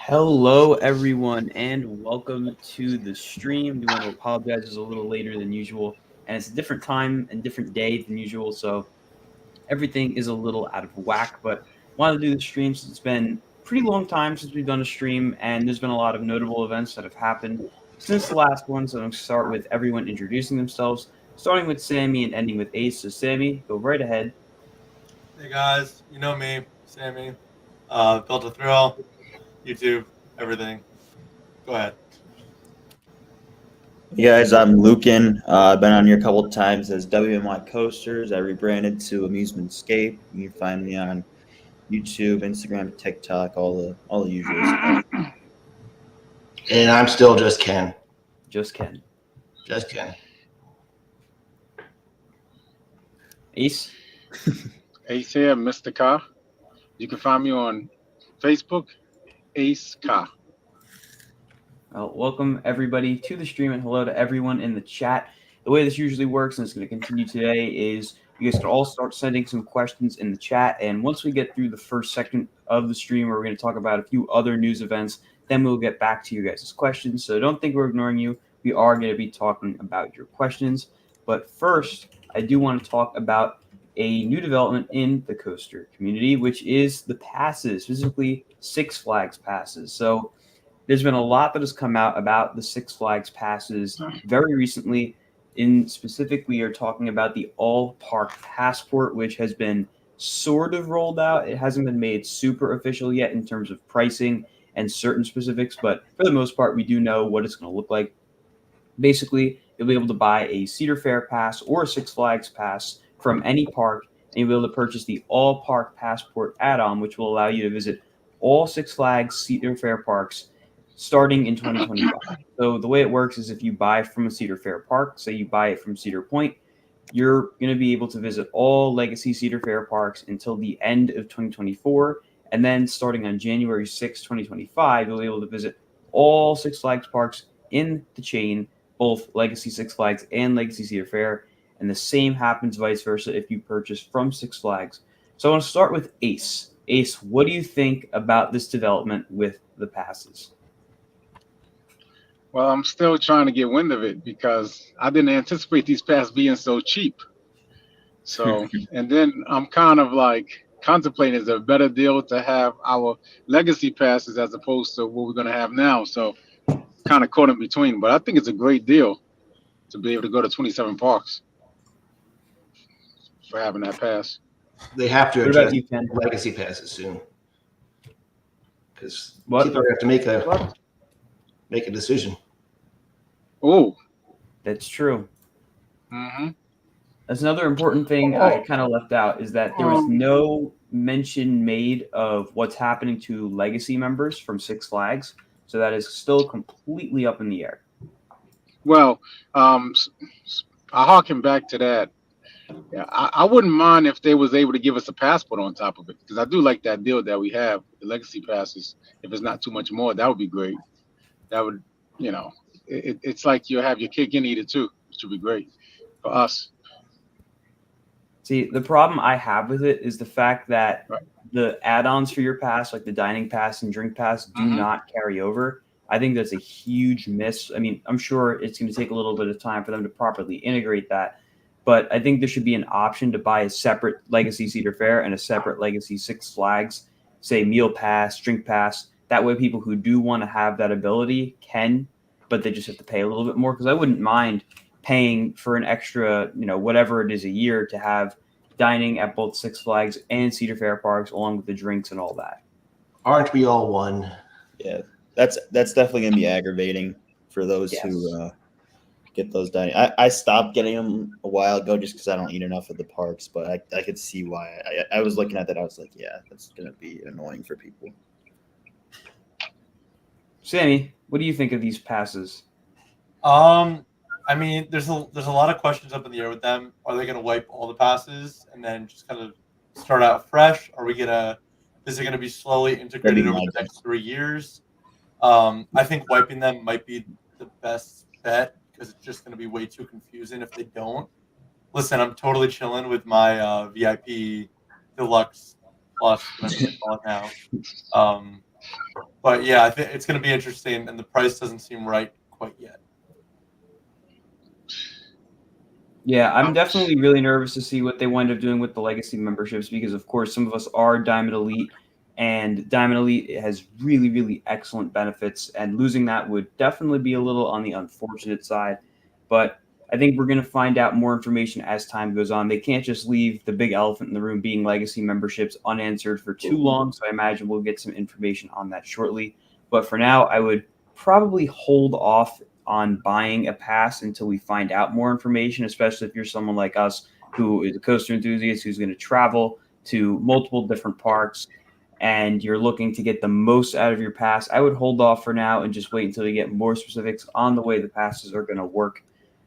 Hello, everyone, and welcome to the stream. We want to apologize; it's a little later than usual, and it's a different time and different day than usual, so everything is a little out of whack. But wanted to do the stream since it's been a pretty long time since we've done a stream, and there's been a lot of notable events that have happened since the last one. So I'm going to start with everyone introducing themselves, starting with Sammy and ending with Ace. So Sammy, go right ahead. Hey guys, you know me, Sammy. Built a Thrill, YouTube, everything. Go ahead. Hey guys, I'm Lucan. I've been on here a couple of times as WMY Coasters. I rebranded to Amusementscape. You can find me on YouTube, Instagram, TikTok, all the usual stuff. And I'm still just Ken. Just Ken. Just Ken. Ace. Ace here, Mr. Car. You can find me on Facebook, Ace Car. Well, welcome everybody to the stream and hello to everyone in the chat. The way this usually works, and it's going to continue today, is you guys can all start sending some questions in the chat. And once we get through the first section of the stream, where we're going to talk about a few other news events, then we'll get back to you guys' questions. So don't think we're ignoring you. We are going to be talking about your questions. But first, I do want to talk about a new development in the coaster community, which is the passes, specifically Six Flags passes. So there's been a lot that has come out about the Six Flags passes very recently. In specific, we are talking about the All Park Passport, which has been sort of rolled out. It hasn't been made super official yet in terms of pricing and certain specifics, but for the most part, we do know what it's going to look like. Basically, you'll be able to buy a Cedar Fair pass or a Six Flags pass from any park, and you'll be able to purchase the All Park Passport add-on, which will allow you to visit all Six Flags Cedar Fair parks starting in 2025. So the way it works is if you buy from a Cedar Fair park, say you buy it from Cedar Point, you're going to be able to visit all legacy Cedar Fair parks until the end of 2024. And then starting on January 6, 2025, you'll be able to visit all Six Flags parks in the chain, both Legacy Six Flags and Legacy Cedar Fair. And the same happens vice versa if you purchase from Six Flags. So I want to start with Ace. Ace, what do you think about this development with the passes? Well, I'm still trying to get wind of it because I didn't anticipate these passes being so cheap. So, and then I'm kind of like contemplating, is it a better deal to have our legacy passes as opposed to what we're going to have now? So, kind of caught in between. But I think it's a great deal to be able to go to 27 parks for having that pass. They have to What about address you, Ken? legacy passes soon. Because What? people have to make a decision. Oh, That's true. mm-hmm. That's another important thing I kind of left out is that there was no mention made of what's happening to legacy members from Six Flags. So that is still completely up in the air. Well, I harken back to that. Yeah, I wouldn't mind if they was able to give us a passport on top of it, because I do like that deal that we have, the legacy passes. If it's not too much more, that would be great. That would, it's like you have your cake and eat it too, which would be great for us. See, the problem I have with it is the fact that Right. the add-ons for your pass, like the dining pass and drink pass, do not carry over. I think that's a huge miss. I mean, I'm sure it's going to take a little bit of time for them to properly integrate that, but I think there should be an option to buy a separate Legacy Cedar Fair and a separate Legacy Six Flags, say meal pass, drink pass. That way people who do want to have that ability can, but they just have to pay a little bit more, because I wouldn't mind paying for an extra, whatever it is a year to have dining at both Six Flags and Cedar Fair parks, along with the drinks and all that. Aren't we all one? Yeah, that's definitely gonna be aggravating for those who get those dining. I stopped getting them a while ago just because I don't eat enough at the parks, but I could see why. I was looking at that. I was like, yeah, that's gonna be annoying for people. Sammy, what do you think of these passes? I mean, there's a lot of questions up in the air with them. Are they going to wipe all the passes and then just kind of start out fresh? Is it going to be slowly integrated over the next 3 years? I think wiping them might be the best bet, because it's just going to be way too confusing if they don't. Listen, I'm totally chilling with my VIP Deluxe Plus, whatever they call it now. But yeah, I think it's going to be interesting, and the price doesn't seem right quite yet. Yeah, I'm definitely really nervous to see what they wind up doing with the legacy memberships because, of course, some of us are Diamond Elite, and Diamond Elite has really, really excellent benefits, and losing that would definitely be a little on the unfortunate side. But I think we're going to find out more information as time goes on. They can't just leave the big elephant in the room being legacy memberships unanswered for too long, so I imagine we'll get some information on that shortly. But for now, I would probably hold off on buying a pass until we find out more information, especially if you're someone like us who is a coaster enthusiast who's going to travel to multiple different parks and you're looking to get the most out of your pass. I would hold off for now and just wait until we get more specifics on the way the passes are going to work.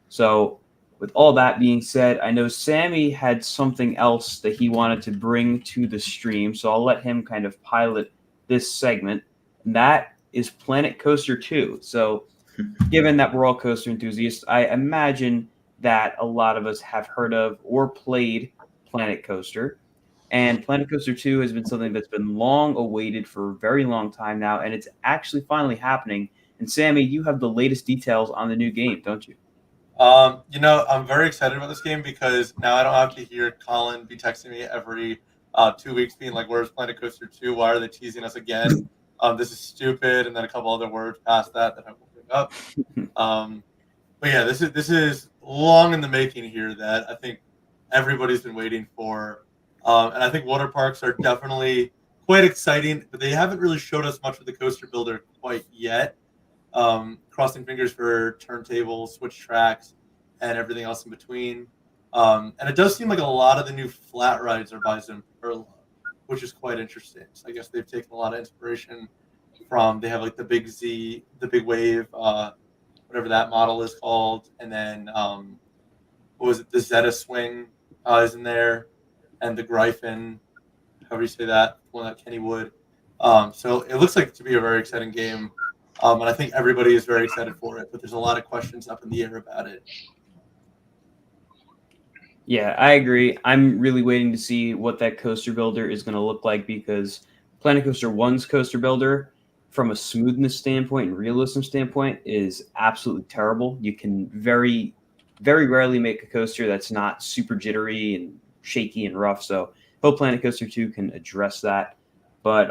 So with all that being said, I know Sammy had something else that he wanted to bring to the stream, so I'll let him kind of pilot this segment, and that is Planet Coaster 2. So given that we're all coaster enthusiasts, I imagine that a lot of us have heard of or played Planet Coaster. And Planet Coaster 2 has been something that's been long awaited for a very long time now, and it's actually finally happening. And Sammy, you have the latest details on the new game, don't you? I'm very excited about this game because now I don't have to hear Colin be texting me every 2 weeks being like, where's Planet Coaster 2? Why are they teasing us again? This is stupid. And then a couple other words past that I won't bring up. But yeah, this is long in the making here that I think everybody's been waiting for. And I think water parks are definitely quite exciting, but they haven't really showed us much of the coaster builder quite yet. Crossing fingers for turntables, switch tracks, and everything else in between. And it does seem like a lot of the new flat rides are by Zamperla, which is quite interesting. So I guess they've taken a lot of inspiration from, they have like the Big Z, the Big Wave, whatever that model is called. And then, what was it? The Zeta Swing is in there, and the Gryphon, however you say that, one that Kenny would. So it looks like to be a very exciting game. And I think everybody is very excited for it, but there's a lot of questions up in the air about it. Yeah, I agree. I'm really waiting to see what that coaster builder is going to look like because Planet Coaster 1's coaster builder, from a smoothness standpoint and realism standpoint, is absolutely terrible. You can very, very rarely make a coaster that's not super jittery and shaky and rough. So hope Planet Coaster 2 can address that. But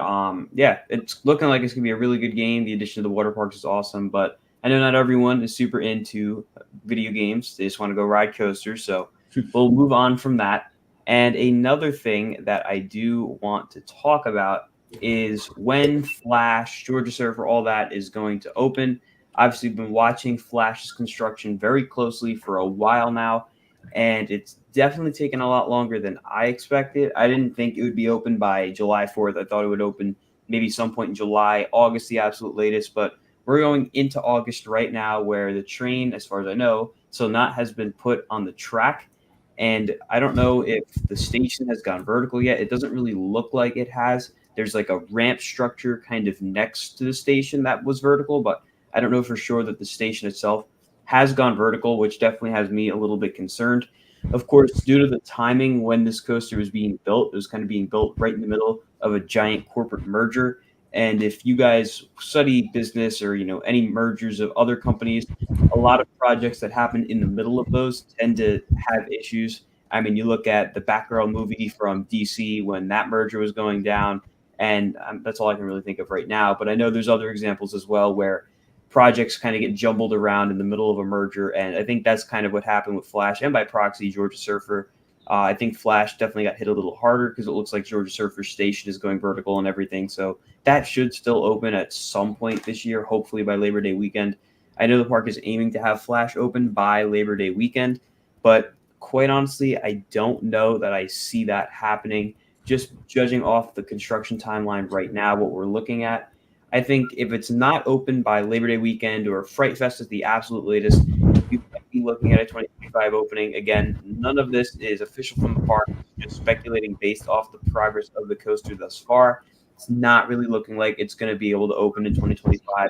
yeah, it's looking like it's going to be a really good game. The addition of the water parks is awesome. But I know not everyone is super into video games. They just want to go ride coasters. So we'll move on from that. And another thing that I do want to talk about is when Flash, Georgia Surfer, all that is going to open. Obviously, been watching Flash's construction very closely for a while now. And it's definitely taken a lot longer than I expected. I didn't think it would be open by July 4th. I thought it would open maybe some point in July, August, the absolute latest. But we're going into August right now where the train, as far as I know, still not has been put on the track. And I don't know if the station has gone vertical yet. It doesn't really look like it has. There's like a ramp structure kind of next to the station that was vertical, but I don't know for sure that the station itself has gone vertical, which definitely has me a little bit concerned. Of course, due to the timing when this coaster was being built, it was kind of being built right in the middle of a giant corporate merger. And if you guys study business or, any mergers of other companies, a lot of projects that happen in the middle of those tend to have issues. I mean, you look at the Batgirl movie from DC when that merger was going down, and that's all I can really think of right now. But I know there's other examples as well where projects kind of get jumbled around in the middle of a merger. And I think that's kind of what happened with Flash and by proxy, Georgia Surfer. I think Flash definitely got hit a little harder because it looks like Georgia Surfer Station is going vertical and everything. So that should still open at some point this year, hopefully by Labor Day weekend. I know the park is aiming to have Flash open by Labor Day weekend, but quite honestly, I don't know that I see that happening. Just judging off the construction timeline right now, what we're looking at, I think if it's not open by Labor Day weekend or Fright Fest is the absolute latest, we might be looking at a 2025 opening. Again, none of this is official from the park, just speculating based off the progress of the coaster thus far. It's not really looking like it's going to be able to open in 2025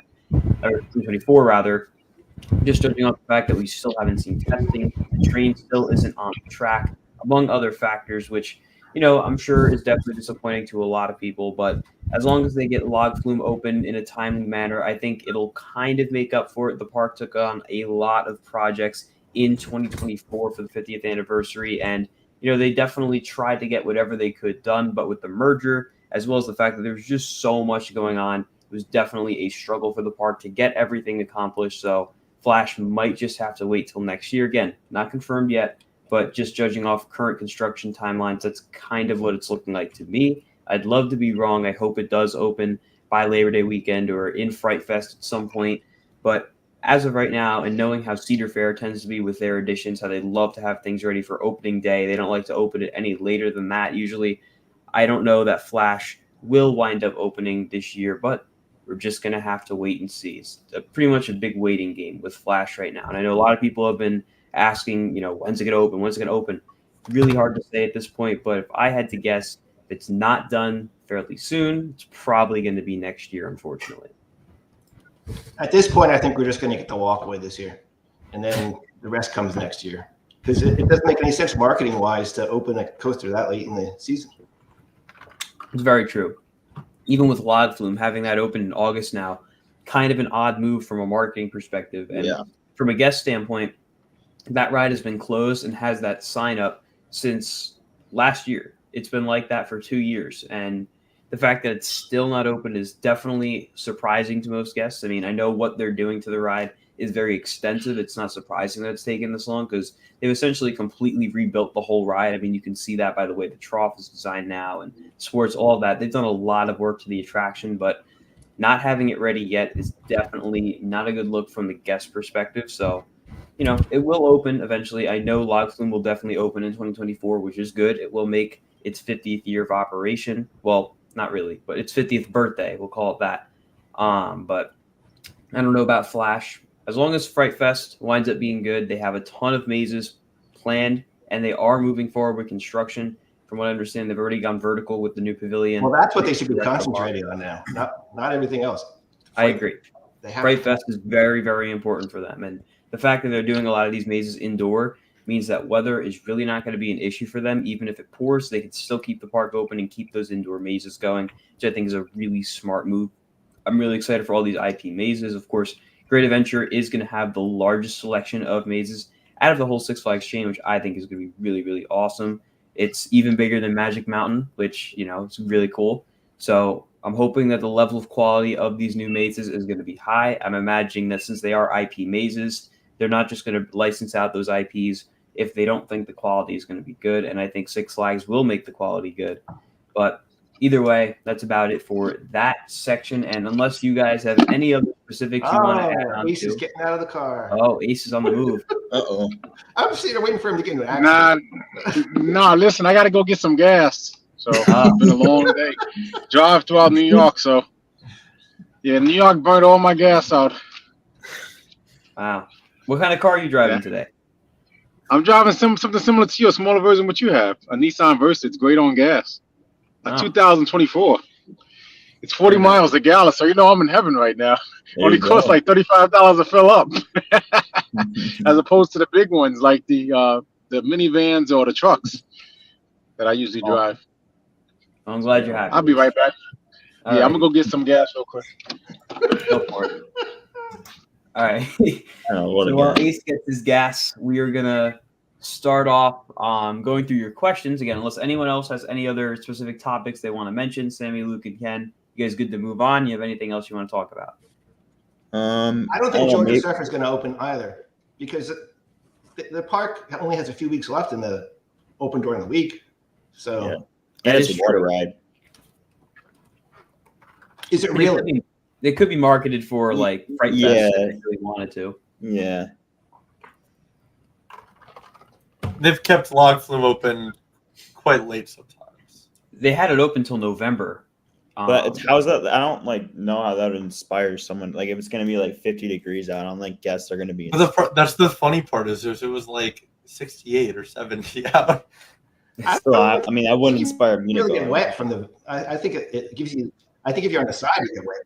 or 2024 rather. Just judging off the fact that we still haven't seen testing, the train still isn't on the track, among other factors, which I'm sure is definitely disappointing to a lot of people. But as long as they get Log Flume open in a timely manner, I think it'll kind of make up for it. The park took on a lot of projects in 2024 for the 50th anniversary, and they definitely tried to get whatever they could done, but with the merger, as well as the fact that there was just so much going on, it was definitely a struggle for the park to get everything accomplished. So Flash might just have to wait till next year. Again, not confirmed yet, but just judging off current construction timelines, that's kind of what it's looking like to me. I'd love to be wrong. I hope it does open by Labor Day weekend or in Fright Fest at some point. But as of right now, and knowing how Cedar Fair tends to be with their editions, how they love to have things ready for opening day, they don't like to open it any later than that. Usually, I don't know that Flash will wind up opening this year, but we're just going to have to wait and see. It's pretty much a big waiting game with Flash right now. And I know a lot of people have been asking, when's it going to open? When's it going to open? Really hard to say at this point, but if I had to guess, if it's not done fairly soon, it's probably going to be next year, unfortunately. At this point, I think we're just going to get the walkaway this year, and then the rest comes next year. Because it doesn't make any sense marketing-wise to open a coaster that late in the season. It's very true. Even with Log Flume, having that open in August now, kind of an odd move from a marketing perspective. And from a guest standpoint, that ride has been closed and has that sign up since last year. It's been like that for 2 years. And the fact that it's still not open is definitely surprising to most guests. I mean, I know what they're doing to the ride is very extensive. It's not surprising that it's taken this long because they've essentially completely rebuilt the whole ride. I mean, you can see that by the way the trough is designed now and sports, all of that. They've done a lot of work to the attraction, but not having it ready yet is definitely not a good look from the guest perspective. So, it will open eventually. I know Log Flume will definitely open in 2024, which is good. It will make its 50th year of operation. Well, not really, but its 50th birthday, we'll call it that. But I don't know about Flash. As long as Fright Fest winds up being good, they have a ton of mazes planned, and they are moving forward with construction. From what I understand, they've already gone vertical with the new pavilion. Well, that's what they should be concentrating on now, not everything else. I agree. Fright Fest is very, very important for them. And the fact that they're doing a lot of these mazes indoor means that weather is really not going to be an issue for them. Even if it pours, they can still keep the park open and keep those indoor mazes going, which I think is a really smart move. I'm really excited for all these IP mazes. Of course, Great Adventure is going to have the largest selection of mazes out of the whole Six Flags chain, which I think is going to be really, really awesome. It's even bigger than Magic Mountain, which, it's really cool. So I'm hoping that the level of quality of these new mazes is going to be high. I'm imagining that since they are IP mazes, they're not just going to license out those IPs if they don't think the quality is going to be good. And I think Six Flags will make the quality good. But either way, that's about it for that section. And unless you guys have any other specifics you want to add on Ace is getting out of the car. Oh, Ace is on the move. Uh-oh. I'm sitting there waiting for him to get into an accident. Nah, listen, I got to go get some gas. So it's been a long day. Drive throughout New York. So, yeah, New York burned all my gas out. Wow. What kind of car are you driving today? I'm driving something similar to you, a smaller version of what you have, a Nissan Versa. It's great on gas. A 2024. It's 40 miles a gallon, so I'm in heaven right now. Only costs like $35 to fill up, as opposed to the big ones like the minivans or the trucks that I usually drive. I'm glad you're happy. I'll be right back. All right. I'm gonna go get some gas real quick. Go for it. All right. So while Ace gets his gas, we are gonna start off going through your questions again. Unless anyone else has any other specific topics they want to mention, Sammy, Luke, and Ken, you guys good to move on? You have anything else you want to talk about? I don't think Georgia Surfer is going to open either because the park only has a few weeks left in the open during the week. So and it's a water ride. Is it really? They could be marketed for like Fright Fest if they really wanted to. Yeah. They've kept Log Flume open quite late sometimes. They had it open till November. But how's that? I don't know how that would inspire someone. Like if it's going to be like 50 degrees out, I don't guess they're going to be. That's the funny part is it was like 68 or 70 out. Still, I wouldn't inspire me to go. Get wet from the. I think it gives you. I think if you're on the side, you get wet.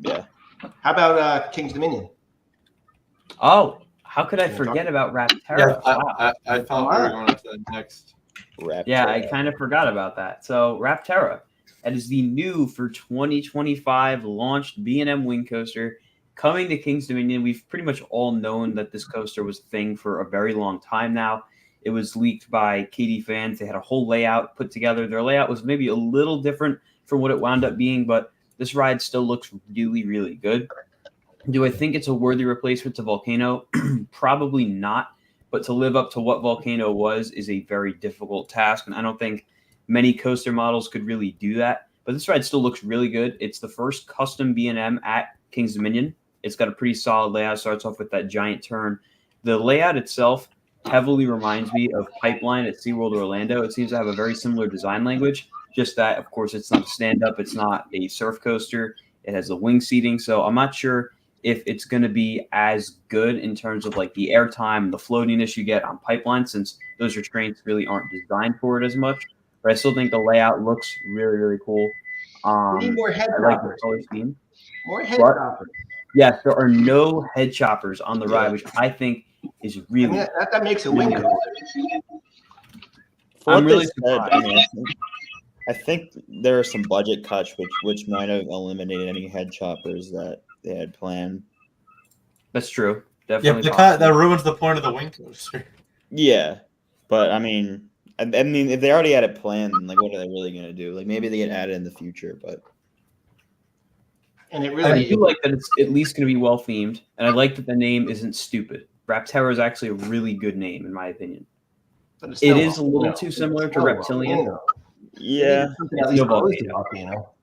Yeah. How about King's Dominion? Oh, how could I forget about Rapterra? Yeah, I thought we were going to that next. Rapterra. Yeah, I kind of forgot about that. So Rapterra, That is the new for 2025 launched B&M Wing Coaster coming to King's Dominion. We've pretty much all known that this coaster was a thing for a very long time now. It was leaked by KD fans. They had a whole layout put together. Their layout was maybe a little different from what it wound up being, but this ride still looks really, really good. Do I think it's a worthy replacement to Volcano? Probably not. But to live up to what Volcano was is a very difficult task, and I don't think many coaster models could really do that. But this ride still looks really good. It's the first custom B&M at King's Dominion. It's got a pretty solid layout. It starts off with that giant turn. The layout itself heavily reminds me of Pipeline at SeaWorld Orlando. It seems to have a very similar design language, just that, of course, it's not stand-up. It's not a surf coaster. It has the wing seating, so I'm not sure if it's going to be as good in terms of like the airtime, the floatiness you get on Pipeline, since those restraints really aren't designed for it as much. But I still think the layout looks really, really cool. We need more head I like the choppers. color scheme. More head What? choppers. Yes, there are no head choppers on the ride, which I think is really. I mean, that makes a wing coaster. For what I'm really they said, surprised. I mean, I think there are some budget cuts which might have eliminated any head choppers that they had planned. That's true. Yeah, Definitely. but that ruins the point of the wing coaster. Yeah, but I mean, if they already had it planned, then, like, what are they really gonna do? Like, maybe they get added in the future, but And it I really do like that it's at least going to be well themed, and I like that the name isn't stupid. Raptera is actually a really good name, in my opinion. but it's It still is a little volcano. too similar It's to still Reptilian. volcano. yeah, Something at It's least no close to volcano. volcano.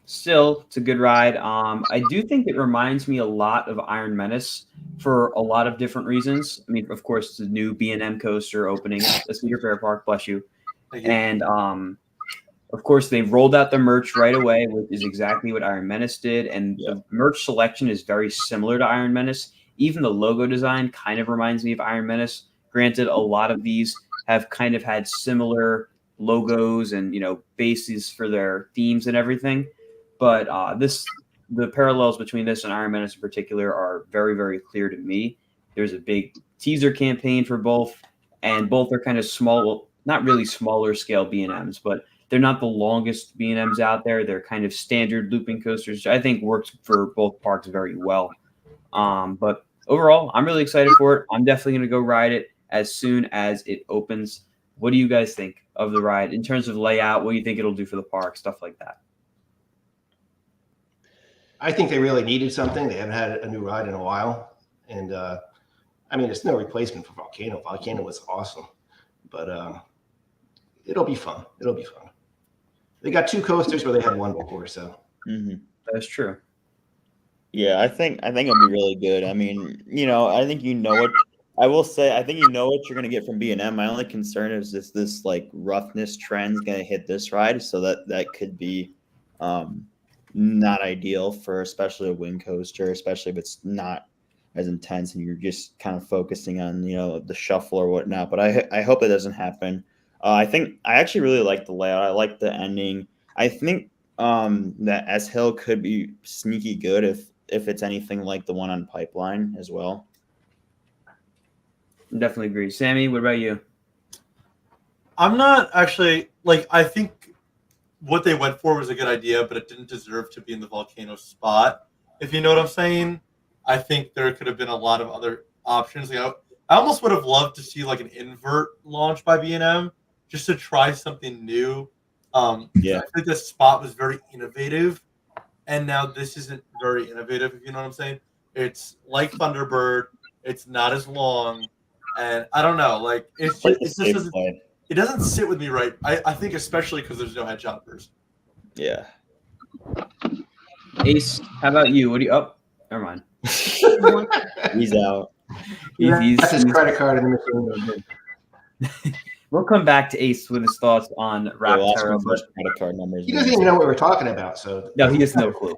Still, it's a good ride. I do think it reminds me a lot of Iron Menace for a lot of different reasons. I mean, of course, it's a new B&M coaster opening at Cedar Fair Park, bless you. Thank you. And of course, they've rolled out the merch right away, which is exactly what Iron Menace did. And the merch selection is very similar to Iron Menace. Even the logo design kind of reminds me of Iron Menace. Granted, a lot of these have kind of had similar logos and, you know, bases for their themes and everything. But the parallels between this and Iron Menace in particular are very, very clear to me. There's a big teaser campaign for both, and both are kind of small, not really smaller scale B&Ms, but they're not the longest B&Ms out there. They're kind of standard looping coasters, which I think works for both parks very well. But overall, I'm really excited for it. I'm definitely going to go ride it as soon as it opens. What do you guys think of the ride in terms of layout? What do you think it'll do for the park? Stuff like that. I think they really needed something. They haven't had a new ride in a while. And I mean, it's no replacement for Volcano. Volcano was awesome. But it'll be fun. It'll be fun. They got two coasters where they had one before, so. That's true. Yeah, I think it'll be really good. I mean, you know, I think what I will say. I think you know what you're gonna get from B&M. My only concern is this like roughness trend's gonna hit this ride, so that could be not ideal for especially a wing coaster, especially if it's not as intense and you're just kind of focusing on, you know, the shuffle or whatnot. But I hope it doesn't happen. I actually really like the layout. I like the ending. I think that S Hill could be sneaky good if it's anything like the one on Pipeline as well. Definitely agree. Sammy, what about you? I'm not actually like, I think what they went for was a good idea, but it didn't deserve to be in the Volcano spot. If you know what I'm saying, I think there could have been a lot of other options. Like, I almost would have loved to see like an invert launch by B&M just to try something new. Yeah, I think this spot was very innovative, and now this isn't very innovative. If you know what I'm saying, it's like Thunderbird. It's not as long, and I don't know. Like it's just it doesn't sit with me right. I think especially because there's no head choppers. Yeah. Ace, how about you? What do you? Oh, never mind. He's out. That's his credit card in the machine. We'll come back to Ace with his thoughts on Raptera. Credit card numbers. He doesn't even know what we're talking about. So No, he has no clue.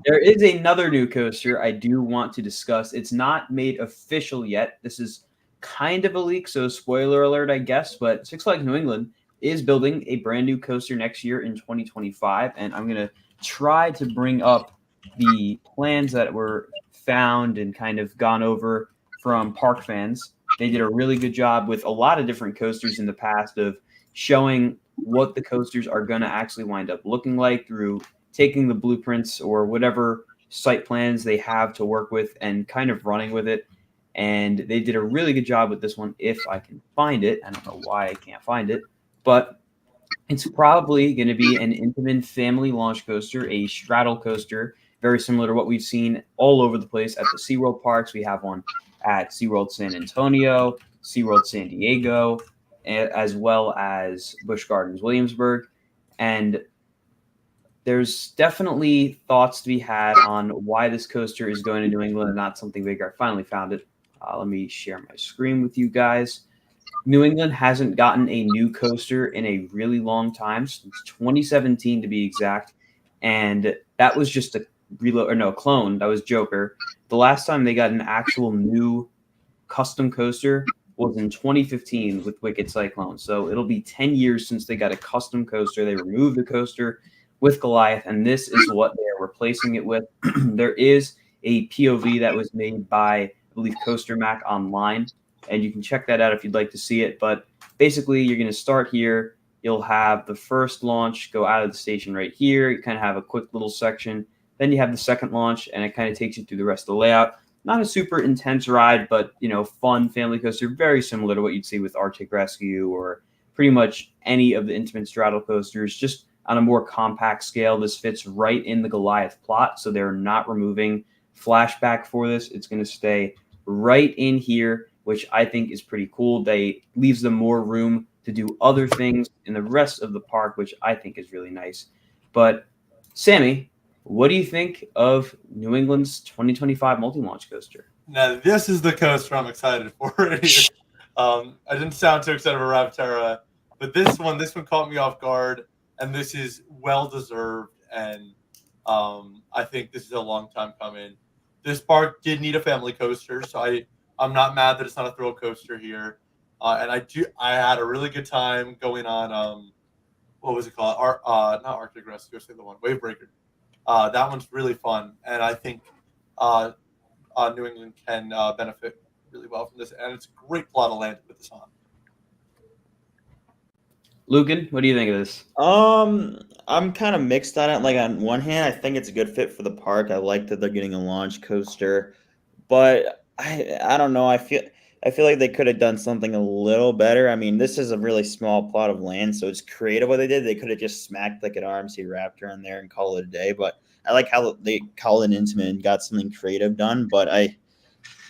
There is another new coaster I do want to discuss. It's not made official yet. This is kind of a leak, so spoiler alert, I guess. But Six Flags New England is building a brand new coaster next year in 2025, and I'm going to try to bring up the plans that were found and kind of gone over from park fans. They did a really good job with a lot of different coasters in the past of showing what the coasters are going to actually wind up looking like through taking the blueprints or whatever site plans they have to work with and kind of running with it. And they did a really good job with this one if I can find it. I don't know why I can't find it, but it's probably going to be an Intamin family launch coaster, a straddle coaster, very similar to what we've seen all over the place at the SeaWorld parks. We have one at SeaWorld San Antonio, SeaWorld San Diego, as well as Busch Gardens Williamsburg. And there's definitely thoughts to be had on why this coaster is going to New England and not something bigger. I finally found it. Let me share my screen with you guys. New England hasn't gotten a new coaster in a really long time, since 2017 to be exact. And that was just a clone. That was Joker. The last time they got an actual new custom coaster was in 2015 with Wicked Cyclone. So it'll be 10 years since they got a custom coaster. They removed the coaster with Goliath, and this is what they're replacing it with. There is a POV that was made by, I believe, Coaster Mac online, and you can check that out if you'd like to see it. But basically, you're going to start here. You'll have the first launch go out of the station right here. You kind of have a quick little section. Then you have the second launch, and it kind of takes you through the rest of the layout. Not a super intense ride, but, fun family coaster, very similar to what you'd see with Arctic Rescue or pretty much any of the Intamin straddle coasters, just on a more compact scale. This fits right in the Goliath plot, so they're not removing flashback for this. It's going to stay right in here, which I think is pretty cool. They leaves them more room to do other things in the rest of the park, which I think is really nice. But Sammy, what do you think of New England's 2025 multi-launch coaster? Now, this is the coaster I'm excited for. I didn't sound too excited for Ravterra, but this one caught me off guard, and this is well-deserved, and I think this is a long time coming. This park did need a family coaster, so I'm not mad that it's not a thrill coaster here. And I had a really good time going on, what was it called? Not Arctic Rescue, I say the one, Wavebreaker. That one's really fun, and I think New England can benefit really well from this, and it's a great plot of land to put this on. Lucan, what do you think of this? I'm kind of mixed on it. Like, on one hand, I think it's a good fit for the park. I like that they're getting a launch coaster, but I don't know. I feel like they could have done something a little better. I mean, this is a really small plot of land, so it's creative what they did. They could have just smacked like an RMC Raptor in there and call it a day. But I like how they called it Intamin and got something creative done. But I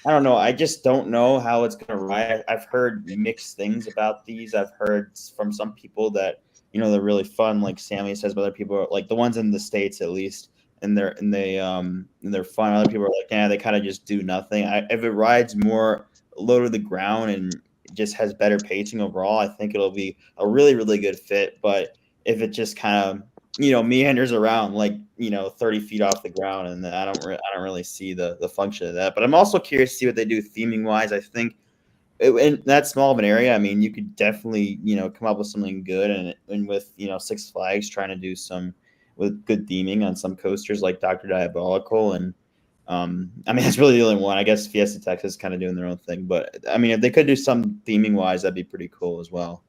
don't know. I just don't know how it's going to ride. I've heard mixed things about these. I've heard from some people that, they're really fun. Like Sammy says, but other people are like the ones in the States, at least, and they're fun. Other people are like, yeah, they kind of just do nothing. If it rides more low to the ground and just has better pacing overall, I think it'll be a really, really good fit. But if it just kind of, meanders around like, 30 feet off the ground, and I don't really see the function of that. But I'm also curious to see what they do theming wise. I think in that small of an area, I mean, you could definitely, come up with something good, and with, Six Flags trying to do some with good theming on some coasters like Dr. Diabolical, and I mean, that's really the only one. I guess Fiesta Texas is kind of doing their own thing, but I mean, if they could do some theming wise, that'd be pretty cool as well.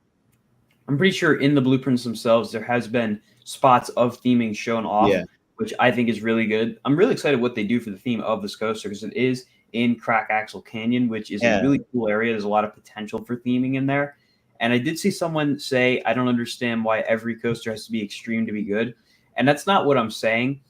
I'm pretty sure in the blueprints themselves, there has been spots of theming shown off, which I think is really good. I'm really excited what they do for the theme of this coaster, because it is in Crack Axle Canyon, which is a really cool area. There's a lot of potential for theming in there. And I did see someone say, I don't understand why every coaster has to be extreme to be good. And that's not what I'm saying.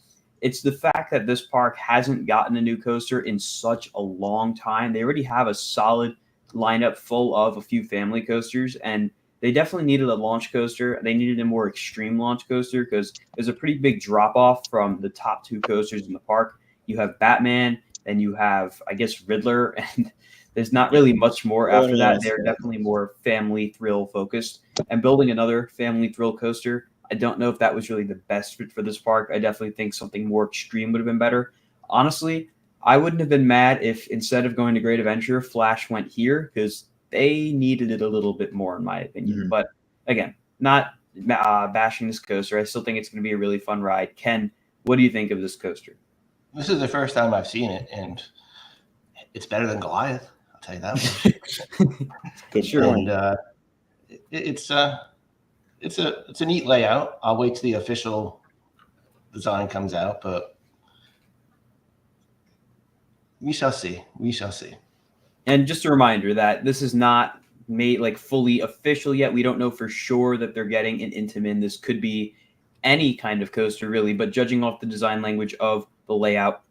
It's the fact that this park hasn't gotten a new coaster in such a long time. They already have a solid lineup full of a few family coasters, and they definitely needed a launch coaster. They needed a more extreme launch coaster because there's a pretty big drop-off from the top two coasters in the park. You have Batman, and you have, I guess, Riddler, and there's not really much more after that. They're definitely more family thrill focused. And building another family thrill coaster, I don't know if that was really the best fit for this park. I definitely think something more extreme would have been better. Honestly, I wouldn't have been mad if instead of going to Great Adventure, Flash went here, because they needed it a little bit more, in my opinion. Mm-hmm. But again, not bashing this coaster. I still think it's going to be a really fun ride. Ken, what do you think of this coaster? This is the first time I've seen it, and it's better than Goliath. I'll tell you that much. Good, sure. And it's it's a neat layout. I'll wait till the official design comes out, but we shall see. We shall see. And just a reminder that this is not made like fully official yet. We don't know for sure that they're getting an Intamin. This could be any kind of coaster really, but judging off the design language of the layout,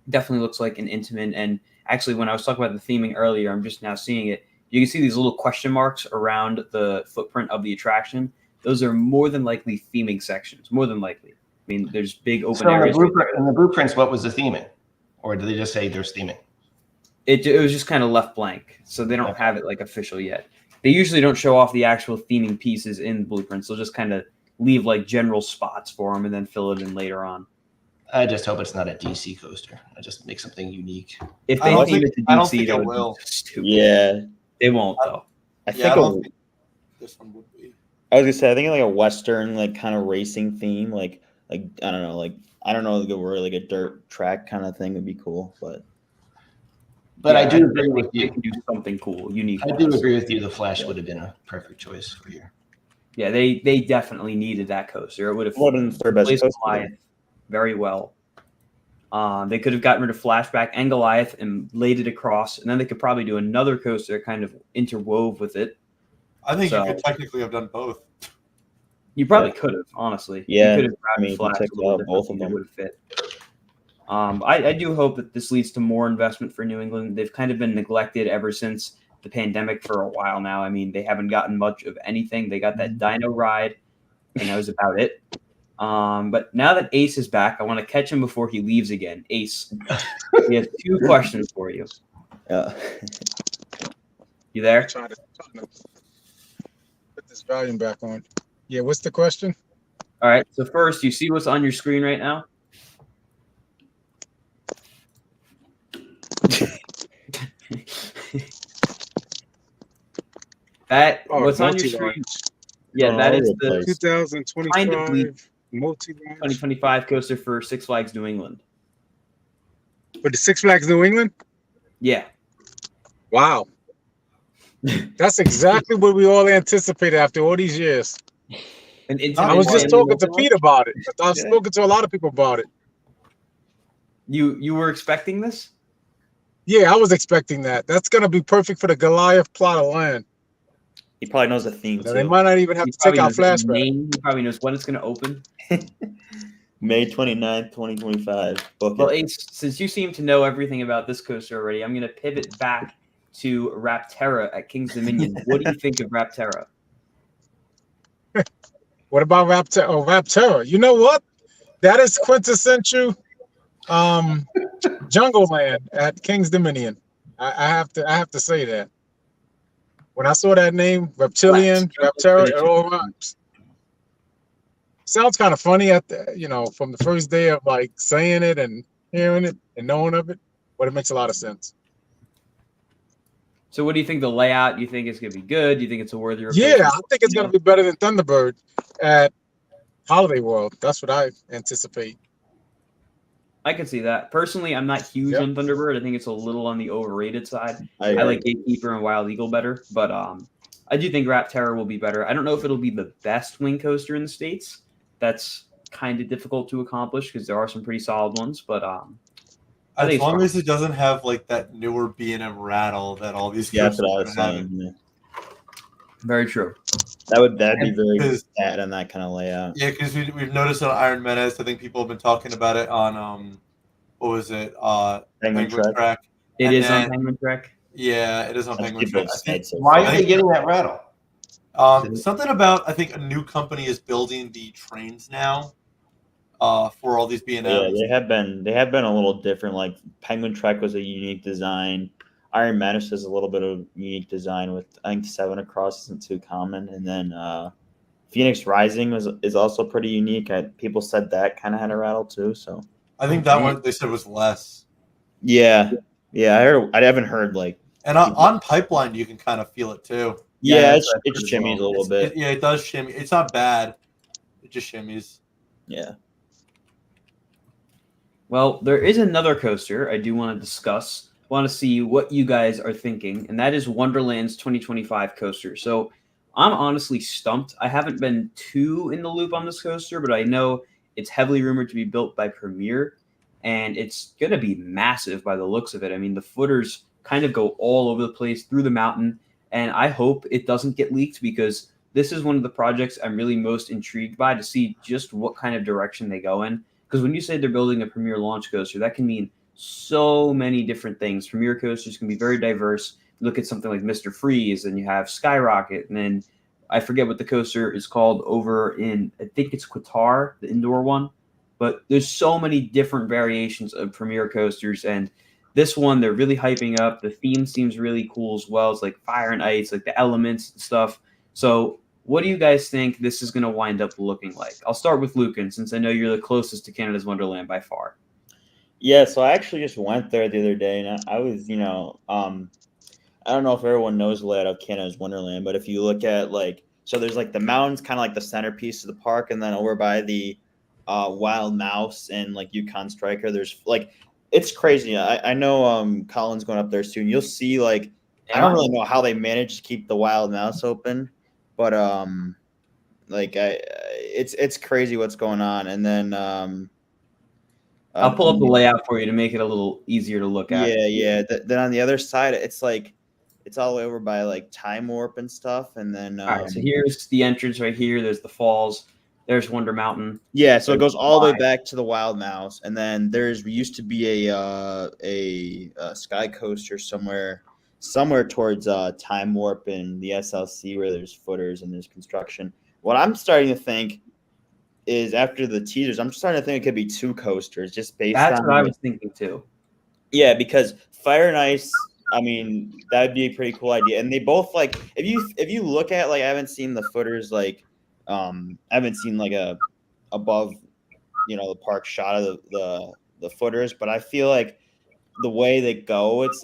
definitely looks like an Intamin. And actually, when I was talking about the theming earlier, I'm just now seeing it. You can see these little question marks around the footprint of the attraction. Those are more than likely theming sections, more than likely. I mean, there's big open areas. In the blueprints, what was the theming? Or did they just say there's theming? It was just kind of left blank, so they don't have it like official yet. They usually don't show off the actual theming pieces in blueprints. They'll just kind of leave like general spots for them and then fill it in later on. I just hope it's not a DC coaster. I just make something unique. If they theme it to DC, that would be stupid. Yeah, they won't though. I think this one would be. I was gonna say I think like a Western like kind of racing theme, like I don't know, like the word like a dirt track kind of thing would be cool, but yeah, I do agree with you. They can do something cool, unique. I do agree with you. The Flash would have been a perfect choice for you. Yeah, they definitely needed that coaster. It would have been their best replaced coaster. Goliath very well. They could have gotten rid of Flashback and Goliath and laid it across, and then they could probably do another coaster kind of interwove with it. I think you could technically have done both. You probably could have, honestly. Yeah, you could have grabbed Flash both of them would have fit. I do hope that this leads to more investment for New England. They've kind of been neglected ever since the pandemic for a while now. I mean, they haven't gotten much of anything. They got that Dino ride, and that was about it. But now that Ace is back, I want to catch him before he leaves again. Ace, we have 2 questions for you. You there? Trying to put this volume back on. Yeah, what's the question? All right. So first, you see what's on your screen right now? What's on your screen? Yeah, that is the 2025 kind of multi-launch 2025 coaster for Six Flags New England. For the Six Flags New England? Yeah. Wow. That's exactly what we all anticipated after all these years. I was just talking to Pete about it. I've spoken to a lot of people about it. You were expecting this? Yeah, I was expecting that. That's going to be perfect for the Goliath plot of land. He probably knows the theme too. They might not even have to take out Flashback. He probably knows when it's going to open. May 29th, 2025. Well, Ace, since you seem to know everything about this coaster already, I'm going to pivot back to Rapterra at King's Dominion. What do you think of Rapterra? What about Rapterra? Oh, Rapterra. You know what? That is quintessential Jungle Land at King's Dominion. I have to say that. When I saw that name, Reptilian, Rapterra, it all rhymes. Sounds kind of funny from the first day of like saying it and hearing it and knowing of it, but it makes a lot of sense. So what do you think the layout? Do you think it's going to be good? Do you think it's a worthy replacement? Yeah, I think it's going to be better than Thunderbird at Holiday World. That's what I anticipate. I can see that. Personally, I'm not huge on Thunderbird. I think it's a little on the overrated side. I like Gatekeeper and Wild Eagle better, but I do think Rapterra will be better. I don't know if it'll be the best wing coaster in the States. That's kind of difficult to accomplish because there are some pretty solid ones, but as long as it doesn't have like that newer B&M rattle that all these that's what I was saying. Yeah. Very true. That'd be very sad on that kind of layout. Yeah, because we've noticed on Iron Menace, I think people have been talking about it on what was it? Penguin Trek. It is on Penguin Trek. Yeah, it is on Penguin Trek. Why are they getting that rattle? Something about I think a new company is building the trains now. For all these B&Ms. Yeah, they have been a little different. Like Penguin Trek was a unique design. Iron Menace is a little bit of unique design with I think 7 across isn't too common, and then Phoenix Rising is also pretty unique. People said that kind of had a rattle too. So I think that one they said was less. Yeah. I haven't heard like. And on Pipeline you can kind of feel it too. Yeah, it shimmies a little bit. It does shimmy. It's not bad. It just shimmies. Yeah. Well, there is another coaster I do want to discuss. Want to see what you guys are thinking, and that is Wonderland's 2025 coaster. So I'm honestly stumped. I haven't been too in the loop on this coaster, but I know it's heavily rumored to be built by Premier, and it's going to be massive by the looks of it. I mean, the footers kind of go all over the place through the mountain, and I hope it doesn't get leaked because this is one of the projects I'm really most intrigued by to see just what kind of direction they go in. Because when you say they're building a Premier launch coaster, that can mean so many different things. Premier coasters can be very diverse. Look at something like Mr. Freeze, and you have Skyrocket, and then I forget what the coaster is called over in, I think it's Qatar, the indoor one. But there's so many different variations of Premier coasters, and this one they're really hyping up. The theme seems really cool as well. It's like fire and ice, like the elements and stuff. So what do you guys think this is going to wind up looking like? I'll start with Lucan, since I know you're the closest to Canada's Wonderland by far. Yeah, so I actually just went there the other day, and I was, I don't know if everyone knows the layout of Canada's Wonderland, but if you look at so there's like the mountains, kind of like the centerpiece of the park, and then over by the Wild Mouse and like Yukon Striker, there's it's crazy. I know Colin's going up there soon. You'll see I don't really know how they managed to keep the Wild Mouse open, but it's crazy what's going on. And then I'll pull up the layout for you to make it a little easier to look at. Yeah. Then on the other side, it's all the way over by Time Warp and stuff. And then all right, so here's the entrance right here. There's the falls. There's Wonder Mountain. Yeah, so it goes all the way back to the Wild Mouse, and then used to be a sky coaster somewhere towards Time Warp and the SLC where there's footers and there's construction. What I'm starting to think is after the teasers, I'm starting to think it could be two coasters just based on. That's what I was thinking too. Yeah, because Fire and Ice, I mean, that'd be a pretty cool idea. And they both if you look at I haven't seen the footers I haven't seen a above the park shot of the footers, but I feel like the way they go, it's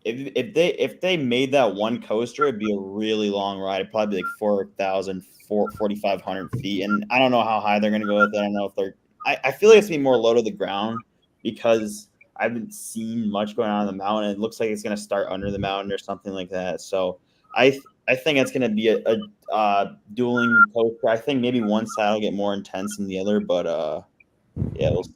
if they made that one coaster, it'd be a really long ride. It'd probably be 4,500 feet, and I don't know how high they're gonna go with it. I don't know if they're. I feel like it's gonna be more low to the ground because I haven't seen much going on in the mountain. It looks like it's gonna start under the mountain or something like that. So I think it's gonna be a dueling coaster. I think maybe one side will get more intense than the other, but yeah. We'll see.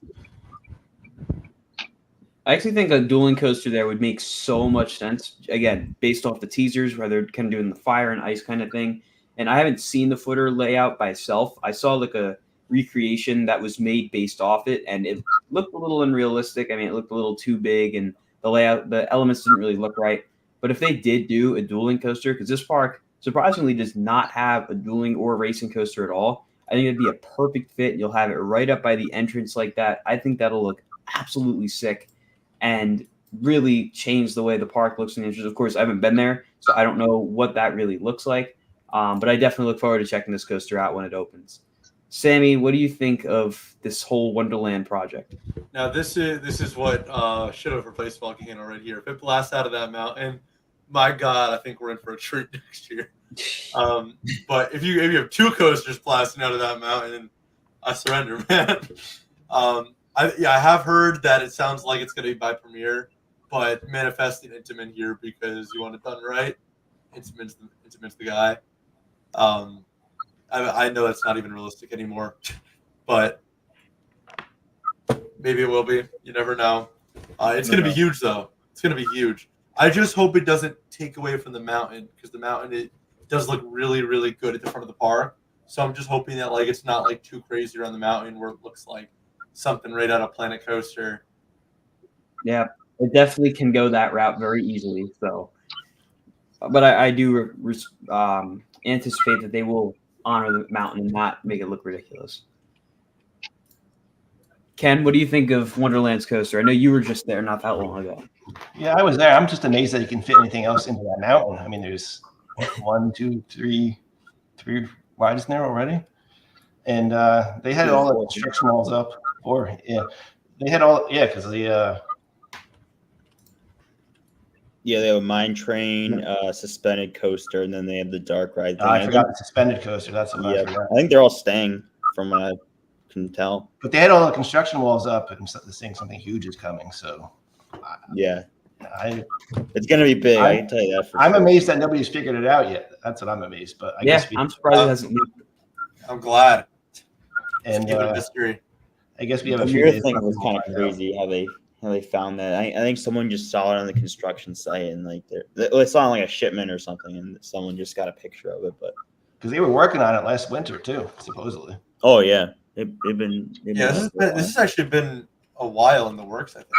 I actually think a dueling coaster there would make so much sense. Again, based off the teasers, where they're kind of doing the fire and ice kind of thing. And I haven't seen the footer layout by itself. I saw a recreation that was made based off it, and it looked a little unrealistic. I mean, it looked a little too big, and the layout, the elements didn't really look right. But if they did do a dueling coaster, because this park surprisingly does not have a dueling or racing coaster at all, I think it'd be a perfect fit. You'll have it right up by the entrance like that. I think that'll look absolutely sick and really change the way the park looks in the entrance. Of course, I haven't been there, so I don't know what that really looks like. But I definitely look forward to checking this coaster out when it opens. Sammy, what do you think of this whole Wonderland project? Now, this is what should have replaced Volcano right here. If it blasts out of that mountain, my God, I think we're in for a treat next year. But if you have two coasters blasting out of that mountain, I surrender, man. I have heard that it sounds like it's going to be by Premier, but manifesting Intamin here because you want it done right. Intamin's the guy. I know that's not even realistic anymore, but maybe it will be. You never know. It's going to be huge, though. It's going to be huge. I just hope it doesn't take away from the mountain because the mountain, it does look really, really good at the front of the park. So I'm just hoping that it's not too crazy around the mountain where it looks like something right out of Planet Coaster. Yeah, it definitely can go that route very easily. So, but I do anticipate that they will honor the mountain and not make it look ridiculous. Ken, what do you think of Wonderland's coaster? I know you were just there not that long ago. Yeah, I was there. I'm just amazed that you can fit anything else into that mountain. I mean, there's 1, 2, 3 rides in there already. And they had all the construction walls up. They had all, because they they have a mine train, suspended coaster, and then they have the dark ride thing. I forgot the suspended coaster. That's what I forgot. I think they're all staying from what I can tell. But they had all the construction walls up and saying something huge is coming. So yeah, It's gonna be big. I can tell you that. I'm amazed that nobody's figured it out yet. That's what I'm amazed. But I guess I'm surprised it hasn't leaked. I'm glad. And Keep it a mystery. I guess we have a The few mirror days thing left was to kind of find out. crazy how they found that. I think someone just saw it on the construction site and like they saw it on like a shipment or something, and someone just got a picture of it. But Because they were working on it last winter too, supposedly. oh yeah, they've been This has actually been a while in the works, I think.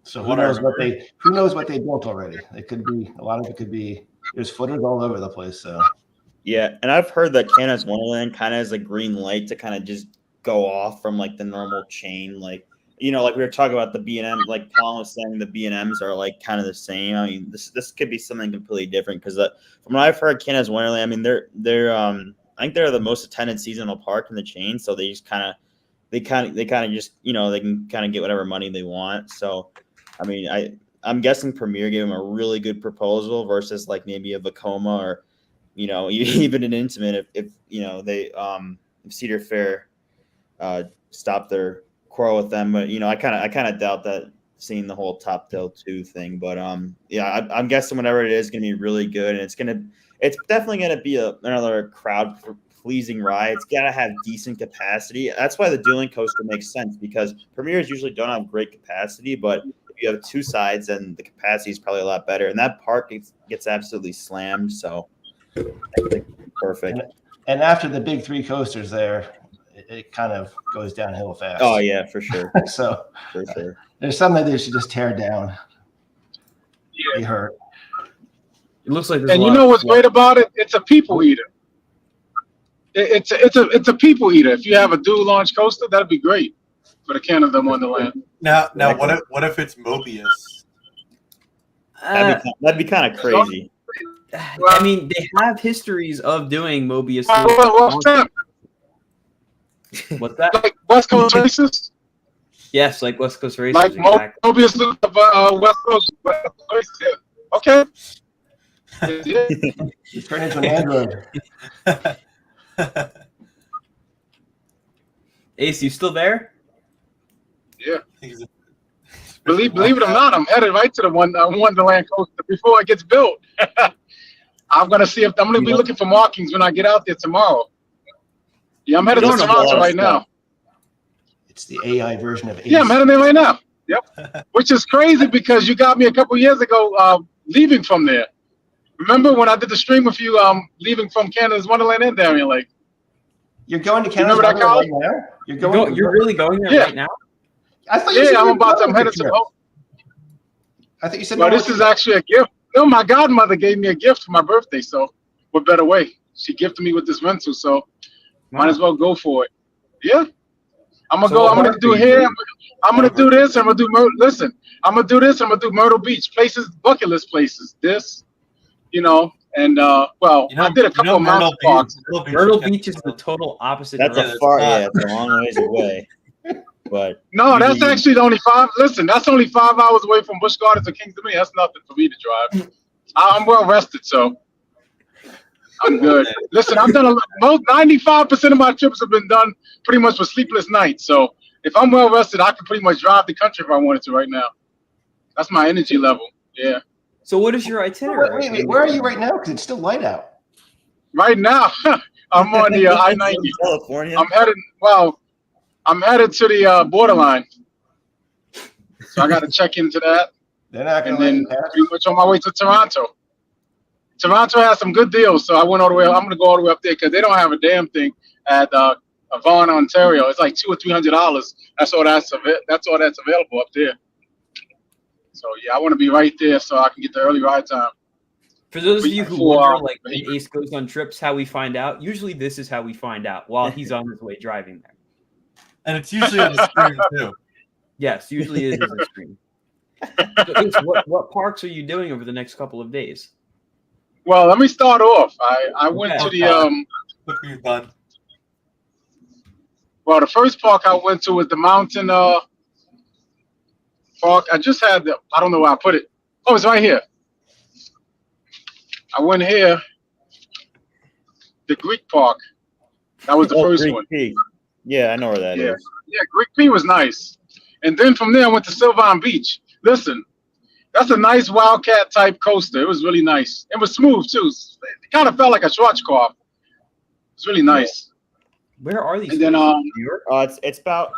So who knows what they built already? It could be a lot of it could be there's footers all over the place. So yeah, and I've heard that Canada's Wonderland kind of has a green light to kind of just go off from like the normal chain, like like we were talking about the B&M, like Colin was saying, the B&Ms are like kind of the same. I mean, this could be something completely different because from what I've heard, Canada's Wonderland, I mean, they're I think they're the most attended seasonal park in the chain, so they just kind of just they can kind of get whatever money they want. So, I mean, I'm guessing Premier gave them a really good proposal versus like maybe a Vekoma or even an Intimate if they if Cedar Fair stopped their quarrel with them, but I kind of doubt that, seeing the whole Top Tail 2 thing. But yeah, I'm guessing whatever it is going to be really good, and it's definitely going to be another crowd pleasing ride. It's got to have decent capacity. That's why the dueling coaster makes sense, because Premiers usually don't have great capacity, but if you have two sides, then the capacity is probably a lot better, and that park gets absolutely slammed. So I think perfect. And after the big three coasters there, it kind of goes downhill fast. Oh yeah, for sure. So for sure, there's some that they should just tear down. Yeah. They hurt. It looks like. And you know what's great about it? It's a people eater. It's a people eater. If you have a dual launch coaster, that'd be great for the Canada Wonderland. Now, what if it's Mobius? that'd be kind of crazy. I mean, they have histories of doing Mobius. What's that? What's that? Like West Coast races? Yes, like West Coast races. Like exactly. Mobius West Coast races. Okay. Yeah. You turn into an android. Ace, you still there? Yeah. Believe it or not, I'm headed right to the Wonderland coaster before it gets built. I'm gonna be looking for markings when I get out there tomorrow. Yeah, I'm headed to Toronto right now. It's the AI version of Ace. Yeah, I'm heading there right now. Yep. Which is crazy because you got me a couple years ago leaving from there. Remember when I did the stream with you leaving from Canada's Wonderland in Darien Lake? You're going to Canada right now? You're really going there right now? I thought you said I'm headed to home. I thought you said this is actually a gift. No, my godmother gave me a gift for my birthday, so what better way? She gifted me with this rental, so might as well go for it. Yeah. I'm gonna do hair. I'm gonna do this. I'm gonna do listen. I'm gonna do this. I'm gonna do Myrtle Beach places, bucket list places. This, and I did a couple of mountain parks. Myrtle Beach is the total opposite. That's direction. it's a long ways away. But no, that's actually only 5. Listen, that's only 5 hours away from Busch Gardens or Kings Dominion. That's nothing for me to drive. I'm well rested, so I'm good. Listen, I've done 95% of my trips have been done pretty much with sleepless nights. So if I'm well rested, I can pretty much drive the country if I wanted to right now. That's my energy level. Yeah. So what is your itinerary? Wait, where are you right now? Because it's still light out. Right now, I'm on the I-90. California. I'm headed to the borderline. So I got to check into that. They're not going to let you pass. Pretty much on my way to Toronto. Toronto has some good deals, so I went all the way. I'm going to go all the way up there because they don't have a damn thing at Vaughan, Ontario. It's like $200 or $300. That's all that's available up there. So yeah, I want to be right there so I can get the early ride time. For those of you who wonder, like when Ace goes on trips, how we find out. Usually, this is how we find out while he's on his way driving there. And it's usually on the screen too. Yes, usually it is on the screen. So Ace, what parks are you doing over the next couple of days? Well, let me start off. I went to the Look what you've done. Well, the first park I went to was the mountain park. I just had I don't know where I put it. Oh, it's right here. I went here. The Greek park. That was the first Greek one. Peak. Yeah, I know where that is. Yeah, Greek P was nice. And then from there, I went to Sylvan Beach. Listen, That's a nice Wildcat type coaster. It was really nice. It was smooth too. It kind of felt like a Schwarzkopf. It's really nice. Where are these? And then New York? It's about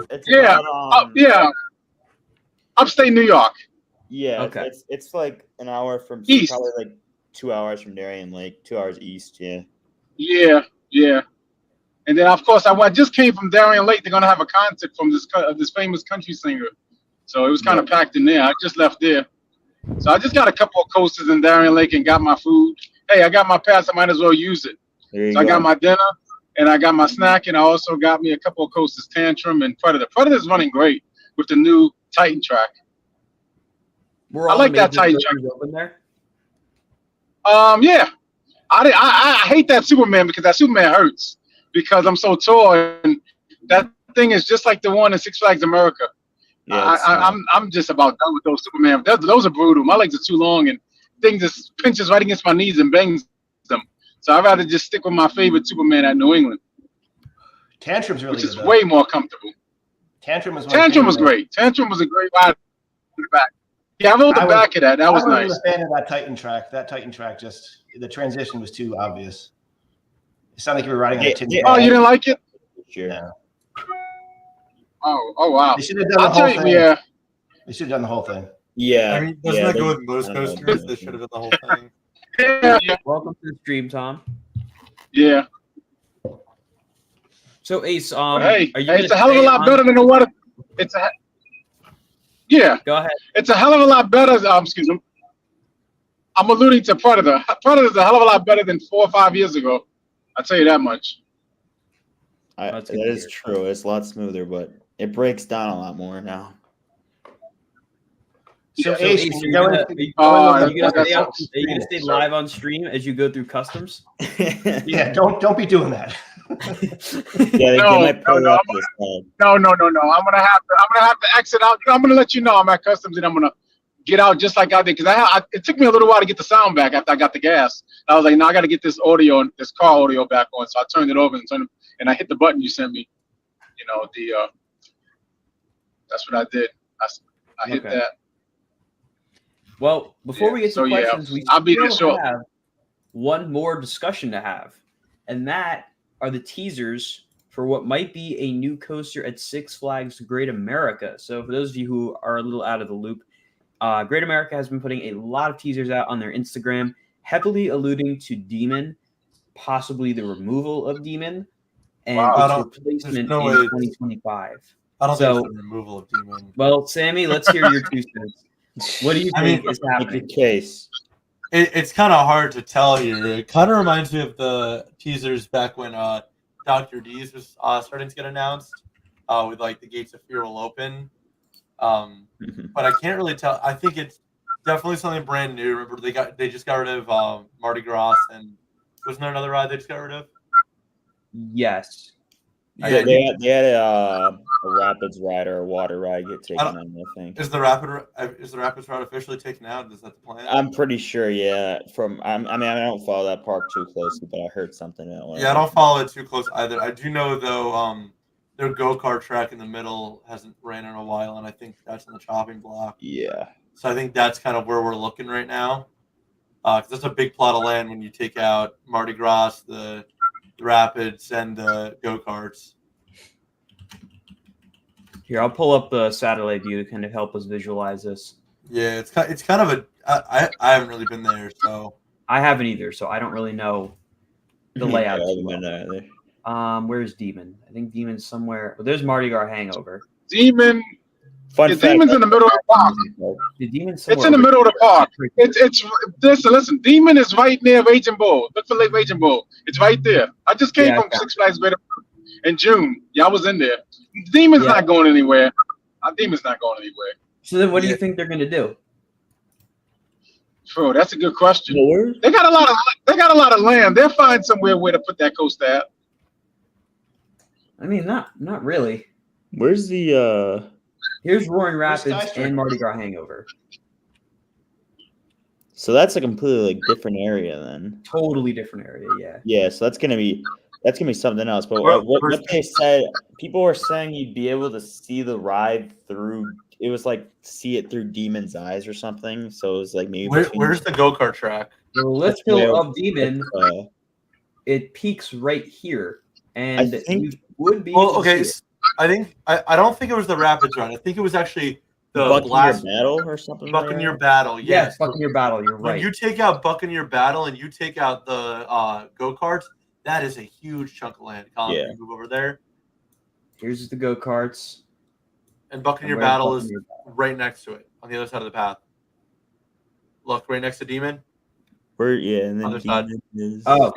upstate New York. Yeah, Okay. it's like an hour from East. probably like 2 hours from Darien Lake, 2 hours east. Yeah. Yeah. And then of course I just came from Darien Lake. They're gonna have a concert from this famous country singer. So it was kind of packed in there. I just left there. So I just got a couple of coasters in Darien Lake and got my food. Hey, I got my pass. I might as well use it. So I got my dinner and I got my snack, and I also got me a couple of coasters, Tantrum and Predator. Predator's running great with the new Titan track. I like that Titan track. Open there? Yeah. I hate that Superman because that Superman hurts because I'm so tall, and that thing is just like the one in Six Flags America. Yeah, I'm just about done with those Superman. Those are brutal. My legs are too long, and thing just pinches right against my knees and bangs them. So I'd rather just stick with my favorite Superman at New England. Tantrum's really which is good, way more comfortable. Tantrum was great. Tantrum was a great ride in the back. Yeah, I rode the back of that. That was nice. I was a fan of that Titan track. That Titan track, just the transition was too obvious. It sounded like you were riding on a tin. Oh, you didn't like it? Sure. Yeah. Oh wow. They should have done the whole thing. Yeah. They should have done the whole thing. Yeah. I mean, doesn't that go with most coasters? They should have done the whole thing. Yeah. Welcome to the stream, Tom. Yeah. So Ace, it's a hell of a lot better than the water. Yeah. Go ahead. It's a hell of a lot better. Excuse me. I'm alluding to Predator. Predator's a hell of a lot better than 4 or 5 years ago. I'll tell you that much. That is true. It's a lot smoother, but it breaks down a lot more now. So Ace, are you gonna stay live on stream as you go through customs? Yeah, don't be doing that. No. I'm gonna have to exit out. I'm gonna let you know I'm at customs, and I'm gonna get out just like I did, because it took me a little while to get the sound back after I got the gas. I was like, no, I got to get this audio, this car audio back on. So I turned it over and I hit the button you sent me. You know, that's what I did. I hit that. Well, before we get to questions, we still have one more discussion to have, and that are the teasers for what might be a new coaster at Six Flags Great America. So for those of you who are a little out of the loop, Great America has been putting a lot of teasers out on their Instagram, heavily alluding to Demon, possibly the removal of Demon, and its replacement in 2025. I don't think it's the removal of Demon. Well, Sammy, let's hear your 2 cents. What do you think is happening? Case. It's kind of hard to tell here. It kind of reminds me of the teasers back when Dr. D's was starting to get announced with like the Gates of Fear will open. But I can't really tell. I think it's definitely something brand new. Remember, they just got rid of Mardi Gras, and wasn't there another ride they just got rid of? Yes. Yeah, they had a Rapids ride or a water ride get taken on, I think. Is the Rapids ride officially taken out? Is that the plan? I'm pretty sure, yeah. I don't follow that park too closely, but I heard something that way. Yeah, I don't follow it too close either. I do know though, their go-kart track in the middle hasn't ran in a while, and I think that's in the chopping block. Yeah. So I think that's kind of where we're looking right now. Because that's a big plot of land when you take out Mardi Gras, the Rapids, and the go-karts. Here, I'll pull up the satellite view to kind of help us visualize this. Yeah, it's kind of I haven't really been there, so. I haven't either, so I don't really know the layout. Where's Demon? I think Demon's somewhere. Well, there's Mardi Gras Hangover. Demon's in the middle of the park. It's in the middle of the park. Listen. Demon is right near Raging Bull. Look for Lake Raging Bull. It's right there. I just came from Six Flags in June. Yeah, I was in there. Demon's not going anywhere. Demon's not going anywhere. So then, what do you think they're gonna do? Bro, that's a good question. They got a lot of land. They'll find somewhere where to put that coaster at. I mean, not really. Where's the Here's Roaring Rapids and Mardi Gras Hangover. So that's a completely different area then. Totally different area, yeah. Yeah, so that's gonna be That's gonna be something else. But what they said, people were saying you'd be able to see the ride through. It was like see it through Demon's eyes or something. So it was like maybe. Where's the go-kart track? The lift hill of Demon, it peaks right here, and I think you would be. Well, okay. I don't think it was the Rapids run. I think it was actually the Buccaneer Battle or something. Buccaneer Battle. Yes, Buccaneer Battle. You're right. When you take out Buccaneer Battle and you take out the go-karts, that is a huge chunk of land. Colin, can you move over there? Here's the go-karts. And Buccaneer Battle is right next to it on the other side of the path. Look, right next to Demon. And then other side.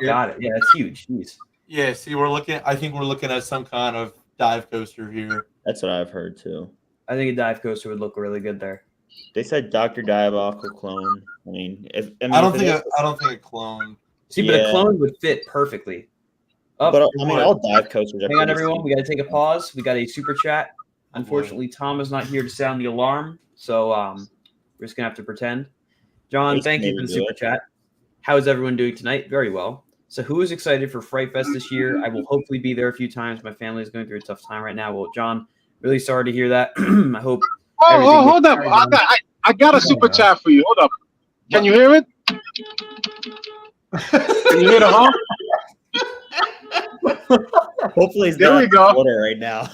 Got it. Yeah, that's huge. Jeez. Yeah, see, I think we're looking at some kind of dive coaster here. That's what I've heard too. I think a dive coaster would look really good there. They said Dr. Diabolical clone. I don't think a clone. See, but a clone would fit perfectly. But all dive coasters. Hang on, everyone. We got to take a pause. We got a super chat. Unfortunately, Tom is not here to sound the alarm, so we're just gonna have to pretend. John, thank you for the super chat. How is everyone doing tonight? Very well. So, who is excited for Fright Fest this year? I will hopefully be there a few times. My family is going through a tough time right now. Well, John, really sorry to hear that. I hope. Oh, hold up! I got a super chat for you. Hold up. Can you hear it? Can you hear the honk? Hopefully, he's there we go. Water right now.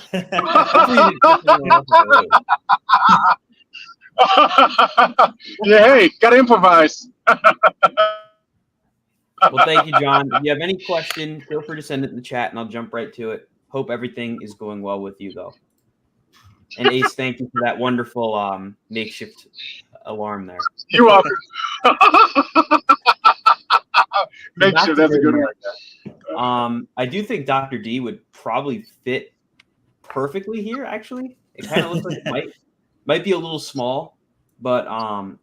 Yeah, hey, gotta improvise. Well, thank you, John. If you have any question, feel free to send it in the chat, and I'll jump right to it. Hope everything is going well with you, though. And Ace, thank you for that wonderful makeshift alarm there. You're welcome. Makeshift, that's a good one. I do think Dr. D would probably fit perfectly here. Actually, it kind of looks like it might be a little small, but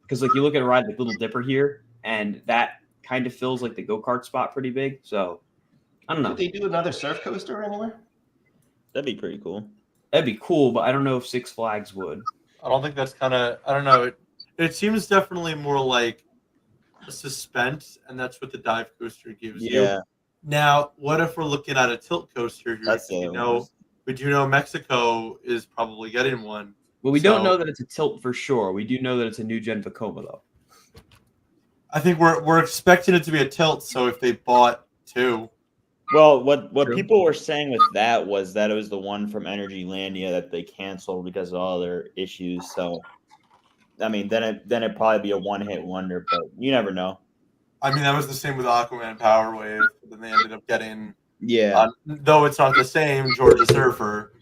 because like you look at a ride like Little Dipper here, and that kind of fills like the go-kart spot pretty big. So I don't know. Did they do another surf coaster anywhere? That'd be pretty cool. That'd be cool, but I don't know if Six Flags would. I don't think that's kind of. I don't know. It seems definitely more like suspense, and that's what the dive coaster gives you. Now, what if we're looking at a tilt coaster here? We do know Mexico is probably getting one. Well, we don't know that it's a tilt for sure. We do know that it's a new gen Vekoma, though. I think we're expecting it to be a tilt. So if they bought two. Well, what people were saying with that was that it was the one from Energy Landia that they canceled because of all their issues. So, I mean, then it'd probably be a one-hit wonder, but you never know. I mean, that was the same with Aquaman Power Wave. Then they ended up getting though it's not the same, Georgia Surfer.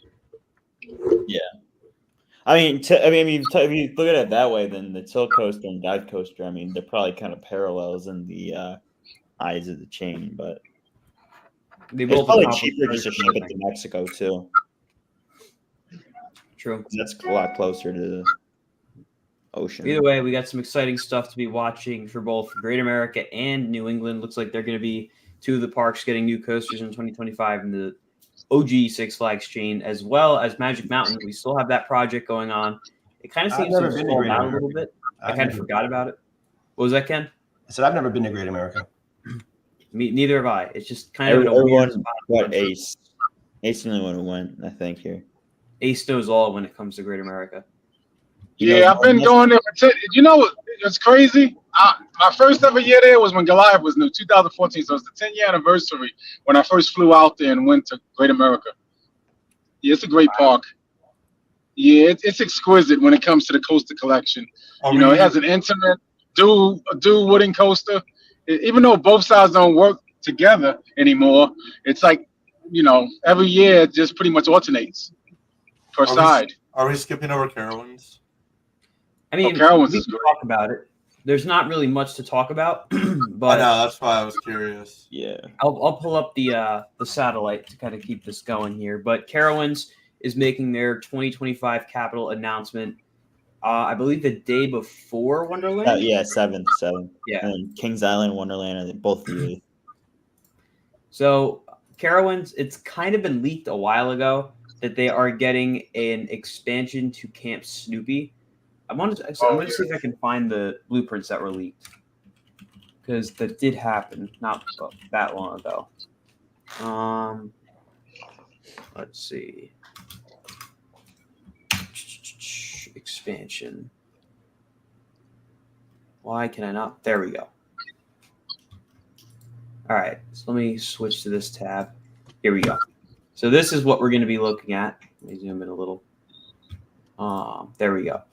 Yeah. I mean, if you look at it that way, then the tilt coaster and dive coaster, I mean, they're probably kind of parallels in the eyes of the chain, but it's probably cheaper just to ship it to Mexico too. True. That's a lot closer to the ocean. Either way, we got some exciting stuff to be watching for both Great America and New England. Looks like they're going to be two of the parks getting new coasters in 2025 in the OG Six Flags chain, as well as Magic Mountain. We still have that project going on. It kind of seems to have slowed down a little bit. I kind of forgot about it. What was that, Ken? I said I've never been to Great America. Neither have I. It's just kind of everyone but Ace. Ace is the only one who went, I think, here. Ace knows all when it comes to Great America. Yeah, I've been going there. You know, it's crazy. My first ever year there was when Goliath was new, 2014. So it's the 10-year anniversary when I first flew out there and went to Great America. Yeah, it's a great park. Yeah, it's exquisite when it comes to the coaster collection. You know, it has an intimate dual wooden coaster. Even though both sides don't work together anymore, it's like, you know, every year it just pretty much alternates per side. Are we skipping over Carowinds? I mean, we can talk about it. There's not really much to talk about, but I know, that's why I was curious. Yeah, I'll pull up the satellite to kind of keep this going here. But Carowinds is making their 2025 capital announcement. I believe the day before Wonderland. 7th. Yeah, and Kings Island, Wonderland, are both the 8th. So Carowinds, it's kind of been leaked a while ago that they are getting an expansion to Camp Snoopy. I'm going to see if I can find the blueprints that were leaked, because that did happen not that long ago. Let's see. Expansion. Why can I not? There we go. All right, so let me switch to this tab. Here we go. So this is what we're going to be looking at. Let me zoom in a little. There we go.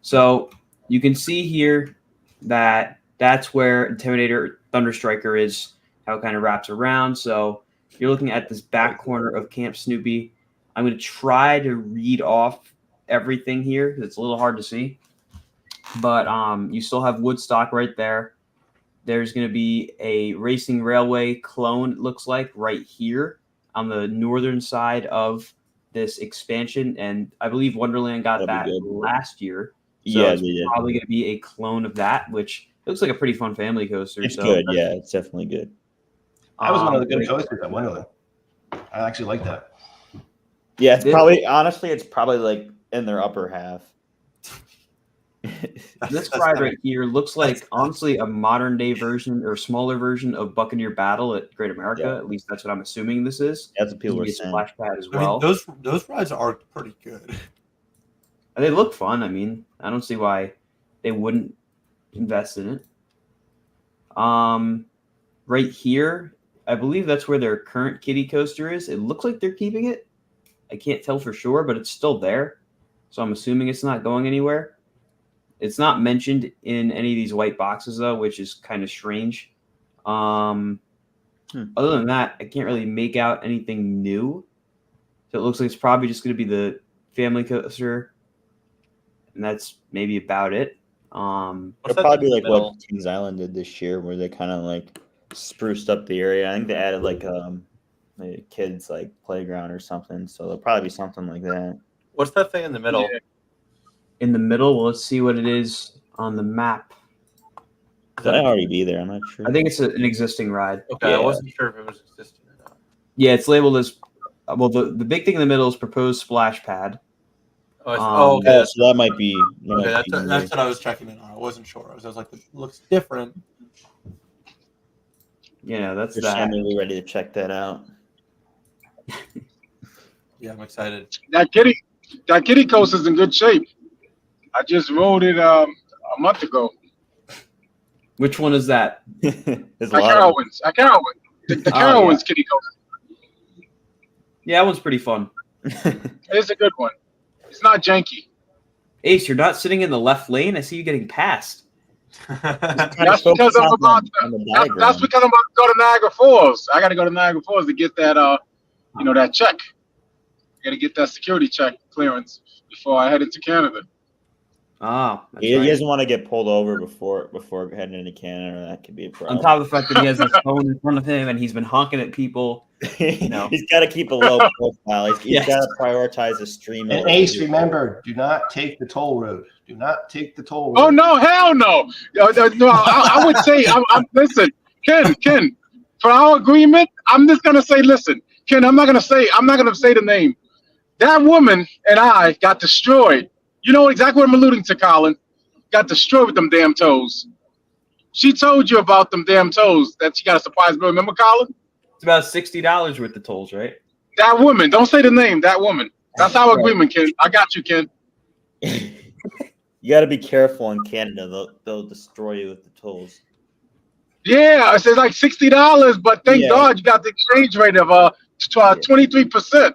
So you can see here that that's where Intimidator Thunderstriker is, how it kind of wraps around. So you're looking at this back corner of Camp Snoopy. I'm going to try to read off everything here. It's a little hard to see. But you still have Woodstock right there. There's going to be a Racing Railway clone, it looks like, right here on the northern side of this expansion. And I believe Wonderland got that last year. So Yeah, it's probably going to be a clone of that, which looks like a pretty fun family coaster. It's good. Yeah, it's definitely good. That was one of the good coasters at Wonderland. I actually like that. Yeah, it's probably, honestly, it's probably like in their upper half. This ride right here looks like, honestly, a modern day version or smaller version of Buccaneer Battle at Great America. Yeah. At least that's what I'm assuming this is. That's what people were saying. Splash pad as I well. mean, those rides are pretty good. And they look fun. I mean, I don't see why they wouldn't invest in it. Right here, I believe that's where their current kiddie coaster is. It looks like they're keeping it. I can't tell for sure, but it's still there. So I'm assuming it's not going anywhere. It's not mentioned in any of these white boxes, though, which is kind of strange. Other than that, I can't really make out anything new. So it looks like it's probably just going to be the family coaster. And that's maybe about it. It'll probably be like what Kings Island did this year, where they kind of like spruced up the area. I think they added like a kids like playground or something. So there'll probably be something like that. What's that thing in the middle? Yeah. In the middle, well, let's see what it is on the map. Could I already be there? I'm not sure. I think it's an existing ride. Okay, Yeah. I wasn't sure if it was existing or not. Yeah, it's labeled as well. The big thing in the middle is proposed splash pad. Okay. Oh, so that might be. Okay, that's what I was checking in on. I wasn't sure. I was like, it looks different. You know, that's Just that. really ready to check that out. Yeah, I'm excited. That kiddie coaster is in good shape. I just rode it a month ago. Which one is that? There's a At lot of Carowinds. At Carowinds. The Carowinds kiddie coaster. Yeah, that one's pretty fun. It's a good one. It's not janky. Ace, you're not sitting in the left lane. I see you getting passed. That's because I'm about to go to Niagara Falls. I got to go to Niagara Falls to get that that check. I got to get that security check clearance before I head into Canada. Ah, he doesn't want to get pulled over before heading into Canada. That could be a problem. On top of the fact that he has his phone in front of him and he's been honking at people. No. He's got to keep a low profile. He's got to prioritize the stream. And Ace, remember, do not take the toll road. Do not take the toll road. Oh no, hell no! No, I would say, listen, Ken. For our agreement, I'm just gonna say, listen, Ken. I'm not gonna say the name. That woman and I got destroyed. You know exactly what I'm alluding to, Colin. Got destroyed with them damn toes. She told you about them damn toes that she got a surprise bill. Remember, Colin? It's about $60 worth of tolls, right? That woman. Don't say the name. That woman. That's our agreement, Ken. I got you, Ken. You got to be careful in Canada. They'll destroy you with the tolls. Yeah, it says like $60, but thank God you got the exchange rate of 23%.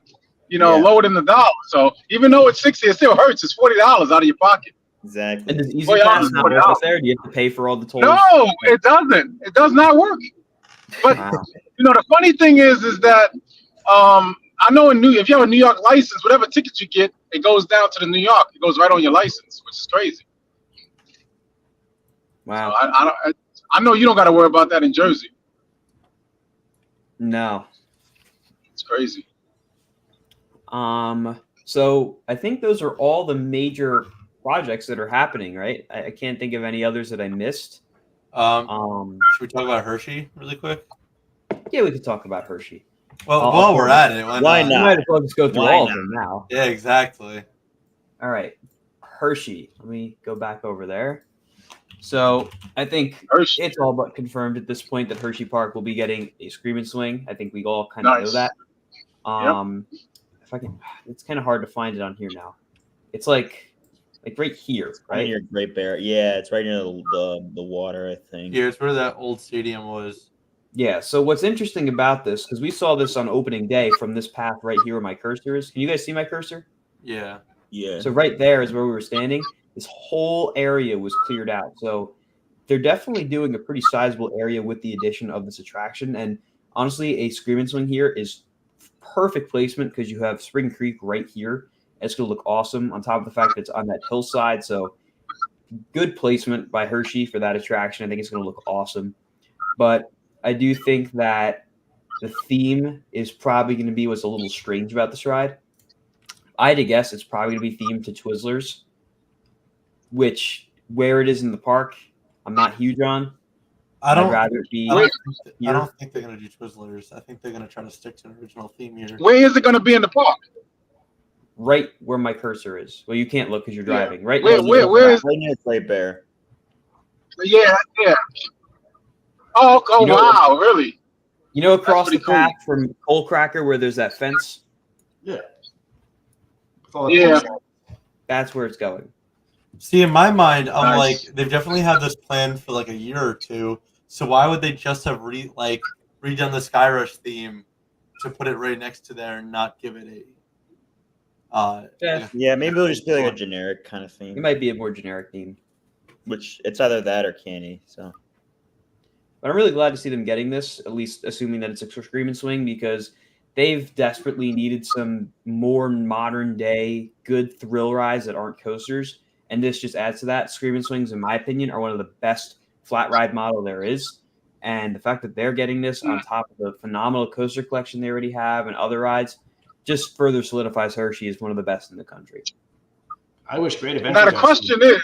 Lower than the dollar. So even though it's $60, it still hurts. It's $40 out of your pocket. Exactly. And does Easy Pass not work there? Do you have to pay for all the tolls? No, it doesn't. It does not work. But the funny thing is that I know if you have a New York license, whatever ticket you get, it goes down to the New York. It goes right on your license, which is crazy. Wow. So I know you don't got to worry about that in Jersey. No. It's crazy. So I think those are all the major projects that are happening, right? I can't think of any others that I missed. Should we talk about Hershey really quick? Yeah, we could talk about Hershey. Well, while we're at it, why We not? might as well just go through all of them now. Yeah, exactly. All right. Hershey. Let me go back over there. So I think Hershey. it's all but confirmed at this point that Hershey Park will be getting a Scream and Swing. I think we all kind of know Nice. that. If I can, it's kind of hard to find it on here now. It's like right here, Right right? near Great Bear. Yeah, it's right near the water, I think. Yeah, it's where that old stadium was. Yeah. So what's interesting about this, because we saw this on opening day from this path right here where my cursor is. Can you guys see my cursor? Yeah. Yeah. So right there is where we were standing. This whole area was cleared out. So they're definitely doing a pretty sizable area with the addition of this attraction. And honestly, a Scream and Swing here is perfect placement because you have Spring Creek right here. It's going to look awesome on top of the fact that it's on that hillside. So good placement by Hershey for that attraction. I think it's going to look awesome. But I do think that the theme is probably going to be what's a little strange about this ride. I had to guess it's probably going to be themed to Twizzlers, which where it is in the park, I'm not huge on. I don't. I'd rather it be. I don't think they're gonna do Twizzlers. I think they're gonna try to stick to an original theme here. Where is it going to be in the park? Right where my cursor is. Well, you can't look because you're driving. Right. Where is? Right near Great Bear. Yeah. Oh, You know- wow, really? You know, across the pretty cool. path from Coal Cracker where there's that fence. Yeah. With all the Yeah. posts. That's where it's going. See, in my mind, I'm Nice. like, they've definitely had this planned for like a year or two. So why would they just have redone the Skyrush theme to put it right next to there and not give it a? Yeah. Yeah, maybe it'll just be like a generic kind of It theme. might be a more generic theme. Which it's either that or candy. So But I'm really glad to see them getting this, at least assuming that it's a Scream and Swing, because they've desperately needed some more modern day good thrill rides that aren't coasters. And this just adds to that. Scream and Swings, in my opinion, are one of the best flat ride model there is. And the fact that they're getting this on top of the phenomenal coaster collection they already have and other rides just further solidifies Hershey as one of the best in the country. I wish Great Adventure. Now the got question is,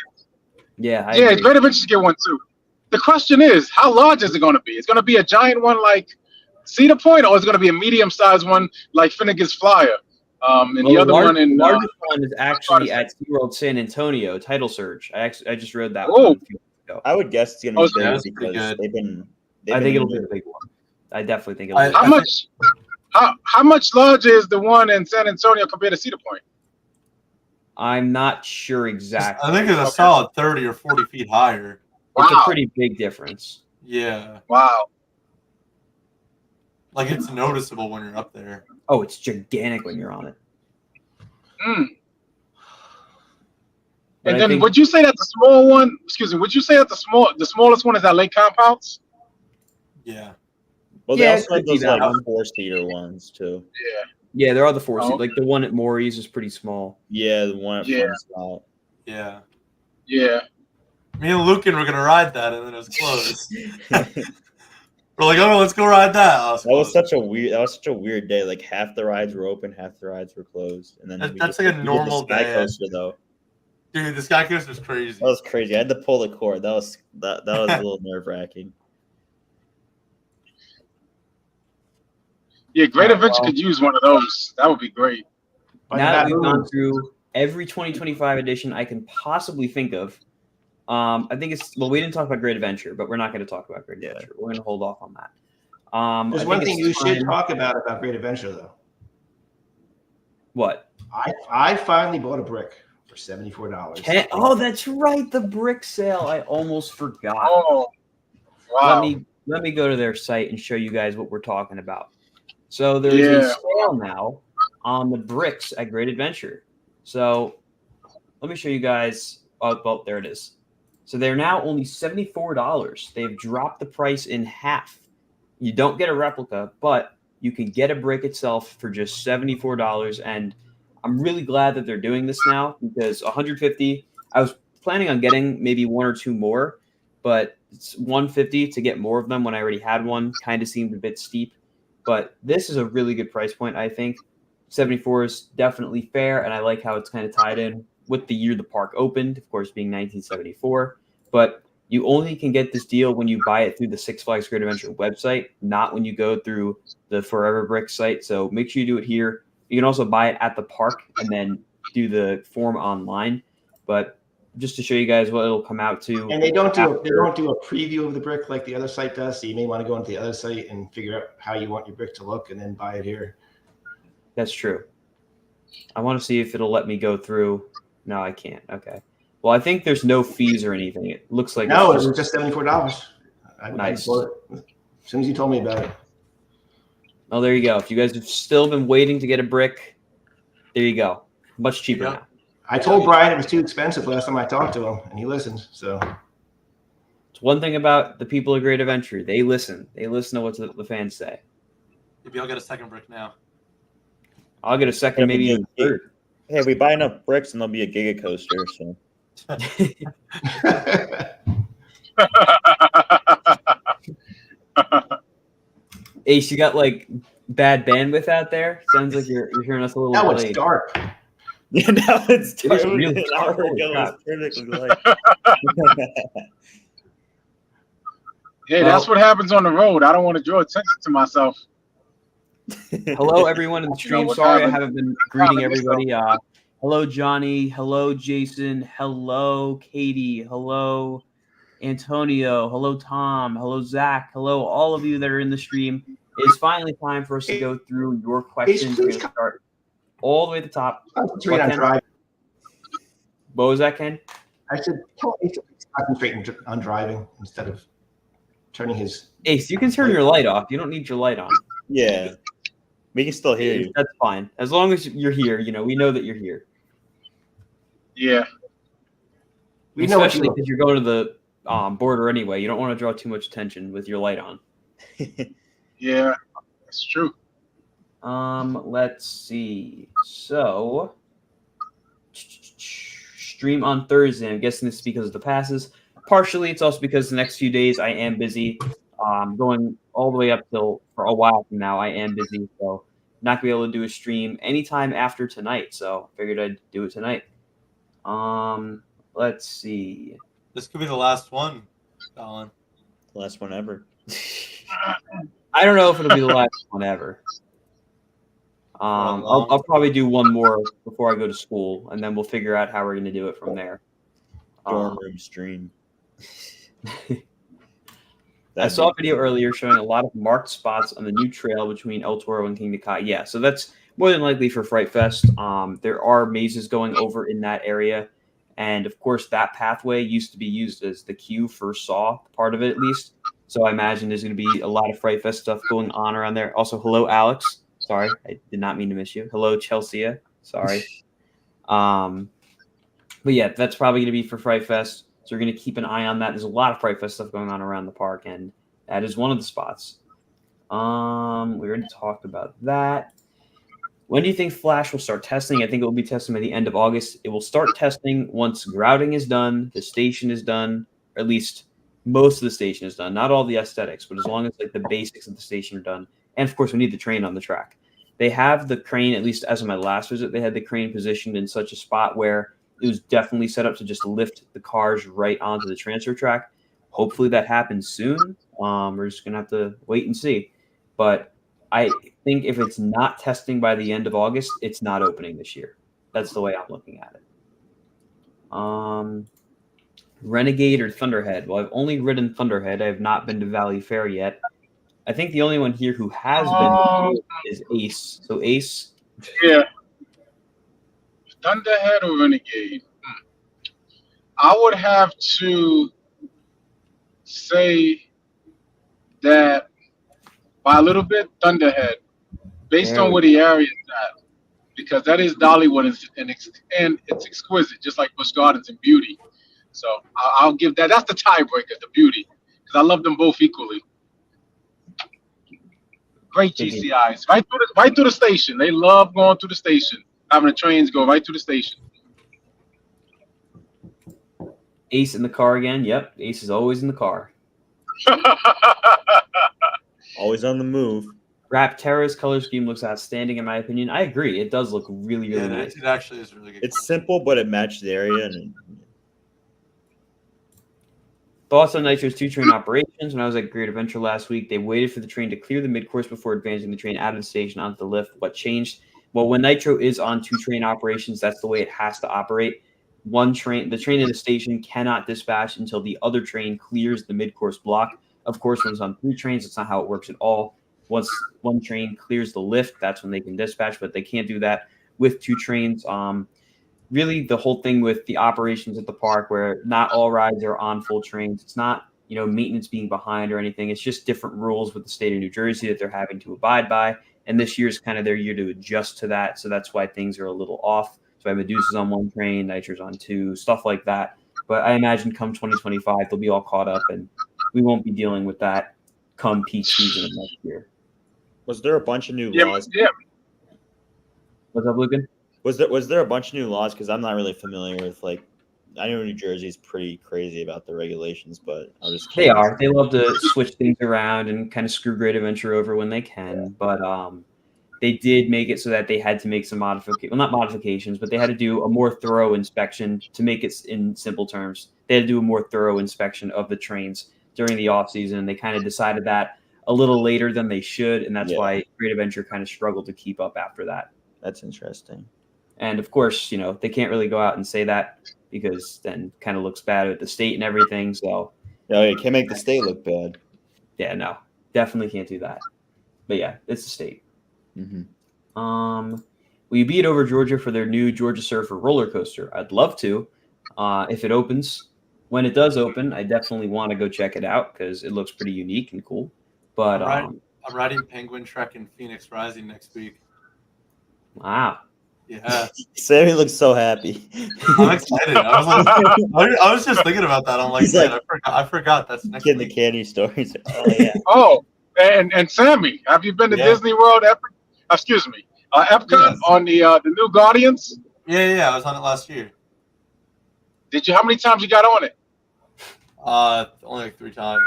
Yeah, I yeah, agree. Great Adventures get one too. The question is, how large is it going to be? It's going to be a giant one like Cedar Point, or is it going to be a medium-sized one like Finnegan's Flyer? And Well, the other one the in largest one is actually at SeaWorld San Antonio, Title Surge. I just read that Oh. one a few weeks ago. I would guess it's gonna Oh, be yeah, big that's pretty because good. they've been. I think it'll be in the big one. I definitely think it'll I- be. how much? How much larger is the one in San Antonio compared to Cedar Point? I'm not sure exactly. I think it's a solid 30 or 40 feet higher. It's a Wow. pretty big difference. Yeah, Wow. like it's noticeable when you're up there. Oh, it's gigantic when you're on it. Mm. But And I then think- would you say that the small one? Excuse me. Would you say that the smallest one is at Lake Compounds? Yeah. Well, Yeah, they it also could have be those that like one. 4-seater ones too. Yeah. Yeah, there are the four seat. Oh. Like the one at Maury's is pretty small. Yeah, the one at Yeah. Fun Spot. Yeah. Yeah. Me and Lucan were gonna ride that, and then it was closed. We're like, oh, let's go ride that. Oh, it's That was closed. such a weird day. Like half the rides were open, half the rides were closed, and then That's like a we did normal the Sky day. Coaster though. Dude, the Sky Coaster's crazy. That was crazy. I had to pull the cord. That was a little nerve wracking. Yeah. Great Oh, Adventure well. could use one of those. That would be great. But Now that that we've gone moves. through every 2025 edition I can possibly think of, I think we didn't talk about Great Adventure, but we're not going to talk about Great Yeah. Adventure. We're going to hold off on that. There's I one think thing it's you should time- talk about Great Adventure, though. What? I finally bought a brick for $74. Oh, that's right, the brick sale. I almost forgot. Oh. Wow. Let me go to their site and show you guys what we're talking about. So there's Yeah. a sale now on the bricks at Great Adventure. So let me show you guys. Oh, well, there it is. So they're now only $74. They've dropped the price in half. You don't get a replica, but you can get a brick itself for just $74. And I'm really glad that they're doing this now because 150. I was planning on getting maybe one or two more, but it's 150 to get more of them when I already had one. Kind of seemed a bit steep, but this is a really good price point. I think 74 is definitely fair, and I like how it's kind of tied in with the year the park opened, of course, being 1974. But you only can get this deal when you buy it through the Six Flags Great Adventure website, not when you go through the Forever Brick site. So make sure you do it here. You can also buy it at the park and then do the form online. But just to show you guys what it'll come out to. And they don't do a preview of the brick like the other site does. So you may want to go into the other site and figure out how you want your brick to look, and then buy it here. That's true. I want to see if it'll let me go through. No, I can't. Okay. Well, I think there's no fees or anything. It looks like no, it was just $74. Nice. As soon as you told me about it. Oh, there you go. If you guys have still been waiting to get a brick, there you go. Much cheaper now. I told Brian it was too expensive last time I talked to him, and he listened. So it's one thing about the people at Great Adventure. They listen. They listen to what the fans say. Maybe I'll get a second brick now. I'll get a second, maybe even a third. Hey, we buy enough bricks and there'll be a Giga coaster. So. Ace, you got like bad bandwidth out there? Sounds like you're hearing us a little now delayed. It's dark. Yeah, now it's dark. Really An hour ago, it was perfectly light. Hey, that's what happens on the road. I don't want to draw attention to myself. Hello, everyone in the stream. Sorry I haven't been greeting everybody. Hello, Johnny. Hello, Jason. Hello, Katie. Hello, Antonio. Hello, Tom. Hello, Zach. Hello, all of you that are in the stream. It's finally time for us to go through your questions. We're going to start all the way at the top. What was that, Ken? I said, concentrate on driving instead of turning his. Ace, you can turn your light off. You don't need your light on. Yeah. We can still hear you. That's fine. As long as you're here, we know that you're here. Yeah. Especially because you're going to the border anyway. You don't want to draw too much attention with your light on. Yeah, that's true. Let's see. So, stream on Thursday. I'm guessing this is because of the passes. Partially, it's also because the next few days I am busy. Going all the way up till for a while from now, I am busy, so not gonna be able to do a stream anytime after tonight. So figured I'd do it tonight. Let's see. This could be the last one, Colin. The last one ever. I don't know if it'll be the last one ever. I'll probably do one more before I go to school, and then we'll figure out how we're gonna do it from there. Dorm room stream. I saw a video earlier showing a lot of marked spots on the new trail between El Toro and King Nakai. Yeah, so that's more than likely for Fright Fest. There are mazes going over in that area. And, of course, that pathway used to be used as the queue for Saw, part of it at least. So I imagine there's going to be a lot of Fright Fest stuff going on around there. Also, hello, Alex. Sorry, I did not mean to miss you. Hello, Chelsea. Sorry. But, yeah, that's probably going to be for Fright Fest. So we're going to keep an eye on that. There's a lot of Fright Fest stuff going on around the park, and that is one of the spots. We already talked about that. When do you think Flash will start testing? I think it will be testing by the end of August. It will start testing once grouting is done, the station is done, or at least most of the station is done. Not all the aesthetics, but as long as like the basics of the station are done. And, of course, we need the train on the track. They have the crane, at least as of my last visit, they had the crane positioned in such a spot where it was definitely set up to just lift the cars right onto the transfer track. Hopefully that happens soon. We're just going to have to wait and see. But I think if it's not testing by the end of August, it's not opening this year. That's the way I'm looking at it. Renegade or Thunderhead? Well, I've only ridden Thunderhead. I have not been to Valley Fair yet. I think the only one here who has been is Ace. So Ace. Yeah. Thunderhead or Renegade? I would have to say that by a little bit, Thunderhead, based on where the area is at, because that is Dollywood and it's exquisite, just like Busch Gardens and Beauty. So I'll give that. That's the tiebreaker, the Beauty, because I love them both equally. Great GCIs, right through the station. They love going through the station, having the trains go right through the station. Ace in the car again. Yep, Ace is always in the car. Always on the move. Raptera's color scheme looks outstanding in my opinion. I agree. It does look really, really nice. It actually is really good. It's simple, but it matched the area. And Thoughts on Nitro's 2-train operations? When I was at Great Adventure last week, they waited for the train to clear the mid-course before advancing the train out of the station onto the lift. What changed? Well, when Nitro is on 2-train operations, that's the way it has to operate. the train in the station cannot dispatch until the other train clears the mid-course block. Of course, when it's on 3 trains, that's not how it works at all. Once one train clears the lift, that's when they can dispatch, but they can't do that with 2 trains. Really, the whole thing with the operations at the park, where not all rides are on full trains. It's not, maintenance being behind or anything. It's just different rules with the state of New Jersey that they're having to abide by. And this year is kind of their year to adjust to that. So that's why things are a little off. So I have Medusa's on 1 train, Nitro's on 2, stuff like that. But I imagine come 2025, they'll be all caught up, and we won't be dealing with that come peak season of next year. Was there a bunch of new laws? Yeah. What's up, Lucan? Was there a bunch of new laws? Because I'm not really familiar with, I know New Jersey's pretty crazy about the regulations, but I'm just They curious. are. They love to switch things around and kind of screw Great Adventure over when they can. But they did make it so that they had to make some modifications. Well, not modifications, but they had to do a more thorough inspection. To make it in simple terms, they had to do a more thorough inspection of the trains during the off season. They kind of decided that a little later than they should, and that's why Great Adventure kind of struggled to keep up after that. That's interesting. And of course, they can't really go out and say that because then kind of looks bad at the state and everything. So, you can't make the state look bad. Yeah, no, definitely can't do that. But yeah, it's the state. Mm-hmm. Will you be at Over Georgia for their new Georgia Surfer roller coaster? I'd love to. If it opens, when it does open, I definitely want to go check it out because it looks pretty unique and cool. But I'm riding Penguin Trek in Phoenix Rising next week. Wow. Yeah. Sammy looks so happy. I'm excited. I was just thinking about that. I'm like, I forgot that's next Getting week. the candy stories. Oh yeah. Oh, and Sammy, have you been to Disney World? Epcot Yes. on the new Guardians? Yeah. I was on it last year. Did you? How many times you got on it? Only 3 times.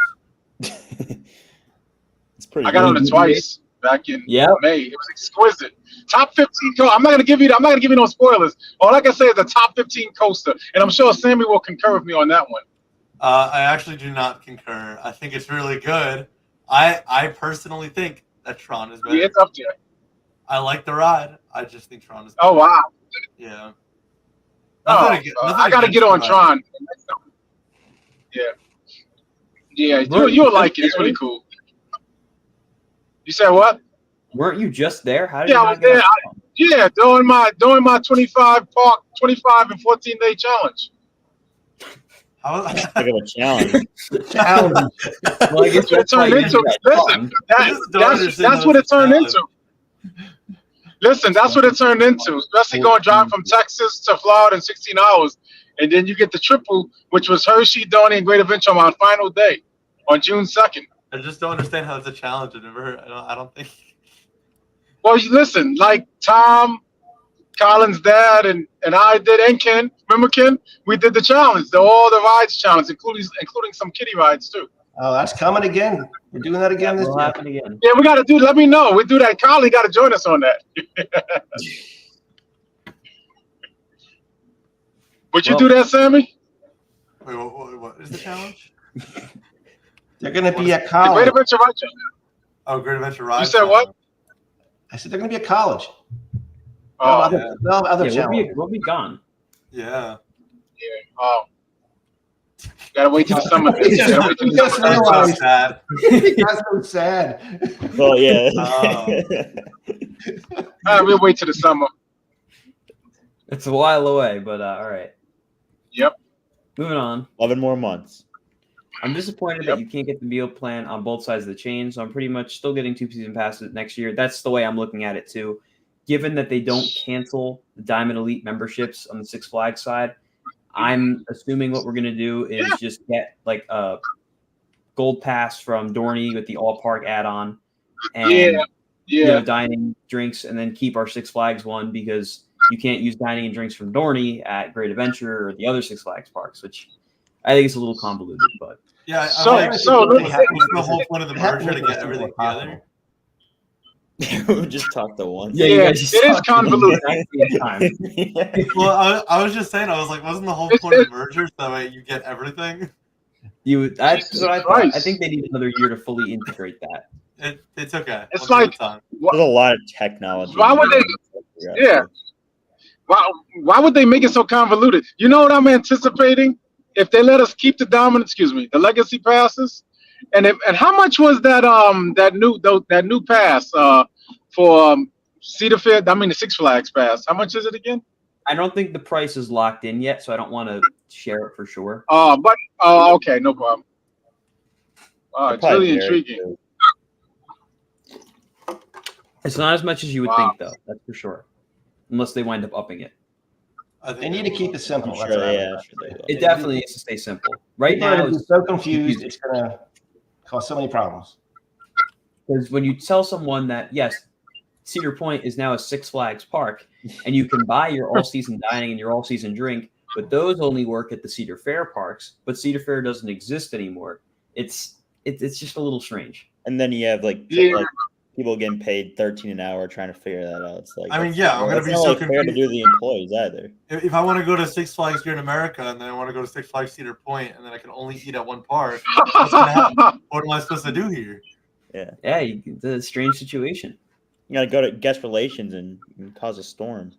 It's pretty. I got on good. it twice back in May. It was exquisite. Top 15. I'm not gonna give you no spoilers. All I can say is the top 15 coaster, and I'm sure Sammy will concur with me on that one. I actually do not concur. I think it's really good. I personally think that Tron is better. Yeah, it's up there. I like the ride. I just think Tron is better. Oh wow. Yeah. I got to get on Tron. Yeah. You'll like it. It's really cool. You said what? Weren't you just there? How did I was there. During my 25 and 14-day challenge. How big of a challenge? Well, I guess That's what it turned into. Listen, that's what it turned into. Listen, that's what it turned into. Especially going driving from Texas to Florida in 16 hours, and then you get the triple, which was Hershey, Donnie, and Great Adventure on my final day on June 2nd. I just don't understand how it's a challenge. I don't think. Well, listen, like Tom, Colin's dad, and I did, and Ken. Remember Ken? We did the challenge, all the rides challenge, including some kiddie rides too. Oh, that's coming again. We're doing that again this Will year. happen again. Yeah, we got to do. Let me know. We do that. Colin got to join us on that. Would you do that, Sammy? Wait, what is the challenge? They're going to be at The college. Great Adventure Ride Challenge. Oh, Great Adventure Ride. You said what? I said they're going to be at college. Oh, Other Yeah, challenges. we'll be gone. Yeah. Oh. Gotta wait till the summer. He just That's so realized. sad. That's so sad. Well, yeah. All right, we'll wait till the summer. It's a while away, but all right. Yep. Moving on. 11 more months. I'm disappointed that you can't get the meal plan on both sides of the chain, so I'm pretty much still getting 2 season passes next year. That's the way I'm looking at it too. Given that they don't cancel the Diamond Elite memberships on the Six Flags side, I'm assuming what we're going to do is just get like a gold pass from Dorney with the all park add-on and dining, drinks, and then keep our Six Flags one because you can't use dining and drinks from Dorney at Great Adventure or the other Six Flags parks, which I think is a little convoluted, but Yeah. So what's the whole point of the merger to get everything together? We just talked to one. you Yeah, guys just it is talked convoluted. time. Well, I was just saying, I was like, wasn't the whole point of the merger so that way you get everything? That's what I thought. Christ. I think they need another year to fully integrate that. It's okay. It's One like- time. There's a lot of technology. Why would they? Yeah. Why would they make it so convoluted? You know what I'm anticipating? If they let us keep the legacy passes, and how much was that new pass for Cedar Fair? I mean the Six Flags pass. How much is it again? I don't think the price is locked in yet, so I don't want to share it for sure. Okay, no problem. It's really intriguing. Too. It's not as much as you would think, though. That's for sure. Unless they wind up upping it. They need to keep it simple. Sure, It definitely needs to stay simple. Right now, it's so confused. It's going to cause so many problems. Because when you tell someone that, yes, Cedar Point is now a Six Flags park, and you can buy your all-season dining and your all-season drink, but those only work at the Cedar Fair parks, but Cedar Fair doesn't exist anymore. It's just a little strange. And then you have like people getting paid $13 an hour trying to figure that out. It's like, I mean, yeah, I'm gonna be so confused. Fair to do the employees either. If I want to go to Six Flags here in America, and then I want to go to Six Flags Cedar Point, and then I can only eat at one park, what's gonna happen? What am I supposed to do here? Yeah, it's a strange situation. You gotta go to guest relations and cause a storm.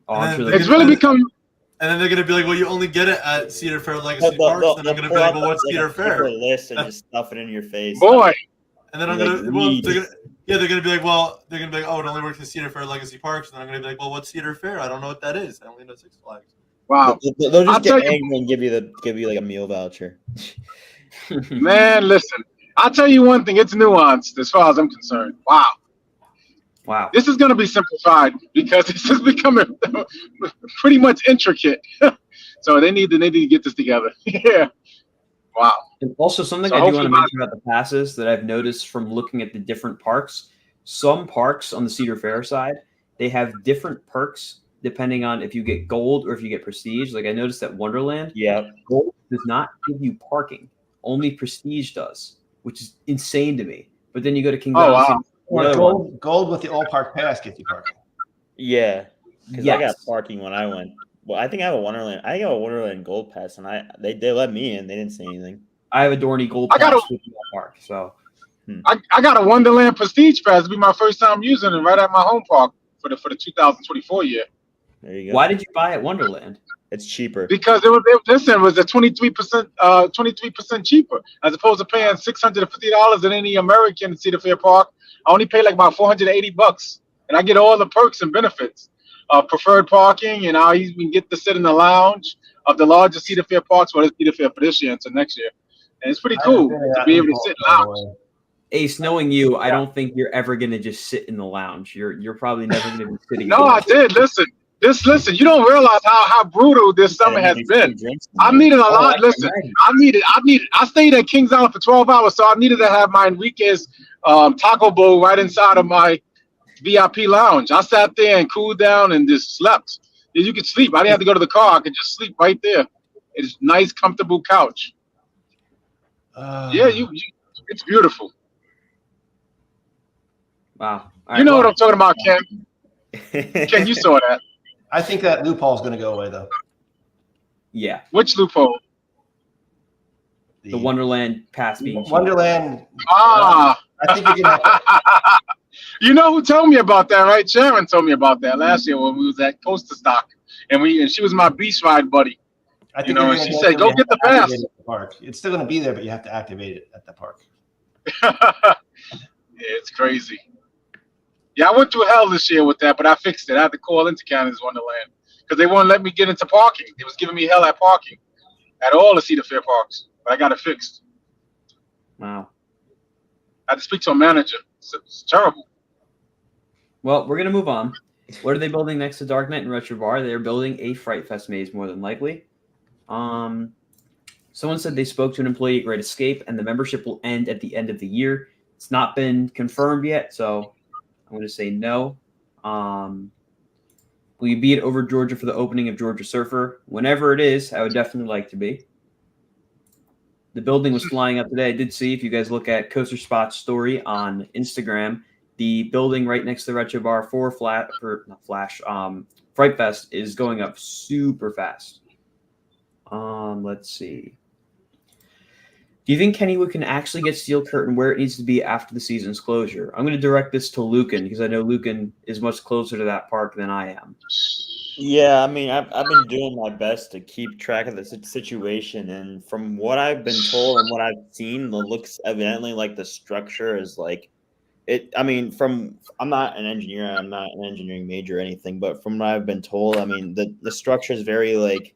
Oh, it's really become. And then they're gonna be like, "Well, you only get it at Cedar Fair Legacy Parks." And I'm gonna be like, "Well, what's Cedar Fair?" List and just stuff it in your face, boy. And then I'm gonna, well, they're gonna be like, "Oh, it only works at Cedar Fair Legacy Parks." And then I'm gonna be like, "Well, what's Cedar Fair? I don't know what that is. I only know Six Flags." Wow. They'll just get angry and give you like a meal voucher. Man, listen. I'll tell you one thing. It's nuanced as far as I'm concerned. Wow. This is going to be simplified because this is becoming pretty much intricate. So they need to get this together. Yeah. Wow. And also something I do want to mention about the passes that I've noticed from looking at the different parks. Some parks on the Cedar Fair side, they have different perks depending on if you get gold or if you get prestige. Like I noticed at Wonderland, gold does not give you parking. Only prestige does, which is insane to me. But then you go to King Gold with the all park pass gets you parking. Yeah, because I got parking when I went. Well, I think I have a Wonderland. I got a Wonderland Gold Pass, and they let me in. They didn't say anything. I have a Dorney Gold Pass with the park, so I got a Wonderland Prestige Pass. It'll be my first time using it right at my home park for the 2024 year. There you go. Why did you buy at Wonderland? It's cheaper because it was a 23% cheaper as opposed to paying $650 in any American Cedar Fair park. I only pay like about $480, and I get all the perks and benefits, preferred parking, and I even get to sit in the lounge of the largest Cedar Fair parks. Well, it's Cedar Fair for this year until next year, and it's pretty cool to be able to sit in the lounge. Ace, knowing you, I don't think you're ever gonna just sit in the lounge. You're probably never gonna be sitting. No, I did. Listen, you don't realize how brutal this summer has been. I needed a lot. Listen, I stayed at Kings Island for 12 hours, so I needed to have my Enriquez taco bowl right inside of my VIP lounge. I sat there and cooled down and just slept. You could sleep. I didn't have to go to the car. I could just sleep right there. It's nice, comfortable couch. It's beautiful. Wow. You know what I'm talking about, Ken. Ken, you saw that. I think that loophole is going to go away, though. Yeah. Which loophole? The Wonderland pass being Wonderland. I think you're going to You know who told me about that, right? Sharon told me about that last year when we was at Coaster Stock, and she was my beach ride buddy. I think and she said, "Go get the pass." It's still going to be there, but you have to activate it at the park. It's crazy. Yeah, I went through hell this year with that, but I fixed it. I had to call into Canada's Wonderland because they wouldn't let me get into parking. They was giving me hell at parking at all the Cedar Fair parks, but I got it fixed. Wow. I had to speak to a manager. It's terrible. Well, we're going to move on. What are they building next to Dark Knight and Retro Bar? They're building a Fright Fest maze, more than likely. Someone said they spoke to an employee at Great Escape, and the membership will end at the end of the year. It's not been confirmed yet, so I'm going to say no. Will you be at Over Georgia for the opening of Georgia Surfer? Whenever it is, I would definitely like to be. The building was flying up today. I did see, if you guys look at Coaster Spot's story on Instagram, the building right next to the Retro Bar for Fright Fest is going up super fast. Let's see. Do you think Kennywood can actually get Steel Curtain where it needs to be after the season's closure? I'm going to direct this to Lucan because I know Lucan is much closer to that park than I am. Yeah, I mean, I've been doing my best to keep track of the situation, and from what I've been told and what I've seen, it looks evidently like the structure is like it. I mean, from I'm not an engineer, I'm not an engineering major or anything, but from what I've been told, I mean, the structure is very like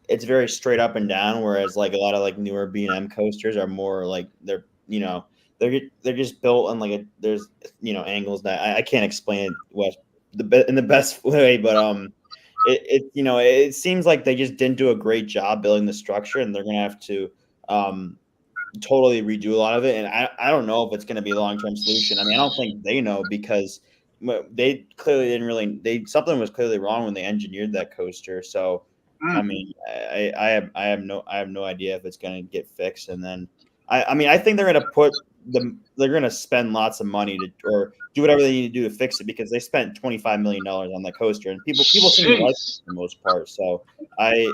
it's very straight up and down, whereas like a lot of like newer B&M coasters are more like they're just built on like there's angles that I can't explain it in the best way, but it seems like they just didn't do a great job building the structure, and they're gonna have to um totally redo a lot of it. And I don't know if it's gonna be a long term solution. I mean, I don't think they know because they clearly didn't really something was clearly wrong when they engineered that coaster. So I Mm. mean, I have no idea if it's gonna get fixed. And then I mean, I think they're gonna spend lots of money to or do whatever they need to do to fix it because they spent $25 million on the coaster, and people seem to like it Jeez. for the most part. So I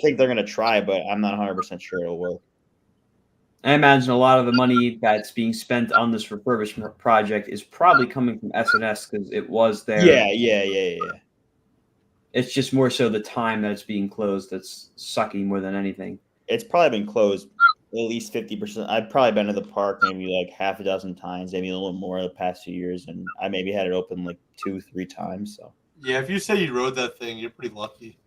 think they're gonna try, but I'm not 100% sure it'll work. I imagine a lot of the money that's being spent on this refurbishment project is probably coming from SNS because it was there. Yeah. It's just more so the time that it's being closed that's sucking more than anything. It's probably been closed at least 50%. I've probably been to the park maybe like half a dozen times, maybe a little more the past few years, and I maybe had it open like 2-3 times. So Yeah, if you say you rode that thing, you're pretty lucky.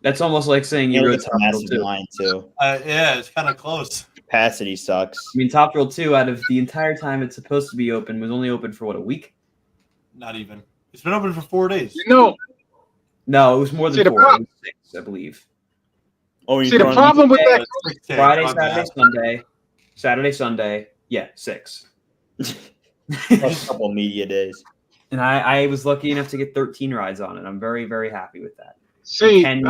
That's almost like saying you rode it's a Top Thrill massive 2. line too. Yeah, it's kind of close. Capacity sucks. I mean, Top Thrill 2, out of the entire time it's supposed to be open, was only open for, what, a week? Not even. It's been open for 4 days. No, No, it was more than See, the 4. It prob- was 6, I believe. Oh, see the problem with that. Okay, Friday, my Saturday, bad. Sunday. Saturday, Sunday. Yeah, 6. Plus a couple media days. And I was lucky enough to get 13 rides on it. I'm very, very happy with that. See, Ken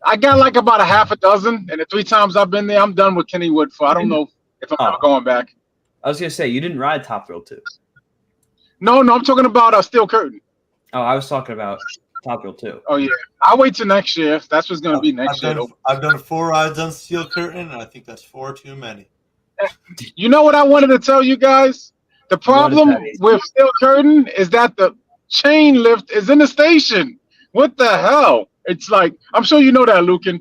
I got like about a half a dozen, and the 3 times I've been there, I'm done with Kennywood for I don't know if I'm ever going back. I was going to say, you didn't ride Top Thrill 2. No, I'm talking about Steel Curtain. Oh, I was talking about Top Thrill 2. Oh yeah, I'll wait till next year. That's what's gonna be next year. I've done 4 rides on Steel Curtain, and I think that's 4 too many. You know what I wanted to tell you guys? The problem with Steel Curtain is that the chain lift is in the station. What the hell? It's like I'm sure you know that, Lucan.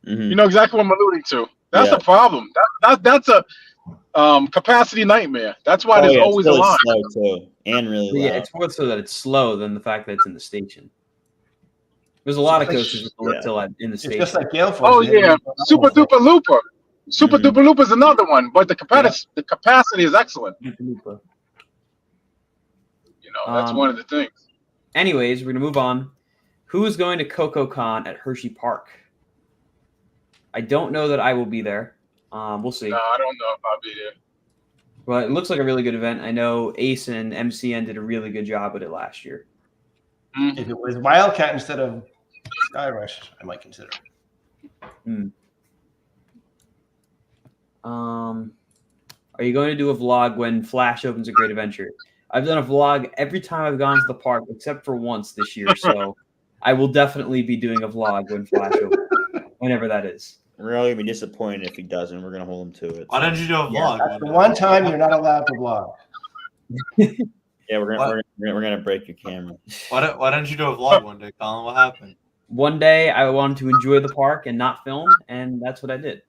Mm-hmm. You know exactly what I'm alluding to. That's the problem. That's a capacity nightmare. That's why there's always a line. Slow too, and really loud. Yeah, it's more so that it's slow than the fact that it's in the station. There's a lot of coasters with the lift till in the station. It's just like Gale Force. Oh yeah, Super Duper Looper. Super Duper Looper is another one, but the capacity is excellent. You know, that's one of the things. Anyways, we're gonna move on. Who is going to CocoCon at Hershey Park? I don't know that I will be there. We'll see. No, I don't know if I'll be there. But it looks like a really good event. I know Ace and MCN did a really good job with it last year. If it was Wildcat instead of Skyrush, I might consider it. Are you going to do a vlog when Flash opens a Great Adventure? I've done a vlog every time I've gone to the park except for once this year, so I will definitely be doing a vlog when Flash opens, whenever that is. We're all gonna be disappointed if he doesn't. We're gonna hold him to it. Why didn't you do a vlog? That's the one time you're not allowed to vlog. Yeah, we're gonna break your camera. Why didn't you do a vlog one day, Colin? What happened? One day I wanted to enjoy the park and not film, and that's what I did.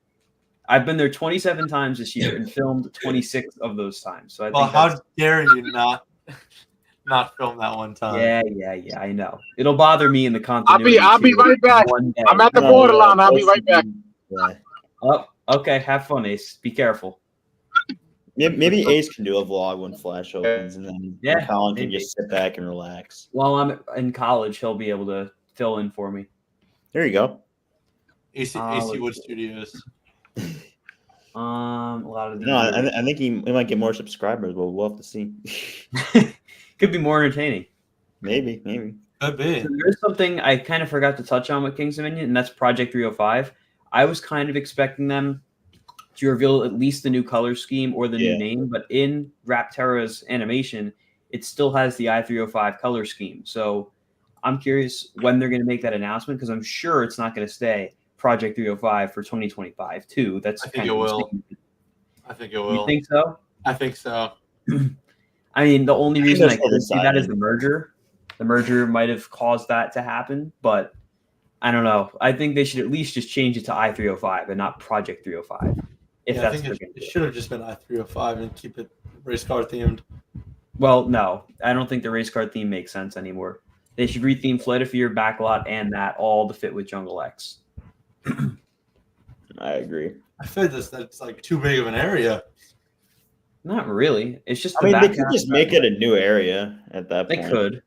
I've been there 27 times this year and filmed 26 of those times. So how dare you not film that one time? Yeah. I know it'll bother me in the continuity. I'll be right back. I'm at the borderline. I'll be right back. Yeah. Oh, okay. Have fun, Ace. Be careful. Maybe Ace can do a vlog when Flash opens, and then Colin can just sit back and relax. While I'm in college, he'll be able to fill in for me. There you go. AC Wood Studios. A lot of no, I think he might get more subscribers, but we'll have to see. Could be more entertaining. Maybe. Could be. So there's something I kind of forgot to touch on with King's Dominion, and that's Project 305. I was kind of expecting them to reveal at least the new color scheme or the new name, but in Rapterra's animation, it still has the I-305 color scheme. So I'm curious when they're going to make that announcement, because I'm sure it's not going to stay Project 305 for 2025 too. I think it will. You think so? I think so. I mean, the only reason I could see that is the merger. The merger might have caused that to happen, but I don't know. I think they should at least just change it to I-305 and not Project 305. If I that's think what they're gonna it do. should have just been I-305 and keep it race car themed. Well, no, I don't think the race car theme makes sense anymore. They should retheme Flight of Fear, Backlot, and that all to fit with Jungle X. I agree. I feel that's like too big of an area. Not really. It's just I the mean, they back could half just of make that. it a new area at that They point. could.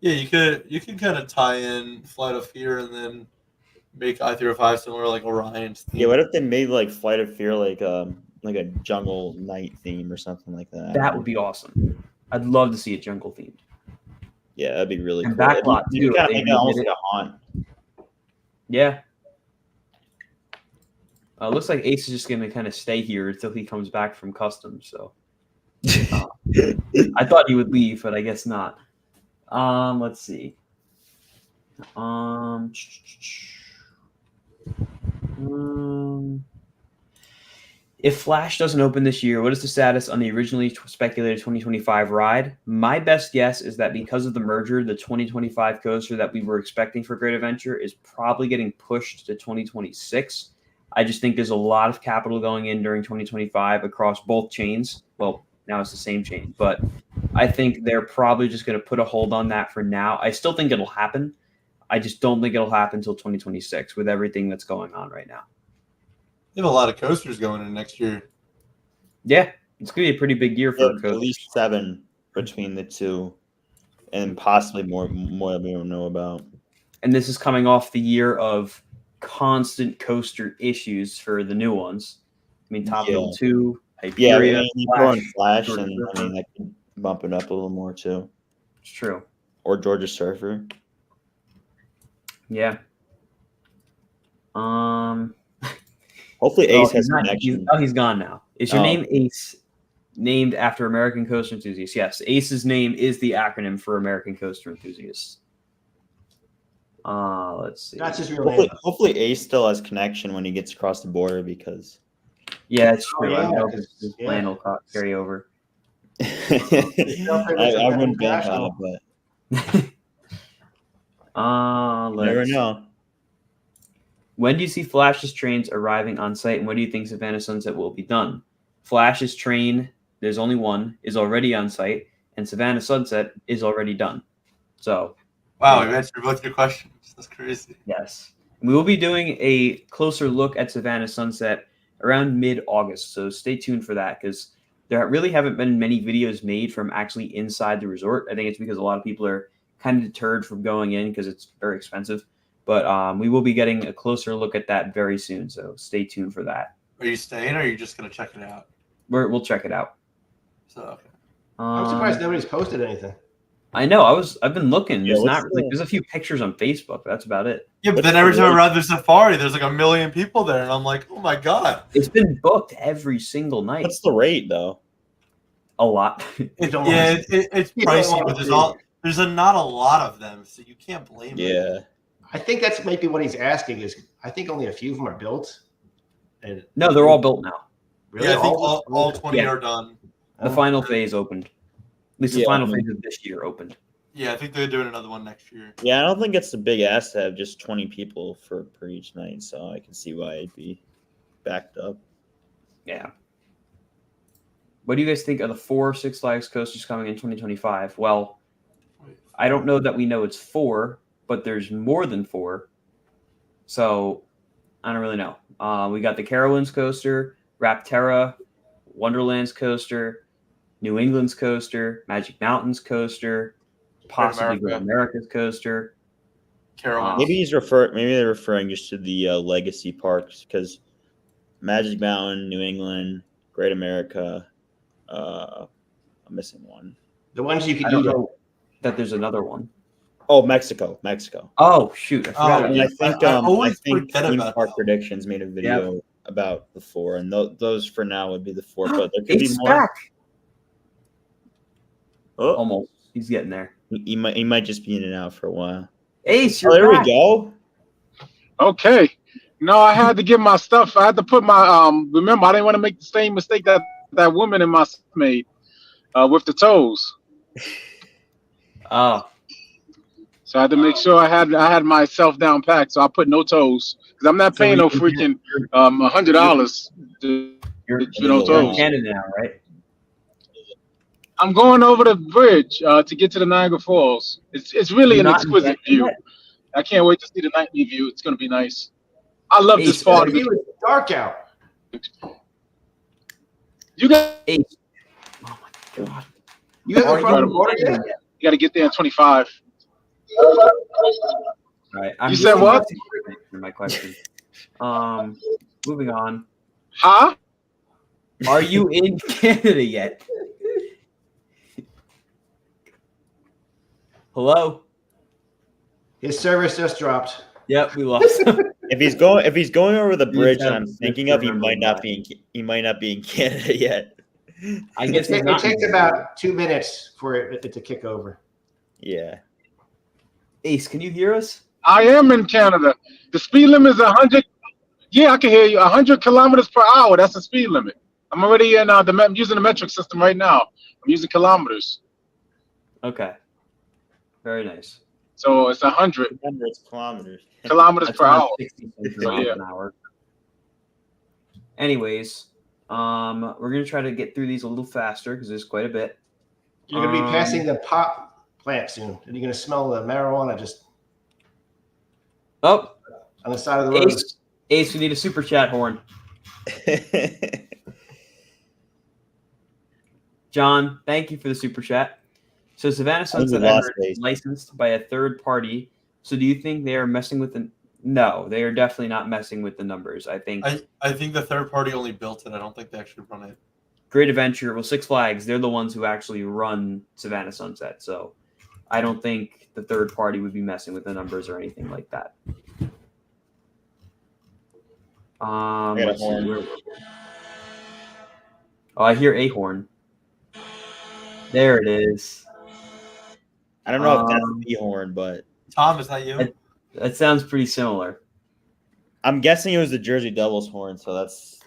Yeah, you could kind of tie in Flight of Fear and then make I-305 similar like Orion's theme. Yeah, what if they made like Flight of Fear like a jungle night theme or something like that? That would be awesome. I'd love to see it jungle themed. Yeah, that'd be really And cool. Backlot, You too, kind if of they make it almost redid like it. a haunt. Yeah. Looks like Ace is just going to kind of stay here until he comes back from customs. So I thought he would leave, but I guess not. Let's see. If Flash doesn't open this year, what is the status on the originally speculated 2025 ride? My best guess is that because of the merger, the 2025 coaster that we were expecting for Great Adventure is probably getting pushed to 2026. I just think there's a lot of capital going in during 2025 across both chains. Well, now it's the same chain, but I think they're probably just going to put a hold on that for now. I still think it'll happen. I just don't think it'll happen until 2026 with everything that's going on right now. They have a lot of coasters going in next year. Yeah, it's going to be a pretty big year for At least 7 between the two, and possibly more that we don't know about. And this is coming off the year of constant coaster issues for the new ones. I mean, Top Hill 2, Hyperia, Yeah, you throw in Flash, Georgia and I Surfer. mean that can bump it up a little more too. It's true. Or Georgia Surfer. Yeah. Hopefully Ace has not, connection. he's gone now. Is your name Ace named after American Coaster Enthusiasts? Yes. Ace's name is the acronym for American Coaster Enthusiasts. Let's see. That's his real name. Hopefully Ace still has connection when he gets across the border because Yeah, it's true. yeah, I know 'cause- his yeah. plan will carry over. I wouldn't bank on it, but you never Let's know. When do you see Flash's trains arriving on site, and when do you think Savannah Sunset will be done? Flash's train, there's only one, is already on site, and Savannah Sunset is already done. So, Wow, we answered both your questions. That's crazy. yes. We will be doing a closer look at Savannah Sunset around mid-August, so stay tuned for that, because there really haven't been many videos made from actually inside the resort. I think it's because a lot of people are kind of deterred from going in because it's very expensive. But we will be getting a closer look at that very soon, so stay tuned for that. Are you staying or are you just going to check it out? We'll check it out. So, okay. I'm surprised nobody's posted anything. I know. I've been looking. Yeah, There's what's not like there's a few pictures on Facebook. That's about it. Yeah, but What's then the every time I rate? ride the safari, there's like a million people there, and I'm like, oh my god. It's been booked every single night. What's the rate though? A lot. It's You don't pricey, want but to there's not a lot of them, so you can't blame them. Yeah. I think that's maybe what he's asking is I think only a few of them are built. And No, they're all built now. really Yeah, I think all 20 Yeah. are done. The final phase opened. At least the Yeah, final I mean- phase of this year opened. Yeah, I think they're doing another one next year. Yeah, I don't think it's a big ask to have just 20 people per each night, so I can see why it'd be backed up. Yeah. What do you guys think of the 4 Six Flags coasters coming in 2025? Well, I don't know that we know it's 4, but there's more than 4. So I don't really know. We got the Carowinds coaster, Rapterra, Wonderlands coaster, New England's coaster, Magic Mountains coaster, possibly Great America's coaster. Carowinds. Maybe they're referring just to the legacy parks because Magic Mountain, New England, Great America. I'm missing one. the ones you I could don't use. know that there's another one. Oh, Mexico. Oh shoot! I forgot. And yeah. I think I always Theme forget about Park that. Predictions made a video about the 4, and those for now would be the 4, but there could be Ace more. back. Oh, Almost. He's getting there. he might just be in and out for a while. Ace, Oh, you're there back. we go. Okay. No, I had to get my stuff. I had to put my remember, I didn't want to make the same mistake that woman in my made with the toes. Oh, So I had to make sure I had myself down packed. So I put no toes because I'm not So paying no you're freaking $100 to you're for no You're in toes. Canada now, right? I'm going over the bridge to get to the Niagara Falls. It's really You're an not in exquisite Canada view. yet? I can't wait to see the nightly view. It's gonna be nice. I love this Ace, part The of it. view is dark out. You got Ace. Oh my god. You haven't Are crossed the you border in yet? Canada yet? you got to get there in 25. All right. I'm You just said what? interested in answering my question. Moving on. Huh? Are you in Canada yet? Hello? His service just dropped. Yep, we lost him. If he's going over the You bridge just that have I'm to thinking of, remember that. he might not be in Canada yet. I guess he's It not. takes about 2 minutes for it to kick over. Yeah. Ace, can you hear us? I am in Canada. The speed limit is 100. Yeah, I can hear you. 100 kilometers per hour. That's the speed limit. I'm already in I'm using the metric system right now. I'm using kilometers. Okay. Very nice. So it's 100 Remember, it's kilometers. kilometers That's per around hour. 60 cents So, miles yeah. an hour. Anyways, we're gonna try to get through these a little faster because there's quite a bit. You're going to be passing the pot plant soon. Are you going to smell the marijuana just Oh, on the side of the road? Ace, we need a super chat horn. John, thank you for the super chat. So Savannah Sunset we lost is Ace. licensed by a third party. So do you think they are messing with the? No, they are definitely not messing with the numbers. I think I think the third party only built it. I don't think they actually run it. Great Adventure, well, Six Flags, they're the ones who actually run Savannah Sunset. So I don't think the third party would be messing with the numbers or anything like that. got a Let's see, horn. where were we? Oh, I hear a horn. There it is. I don't know if that's the horn, but Tom, is that you? That sounds pretty similar. I'm guessing it was the Jersey Devils horn, so that's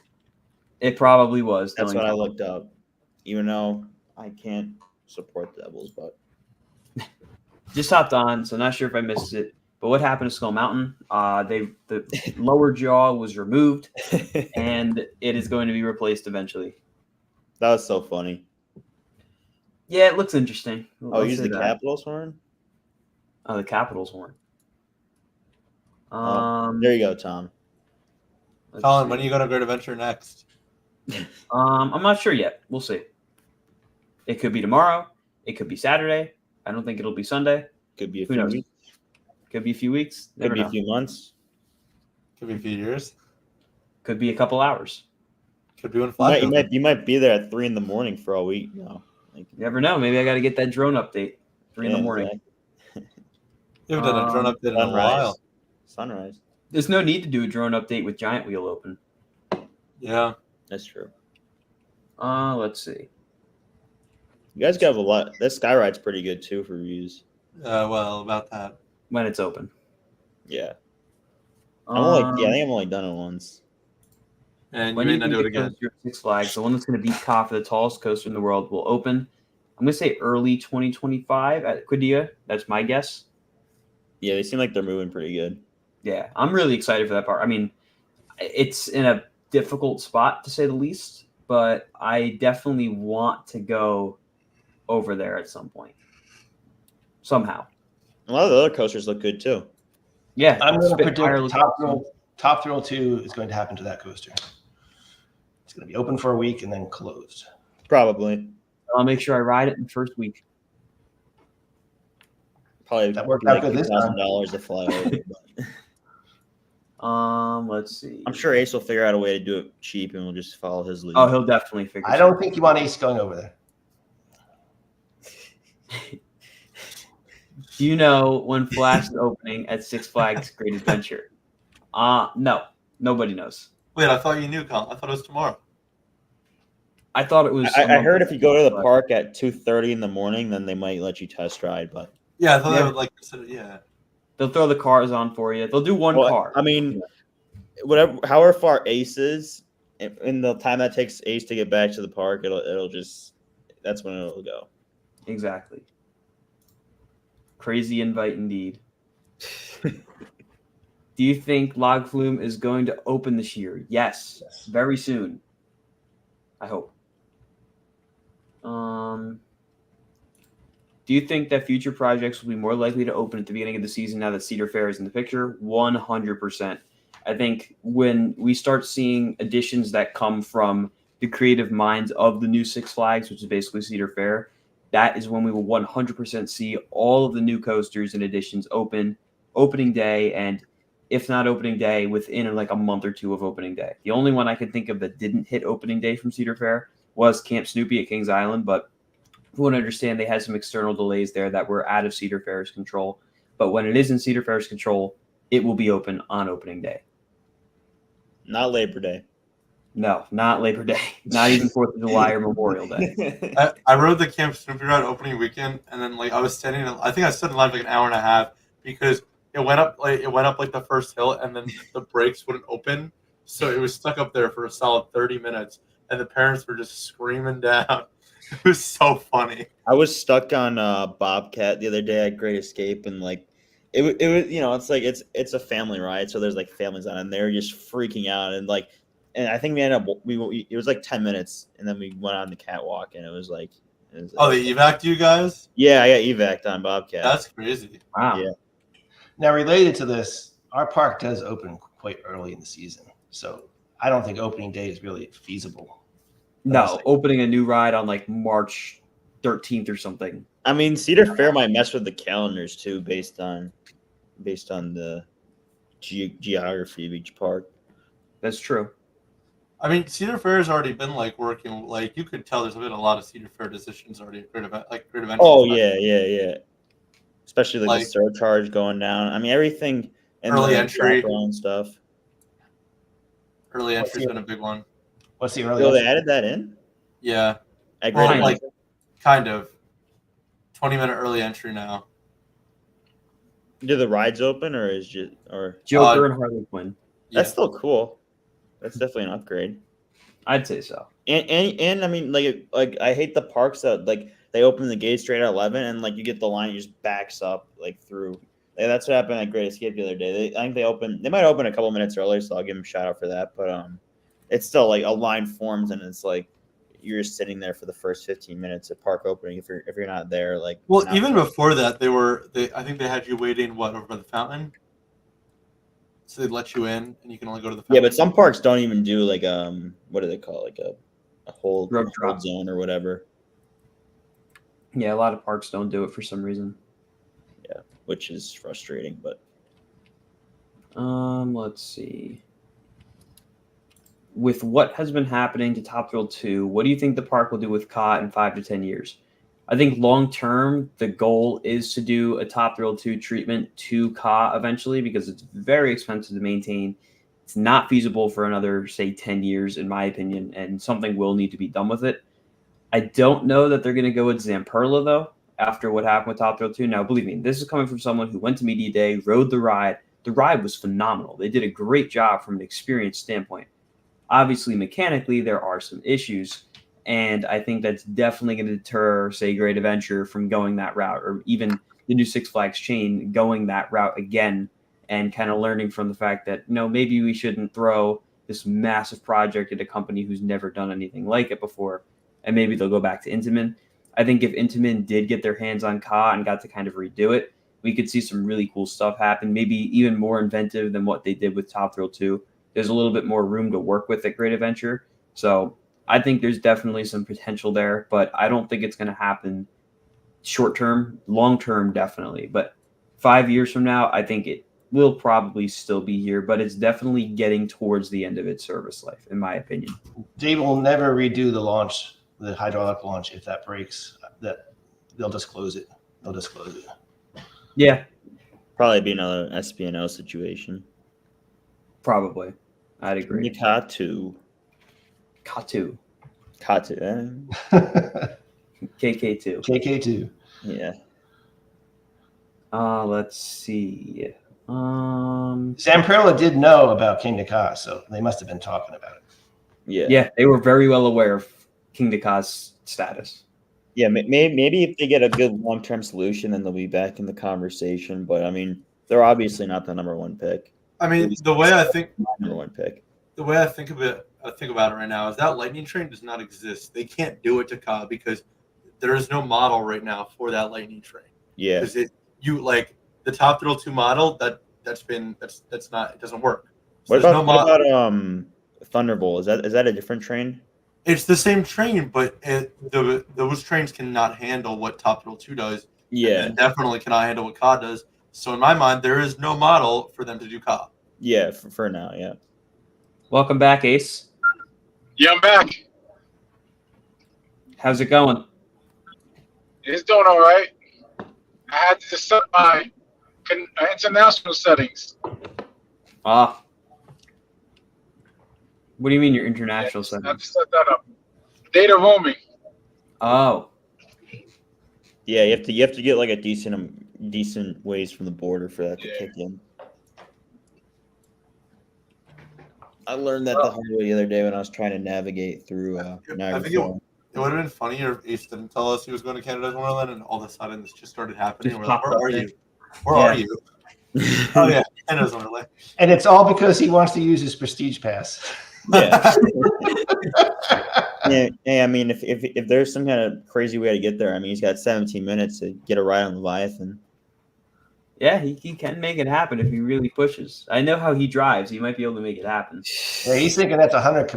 It probably was. what knowing I Tom. looked up. Even though I can't support the Devils, but Just hopped on, so not sure if I missed it. But what happened to Skull Mountain? The lower jaw was removed, and it is going to be replaced eventually. that was so funny. Yeah, it looks interesting. Oh, use the Capitals horn? Oh, the Capitals horn. There you go, Tom. let's Colin, see. when are you going to Great Adventure next? I'm not sure yet. We'll see. It could be tomorrow. It could be Saturday. I don't think it'll be Sunday. Could be a Who few knows? weeks. Could be a few weeks. Could Never be know. a few months. Could be a few years. Could be a couple hours. Could be when You Flash you might be there at 3 a.m. for a week. No, You never know. Maybe I got to get that drone update. 3 in the morning. You haven't done a drone update in a while. Sunrise. There's no need to do a drone update with Giant Wheel open. Yeah. That's true. Let's see. You guys got a lot. That Skyride's pretty good too for views. Well, about that. When it's open. Yeah. Um, I think I've only done it once. And you When may you not do it again. Six Flags, the one that's going to beat Kaffa, the tallest coaster in the world, will open. I'm going to say early 2025 at Qiddiya. That's my guess. Yeah, they seem like they're moving pretty good. Yeah, I'm really excited for that part. I mean, it's in a difficult spot to say the least, but I definitely want to go over there at some point. Somehow. A lot of the other coasters look good too. Yeah, I'm going to Spitfire predict looks Top Thrill 2 is going to happen to that coaster. It's going to be open for a week and then closed. Probably. I'll make sure I ride it in the first week. Probably That worked out good this time. $2,000 to fly over. But Let's see. I'm sure Ace will figure out a way to do it cheap, and we'll just follow his lead. Oh, he'll definitely figure. I don't think you want Ace going over there. Do you know when Flash is opening at Six Flags Great Adventure? No, nobody knows. Wait, I thought you knew, Colin. I thought it was tomorrow. I thought it was. I heard if you go to the park at 2:30 in the morning, then they might let you test ride. But Yeah, I thought Yeah. they would like consider. Yeah. They'll throw the cars on for you. They'll do one car. I mean, however far Ace is, in the time that takes Ace to get back to the park, it'll just that's when it'll go. Exactly. Crazy invite indeed. Do you think Log Flume is going to open this year? Yes, very soon. I hope. Do you think that future projects will be more likely to open at the beginning of the season now that Cedar Fair is in the picture? 100%. I think when we start seeing additions that come from the creative minds of the new Six Flags, which is basically Cedar Fair, that is when we will 100% see all of the new coasters and additions opening day, and if not opening day, within like a month or two of opening day. The only one I can think of that didn't hit opening day from Cedar Fair was Camp Snoopy at Kings Island, but you want to understand they had some external delays there that were out of Cedar Fair's control. But when it is in Cedar Fair's control, it will be open on opening day. Not Labor Day. No, not Labor Day. Not even 4th of July or Memorial Day. I rode the Camp Snoopy ride opening weekend, and then like I was standing. I think I stood in line for like an hour and a half because it went up like the first hill, and then the brakes wouldn't open, so it was stuck up there for a solid 30 minutes, and the parents were just screaming down. It was so funny. I was stuck on Bobcat the other day at Great Escape, and like it was it's like it's a family ride, so there's like families on it, and they're just freaking out, and I think we ended up it was like 10 minutes, and then we went on the catwalk, and it was like oh, they evac'd you guys? Yeah, I got evac'd on Bobcat. That's crazy. Wow. Yeah. Now, related to this, our park does open quite early in the season, so I don't think opening day is really feasible. No, opening a new ride on like March 13th or something. I mean, Cedar Fair might mess with the calendars too, based on the geography of each park. That's true. I mean, Cedar Fair has already been like working. Like you could tell, there's been a lot of Cedar Fair decisions already. Great event. Oh yeah. Especially like the surcharge going down. I mean, everything and early entry and stuff. Early entry's been a big one. What's the early? Oh, they added that in. Yeah. Like kind of 20-minute early entry now. Do the rides open or is just or Joker and Harley Quinn? That's still cool. That's definitely an upgrade. I'd say so. And I mean, like I hate the parks that like they open the gate straight at 11 and like you get the line, it just backs up like through. Like, that's what happened at Great Escape the other day. I think they might open a couple minutes early, so I'll give them a shout out for that. But it's still like a line forms and it's like you're just sitting there for the first 15 minutes of park opening if you're not there. Like, well, even before that, I think they had you waiting over by the fountain. So they'd let you in, and you can only go to the fountain. Yeah, but some parks don't even do like what do they call it? Like a whole drop zone or whatever. Yeah, a lot of parks don't do it for some reason. Yeah, which is frustrating. But let's see. With what has been happening to Top Thrill 2, what do you think the park will do with KA in 5 to 10 years? I think long term, the goal is to do a Top Thrill 2 treatment to KA eventually because it's very expensive to maintain. It's not feasible for another, say, 10 years, in my opinion, and something will need to be done with it. I don't know that they're going to go with Zamperla, though, after what happened with Top Thrill 2. Now, believe me, this is coming from someone who went to Media Day, rode the ride. The ride was phenomenal. They did a great job from an experience standpoint. Obviously, mechanically, there are some issues, and I think that's definitely going to deter, say, Great Adventure from going that route, or even the new Six Flags chain going that route again, and kind of learning from the fact that, maybe we shouldn't throw this massive project at a company who's never done anything like it before, and maybe they'll go back to Intamin. I think if Intamin did get their hands on KA and got to kind of redo it, we could see some really cool stuff happen, maybe even more inventive than what they did with Top Thrill 2. There's a little bit more room to work with at Great Adventure. So I think there's definitely some potential there, but I don't think it's going to happen short term. Long term, definitely. But 5 years from now, I think it will probably still be here, but it's definitely getting towards the end of its service life, in my opinion. They will never redo the hydraulic launch if that breaks. That they'll just close it. Yeah. Probably be another SPNL situation. Probably. I'd agree. Katu. KK2. KK2. Yeah. Let's see. Zamperla did know about King Ka, so they must have been talking about it. Yeah. Yeah, they were very well aware of King Ka's status. Yeah, maybe if they get a good long-term solution, then they'll be back in the conversation. But I mean, they're obviously not the number one pick. I At mean, least the way I think number one pick. the way I think of it, I think about it right now is that lightning train does not exist. They can't do it to COD because there is no model right now for that lightning train. Yeah. Because the Top Thrill 2 model that's not, it doesn't work. So What about Thunderbolt? Is that a different train? It's the same train, but those trains cannot handle what Top Thrill 2 does. Yeah. And definitely cannot handle what COD does. So in my mind, there is no model for them to do COD. Yeah, for now, yeah. Welcome back, Ace. Yeah, I'm back. How's it going? It's doing all right. I had to set my international settings. Ah. What do you mean your international I have settings? to set that up. Data roaming. Oh. Yeah, you have to get like a decent ways from the border for that to kick in. I learned that the hard way the other day when I was trying to navigate through I Niagara think Falls. it would have been funnier if Ace didn't tell us he was going to Canada's Wonderland, and all of a sudden this just started happening. Just We're like, popped where up are there. you? Where are you? Oh yeah, Canada's Wonderland. And it's all because he wants to use his prestige pass. Yeah. Yeah, I mean, if there's some kind of crazy way to get there, I mean, he's got 17 minutes to get a ride on Leviathan. Yeah, he can make it happen if he really pushes. I know how he drives. He might be able to make it happen. Yeah, he's thinking that's 100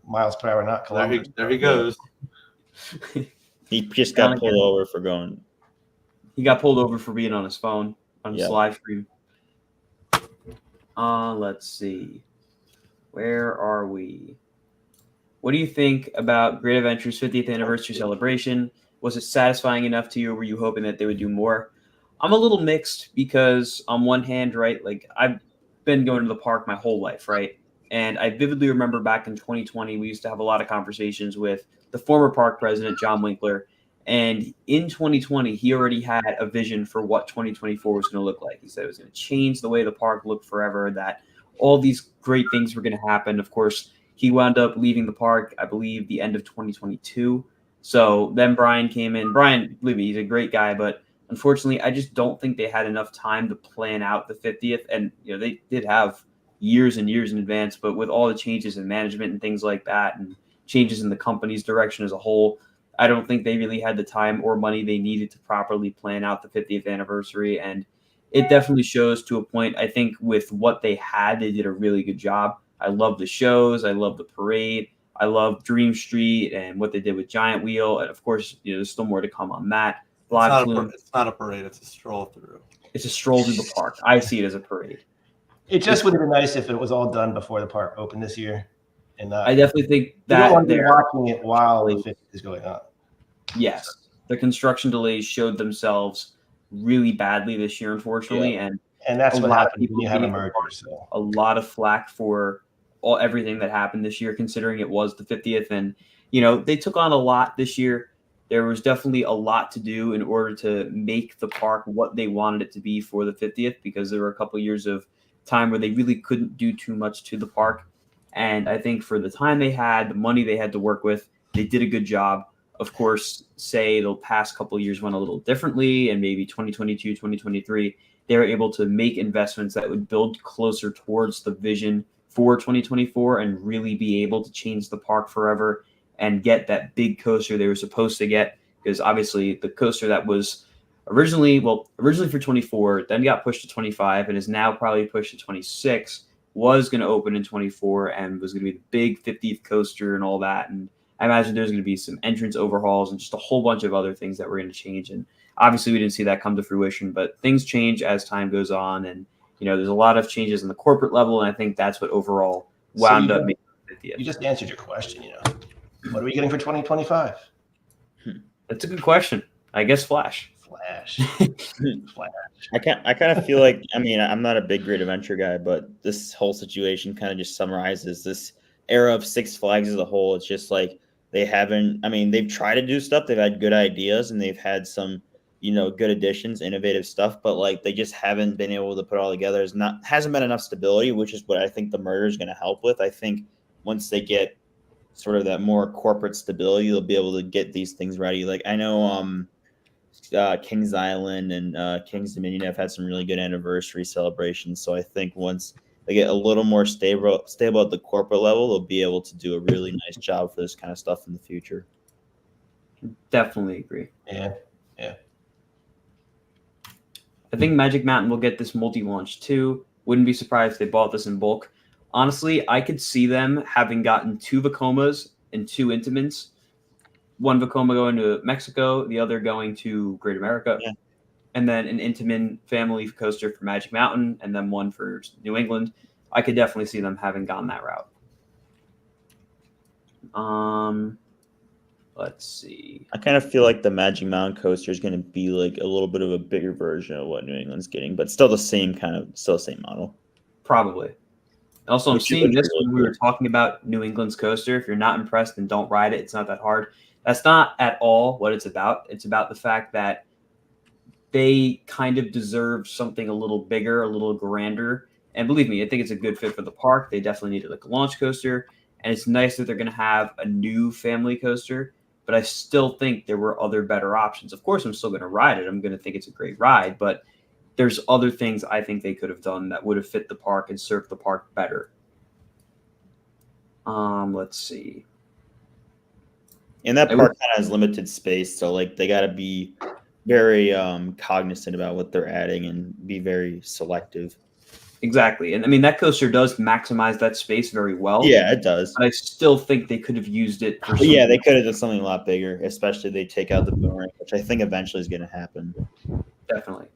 miles per hour, not There kilometers. there he goes. He just got pulled over for going. He got pulled over for being on his phone on his Yeah. live stream. Let's see. Where are we? What do you think about Great Adventure's 50th anniversary celebration? Was it satisfying enough to you, or were you hoping that they would do more? I'm a little mixed because on one hand, right, like I've been going to the park my whole life, right? And I vividly remember back in 2020, we used to have a lot of conversations with the former park president, John Winkler. And in 2020, he already had a vision for what 2024 was going to look like. He said it was going to change the way the park looked forever, that all these great things were going to happen. Of course, he wound up leaving the park, I believe, the end of 2022. So then Brian came in. Brian, believe me, he's a great guy, but unfortunately, I just don't think they had enough time to plan out the 50th. And, they did have years and years in advance, but with all the changes in management and things like that and changes in the company's direction as a whole, I don't think they really had the time or money they needed to properly plan out the 50th anniversary. And it definitely shows to a point. I think with what they had, they did a really good job. I love the shows. I love the parade. I love Dream Street and what they did with Giant Wheel. And of course, there's still more to come on that. It's not a parade. It's a stroll through. It's a stroll through the park. I see it as a parade. It just would have been nice if it was all done before the park opened this year. And I definitely think you don't want that to be watching it while the 50th is going on. yes, the construction delays showed themselves really badly this year, unfortunately, Yeah. and that's a what lot of happens when people you have a gave merger. So a lot of flack for everything that happened this year, considering it was the 50th, and they took on a lot this year. There was definitely a lot to do in order to make the park what they wanted it to be for the 50th, because there were a couple years of time where they really couldn't do too much to the park. And I think for the time they had, the money they had to work with, they did a good job. Of course, say the past couple of years went a little differently, and maybe 2022, 2023, they were able to make investments that would build closer towards the vision for 2024 and really be able to change the park forever and get that big coaster they were supposed to get, because obviously the coaster that was originally for 24, then got pushed to 25 and is now probably pushed to 26, was going to open in 24 and was going to be the big 50th coaster and all that. And I imagine there's going to be some entrance overhauls and just a whole bunch of other things that were going to change. And obviously we didn't see that come to fruition, but things change as time goes on. And, there's a lot of changes in the corporate level. And I think that's what overall wound up making the 50th. You just answered your question, What are we getting for 2025? That's a good question. I guess Flash. Flash. I kind of feel like, I mean, I'm not a big Great Adventure guy, but this whole situation kind of just summarizes this era of Six Flags as a whole. It's just like they've tried to do stuff. They've had good ideas and they've had some, good additions, innovative stuff, but like they just haven't been able to put it all together. Hasn't been enough stability, which is what I think the merger is going to help with. I think once they get sort of that more corporate stability, they'll be able to get these things ready. Like I know Kings Island and Kings Dominion have had some really good anniversary celebrations. So I think once they get a little more stable at the corporate level, they'll be able to do a really nice job for this kind of stuff in the future. Definitely agree. Yeah. I think Magic Mountain will get this multi-launch too. Wouldn't be surprised if they bought this in bulk. Honestly, I could see them having gotten 2 Vekomas and 2 Intamins. One Vekoma going to Mexico, the other going to Great America. Yeah. And then an Intamin family coaster for Magic Mountain, and then one for New England. I could definitely see them having gone that route. Let's see. I kind of feel like the Magic Mountain coaster is going to be like a little bit of a bigger version of what New England's getting, but still the same model. Probably. Also, I'm seeing this really when we were talking about New England's coaster. If you're not impressed, then don't ride it. It's not that hard. That's not at all what it's about. It's about the fact that they kind of deserve something a little bigger, a little grander. And believe me, I think it's a good fit for the park. They definitely needed like a launch coaster. And it's nice that they're going to have a new family coaster. But I still think there were other better options. Of course, I'm still going to ride it. I'm going to think it's a great ride. But there's other things I think they could have done that would have fit the park and served the park better. Let's see. And that park kind of has limited space, so like they got to be very cognizant about what they're adding and be very selective. Exactly. And I mean, that coaster does maximize that space very well. Yeah, it does. But I still think they could have used it for yeah, they could have done something a lot bigger, especially if they take out the boomerang, which I think eventually is going to happen. Definitely.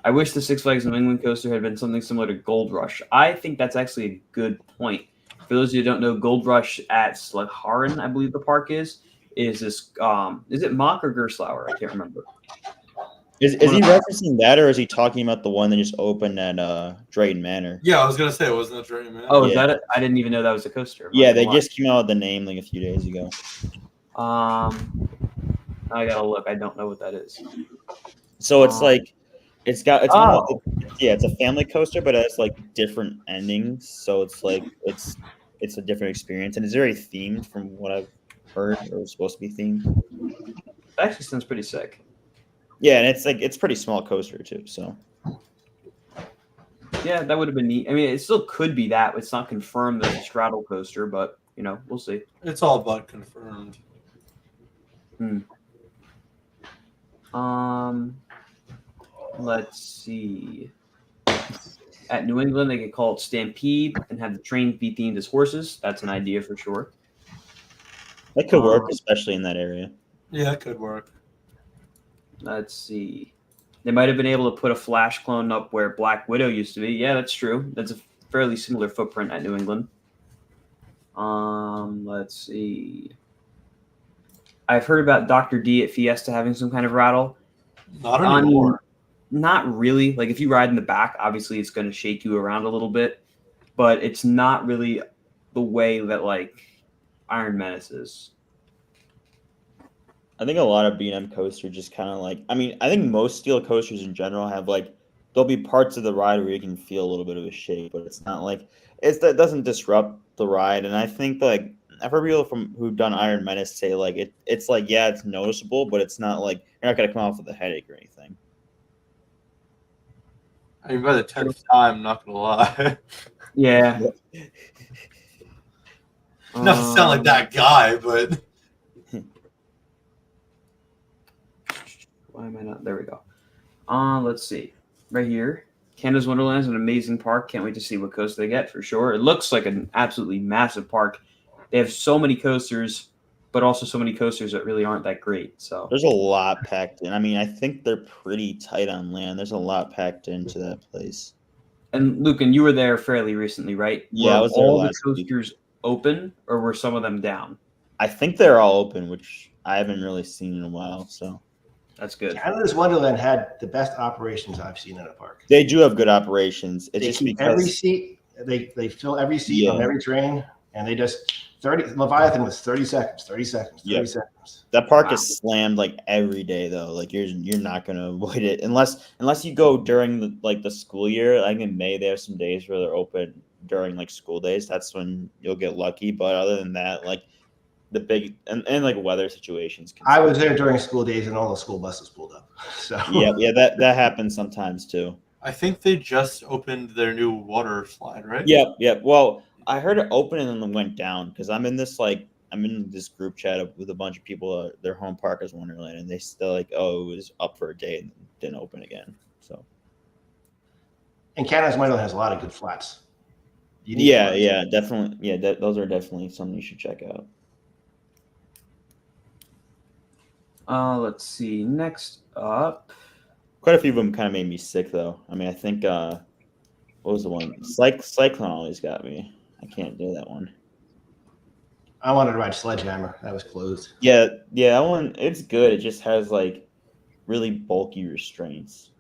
I wish the Six Flags New England coaster had been something similar to Gold Rush. I think that's actually a good point. For those of you who don't know, Gold Rush at Slugharan, I believe the park is this is it Mock or Gerstlauer? I can't remember. Is he referencing that, or is he talking about the one that just opened at Drayton Manor? Yeah, I was gonna say, wasn't that Drayton Manor? Oh, is that it? I didn't even know that was a coaster. Yeah, they just came out with the name like a few days ago. I gotta look. I don't know what that is. So it's like it's a family coaster, but it has like different endings. So it's like it's a different experience, and it's very themed from what I've heard, or it's supposed to be themed. That actually sounds pretty sick. Yeah, and it's pretty small coaster too. So yeah, that would have been neat. I mean, it still could be that. It's not confirmed that it's a straddle coaster, but we'll see. It's all but confirmed. Let's see. At New England, they could call it Stampede and have the trains be themed as horses. That's an idea for sure. that could work, especially in that area. Yeah, it could work. Let's see. They might have been able to put a Flash clone up where Black Widow used to be. Yeah, that's true. That's a fairly similar footprint at New England. Let's see. I've heard about Dr. D at Fiesta having some kind of rattle. Not anymore. Not really. Like if you ride in the back, obviously it's going to shake you around a little bit, but it's not really the way that like Iron Menace is. I think a lot of B&M coasters just kind of like, I mean, I think most steel coasters in general have like, there'll be parts of the ride where you can feel a little bit of a shake, but it's not like, it doesn't disrupt the ride. And I think like, I've heard people who've done Iron Menace say like, it's like, yeah, it's noticeable, but it's not like, you're not going to come off with a headache or anything. I mean, by the 10th time, I'm not going to lie. Yeah. Not to sound like that guy, but... Why am I not? There we go. Let's see. Right here. Canada's Wonderland is an amazing park. Can't wait to see what coaster they get for sure. It looks like an absolutely massive park. They have so many coasters, but also so many coasters that really aren't that great. So there's a lot packed in. I mean, I think they're pretty tight on land. There's a lot packed into that place. And Lucan, you were there fairly recently, right? Yeah, I was there all last the coasters week. Open, or were some of them down? I think they're all open, which I haven't really seen in a while. So that's good. Canada's Wonderland had the best operations I've seen in a park. They do have good operations. It's They just keep because every seat. They fill every seat on every train. and they just 30 Leviathan was 30 seconds, 30 seconds, 30 Yep. seconds. That park Wow. is slammed like every day though. Like you're not gonna avoid it unless you go during the school year. Like in May, they have some days where they're open during like school days. That's when you'll get lucky. But other than that, like the big and like weather situations. I was there during school days, and all the school buses pulled up. So Yeah, that happens sometimes too. I think they just opened their new water slide, right? Yep. Well, I heard it open and then went down because I'm in this group chat with a bunch of people. Their home park is Wonderland, and they still like, oh, it was up for a day and didn't open again. So And Canada's Wonderland has a lot of good flats. yeah, definitely. Yeah, those are definitely something you should check out. Let's see. Next up. Quite a few of them kind of made me sick though. I mean, I think what was the one? Cyclone always got me. I can't do that one. I wanted to ride Sledgehammer. That was closed. Yeah, that one. It's good. It just has like really bulky restraints.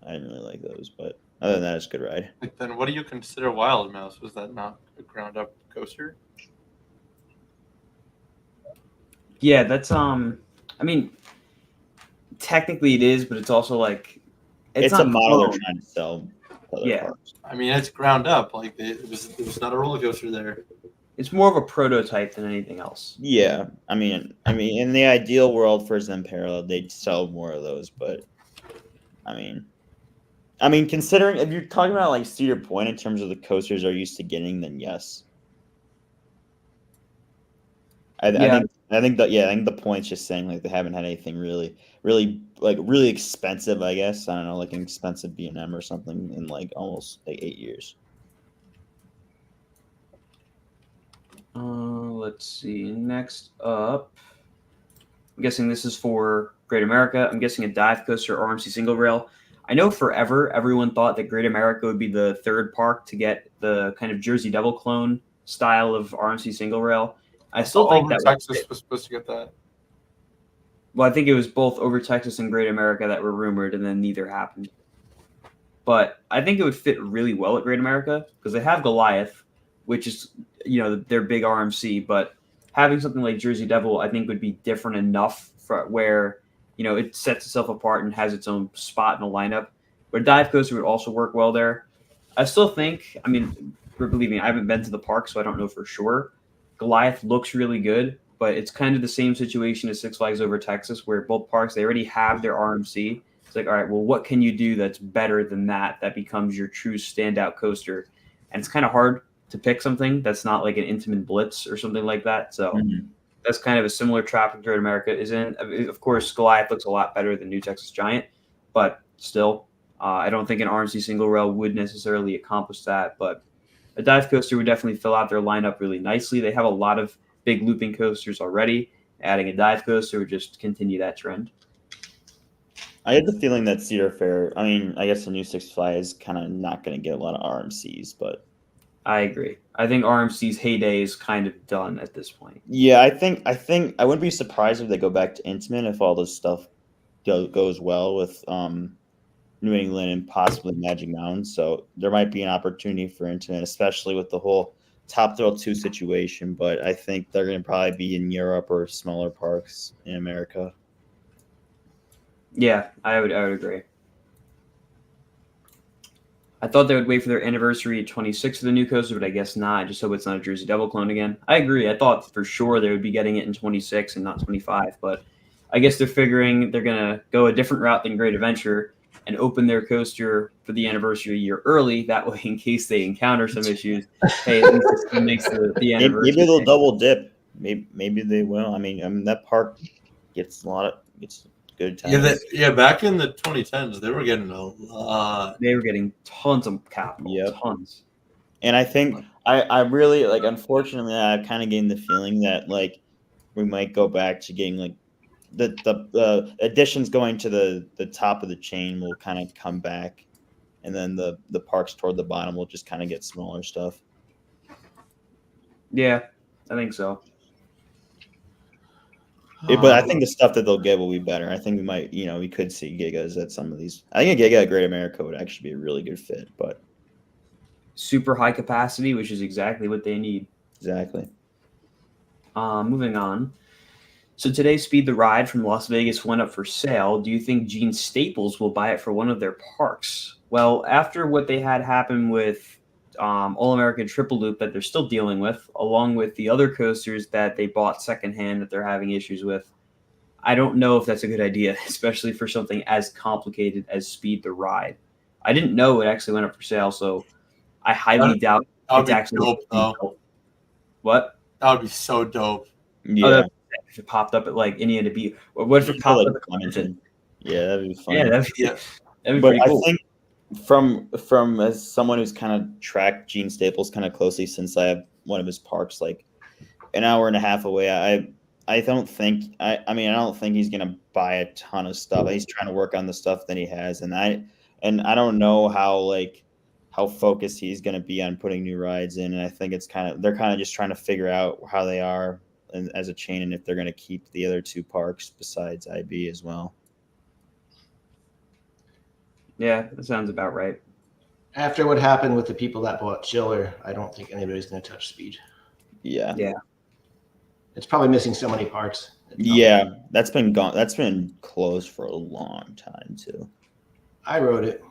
I didn't really like those, but other than that, it's a good ride. Like, then what do you consider Wild Mouse? Was that not a ground up coaster? Yeah, that's I mean, technically it is, but it's also like It's not a model cloned. they're trying to sell. To other Yeah. parks. I mean, it's ground up. Like it was not a roller coaster there. It's more of a prototype than anything else. Yeah, I mean, in the ideal world for Zemparallel, they'd sell more of those, but I mean, considering if you're talking about like Cedar Point in terms of the coasters are used to getting, then yes. I think the point's just saying like they haven't had anything really expensive. I guess I don't know, like an expensive B&M or something in like almost like 8 years. Let's see. Next up, I'm guessing this is for Great America. I'm guessing a dive coaster or RMC single rail. I know forever everyone thought that Great America would be the third park to get the kind of Jersey Devil clone style of RMC single rail. I still think that Texas was supposed to get that. Well, I think it was both over Texas and Great America that were rumored, and then neither happened. But I think it would fit really well at Great America because they have Goliath, which is their big RMC. But having something like Jersey Devil, I think, would be different enough for where it sets itself apart and has its own spot in the lineup. But a dive coaster would also work well there. I still think, I mean, believe me, I haven't been to the park, so I don't know for sure. Goliath looks really good, but it's kind of the same situation as Six Flags Over Texas, where both parks, they already have their RMC. It's like, all right, well, what can you do that's better than that becomes your true standout coaster? And it's kind of hard to pick something that's not like an Intamin Blitz or something like that. So that's kind of a similar trap Great America is in. Of course, Goliath looks a lot better than New Texas Giant, but still, I don't think an RMC single rail would necessarily accomplish that. But a dive coaster would definitely fill out their lineup really nicely. They have a lot of big looping coasters already. Adding a dive coaster would just continue that trend. I had the feeling that Cedar Fair, I mean, I guess the new Six Flags is kind of not going to get a lot of RMCs, but I agree. I think RMC's heyday is kind of done at this point. yeah, I think I wouldn't be surprised if they go back to Intamin if all this stuff goes well with New England and possibly Magic Mountain. So there might be an opportunity for Intamin, especially with the whole Top Thrill 2 situation. But I think they're going to probably be in Europe or smaller parks in America. Yeah, I would agree. I thought they would wait for their anniversary 26 of the new coaster, but I guess not. I just hope it's not a Jersey Devil clone again. I agree. I thought for sure they would be getting it in 26 and not 25, but I guess they're figuring they're going to go a different route than Great Adventure and open their coaster for the anniversary a year early. That way, in case they encounter some issues, hey, at least it makes the anniversary. Maybe they'll double dip. Maybe they will. I mean that park gets good times. Back in the 2010s, they were getting a lot. They were getting tons of capital, tons. And I think I really like. Unfortunately, I'm kind of getting the feeling that like we might go back to getting like the additions going to the top of the chain will kind of come back, and then the parks toward the bottom will just kind of get smaller stuff. Yeah, I think so. But I think the stuff that they'll get will be better. I think we might, we could see Gigas at some of these. I think a Giga at Great America would actually be a really good fit, but super high capacity, which is exactly what they need. Exactly. Moving on. So today, Speed the Ride from Las Vegas went up for sale. Do you think Gene Staples will buy it for one of their parks? Well, after what they had happen with All American Triple Loop that they're still dealing with, along with the other coasters that they bought secondhand that they're having issues with, I don't know if that's a good idea, especially for something as complicated as Speed the Ride. I didn't know it actually went up for sale, so I highly doubt That would it's be actually dope, though. built. What? That would be so dope. Oh, Yeah. if it popped up at like Indiana Beach, or what if it popped Like up at Clemson? Yeah, that'd be fun. Yeah, that'd be But pretty cool. I think from as someone who's kind of tracked Gene Staples kind of closely since I have one of his parks like an hour and a half away, I don't think I don't think he's gonna buy a ton of stuff. He's trying to work on the stuff that he has, and I don't know how focused he's gonna be on putting new rides in. And I think they're kind of just trying to figure out how they are as a chain and if they're gonna keep the other two parks besides IB as well. Yeah, that sounds about right. After what happened with the people that bought Chiller, I don't think anybody's going to touch Speed. Yeah. Yeah. It's probably missing so many parts. Yeah, that's been gone. That's been closed for a long time too. I rode it.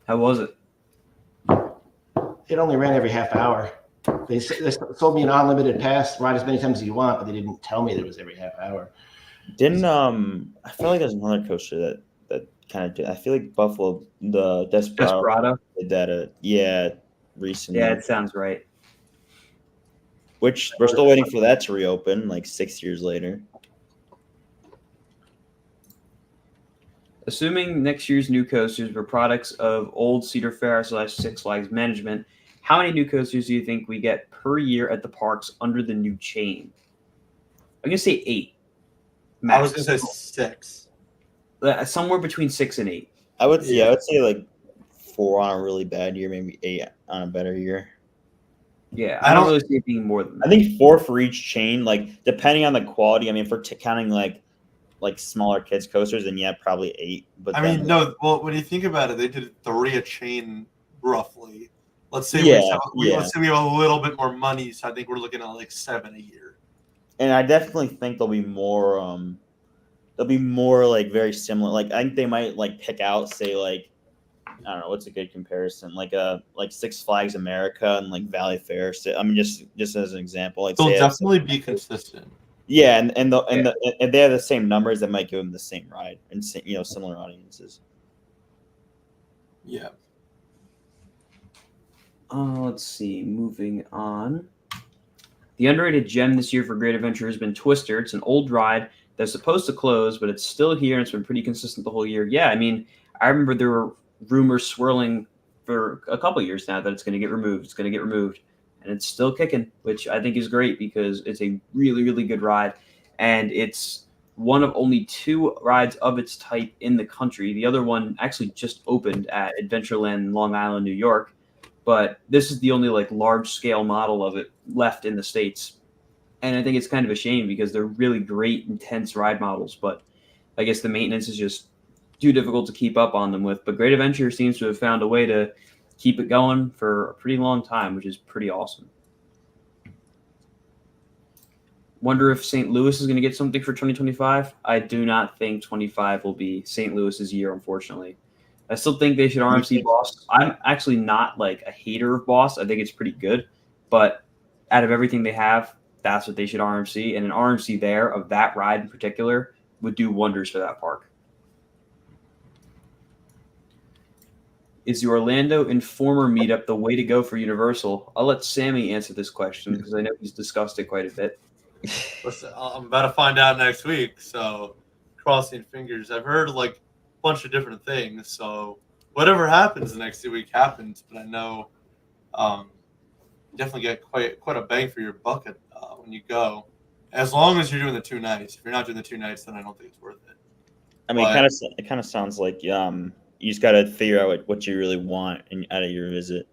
How was it? It only ran every half hour. They sold me an unlimited pass, ride as many times as you want, but they didn't tell me that it was every half hour. Didn't I feel like there's another coaster that kind of did. I feel like Buffalo, the Desperado did that recently. Yeah, it sounds right. Which we're still waiting for that to reopen, like 6 years later. Assuming next year's new coasters were products of old Cedar Fair / Six Flags management, how many new coasters do you think we get per year at the parks under the new chain? I'm gonna say 8. Max. I was gonna say 6. Somewhere between 6 and 8. I would say like 4 on a really bad year, maybe 8 on a better year. Yeah, I don't really see it being more than that. I think 4 for each chain, like depending on the quality. I mean, if we're counting like smaller kids coasters, then yeah, probably 8. But I mean, no. Well, when you think about it, they did 3 a chain roughly. Let's say let's say we have a little bit more money, so I think we're looking at like 7 a year. And I definitely think there'll be more. Like very similar. Like I think they might like pick out, say like, I don't know, what's a good comparison? Like Six Flags America and like Valley Fair. I mean, just as an example, like they'll definitely be consistent. Yeah, and they have the same numbers that might give them the same ride and similar audiences. Yeah. Let's see. Moving on. The underrated gem this year for Great Adventure has been Twister. It's an old ride that's supposed to close, but it's still here and it's been pretty consistent the whole year. Yeah, I mean, I remember there were rumors swirling for a couple years now that it's going to get removed. It's going to get removed. And it's still kicking, which I think is great because it's a really, really good ride. And it's one of only 2 rides of its type in the country. The other one actually just opened at Adventureland, Long Island, New York. But this is the only like large scale model of it left in the States. And I think it's kind of a shame because they're really great, intense ride models. But I guess the maintenance is just too difficult to keep up on them with. But Great Adventure seems to have found a way to keep it going for a pretty long time, which is pretty awesome. Wonder if St. Louis is going to get something for 2025. I do not think 25 will be St. Louis's year, unfortunately. I still think they should RMC Boss. I'm actually not like a hater of Boss. I think it's pretty good. But out of everything they have, that's what they should RMC. And an RMC there of that ride in particular would do wonders for that park. Is the Orlando Informer meetup the way to go for Universal? I'll let Sammy answer this question because I know he's discussed it quite a bit. Listen, I'm about to find out next week, so crossing fingers. I've heard like a bunch of different things, so whatever happens next week happens. But I know you definitely get quite a bang for your buck when you go, as long as you're doing the 2 nights. If you're not doing the 2 nights, then I don't think it's worth it. I mean, it kind of sounds like you just got to figure out what you really want out of your visit.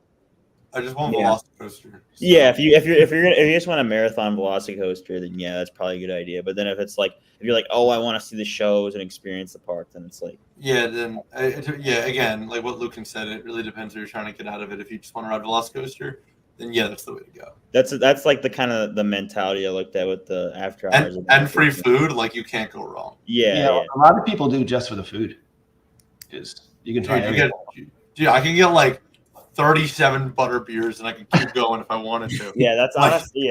I just want a Velocicoaster. So. Yeah, if you just want a marathon Velocicoaster, then yeah, that's probably a good idea. But then if you're like, oh, I want to see the shows and experience the park, then it's like again, like what Lucan said, it really depends what you're trying to get out of it. If you just want to ride Velocicoaster, then yeah, that's the way to go. That's like the kind of the mentality I looked at with the after hours And free food, like you can't go wrong. Yeah. A lot of people do just for the food. Because you can try everything. Dude, I can get like 37 butter beers and I can keep going if I wanted to. Yeah, that's Like, honestly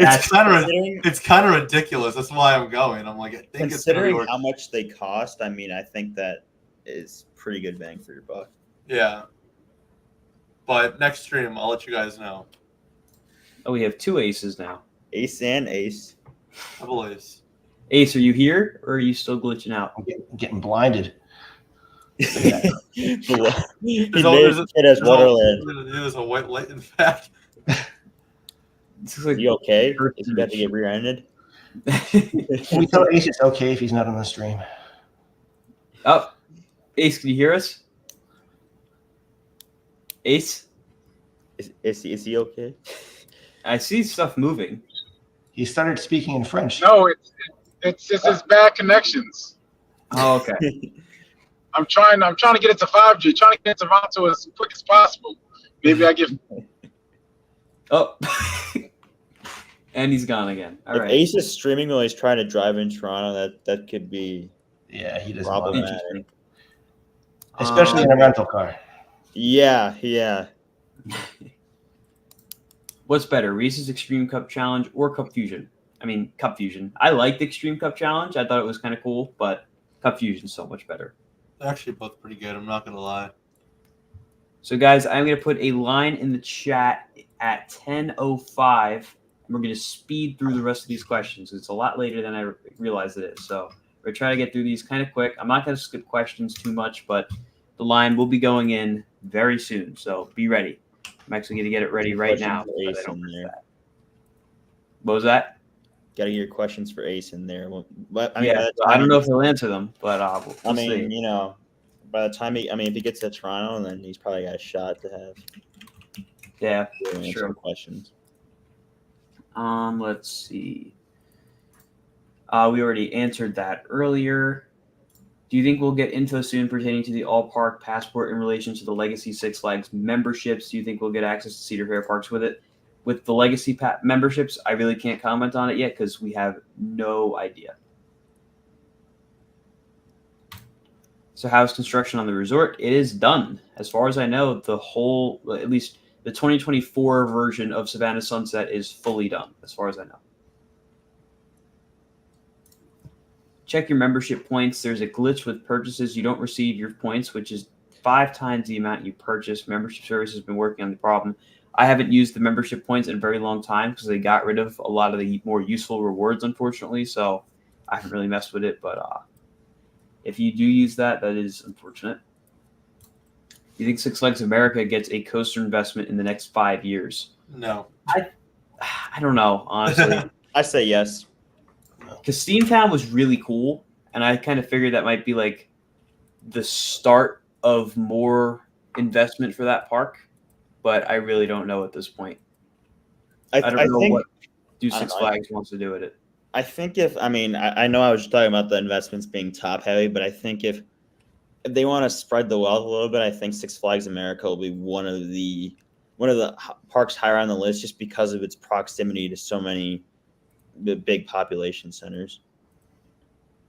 it's kind of ridiculous. That's why I'm going. I'm like, I think considering it's how much they cost. I mean, I think that is pretty good bang for your buck. Yeah. But next stream, I'll let you guys know. Oh, we have two aces now. Ace and ace. Double ace. Ace, are you here or are you still glitching out? I'm getting blinded. He made There's it as Wonderland. There's a white light in fact. You okay? Is he about to get rear-ended? Can we tell Ace it's okay if he's not on the stream? Oh, Ace, can you hear us? Ace? Is he okay? I see stuff moving. He started speaking in French. No, it's just bad connections. Oh, okay. I'm trying to get it to 5G, trying to get it to Toronto as quick as possible. Maybe I give. Oh, and he's gone again. All if right. Ace is streaming while he's trying to drive in Toronto, that could be Yeah, he doesn't want problematic. it. Especially in a rental car. Yeah. What's better, Reese's Extreme Cup Challenge or Cup Fusion? I mean, Cup Fusion. I liked Extreme Cup Challenge. I thought it was kind of cool, but Cup Fusion is so much better. They're actually both pretty good. I'm not gonna lie. So, guys, I'm going to put a line in the chat at 10:05. And we're going to speed through the rest of these questions. It's a lot later than I realized it is. So we're trying to get through these kind of quick. I'm not going to skip questions too much, but the line will be going in very soon. So be ready. I'm actually going to get it ready right now. Ace in there. What was that? Got to get your questions for Ace in there. I don't know if he'll answer them, but we'll see. You know, by the time if he gets to Toronto, then he's probably got a shot to have. Yeah, sure. Questions. Let's see. We already answered that earlier. Do you think we'll get info soon pertaining to the All Park Passport in relation to the Legacy Six Flags memberships? Do you think we'll get access to Cedar Fair Parks with it? With the Legacy memberships, I really can't comment on it yet because we have no idea. So how's construction on the resort? It is done. As far as I know, the whole, at least the 2024 version of Savannah Sunset is fully done, as far as I know. Check your membership points. There's a glitch with purchases. You don't receive your points, which is 5 times the amount you purchase. Membership Service has been working on the problem. I haven't used the membership points in a very long time because they got rid of a lot of the more useful rewards, unfortunately. So I haven't really messed with it. But if you do use that, that is unfortunate. Do you think Six Flags America gets a coaster investment in the next 5 years? No. I don't know, honestly. I say yes. Because Steamtown was really cool, and I kind of figured that might be like the start of more investment for that park, but I really don't know at this point. I don't know what Six Flags wants to do with it. I think I know I was talking about the investments being top heavy, but I think if they want to spread the wealth a little bit, I think Six Flags America will be one of the parks higher on the list just because of its proximity to so many big population centers.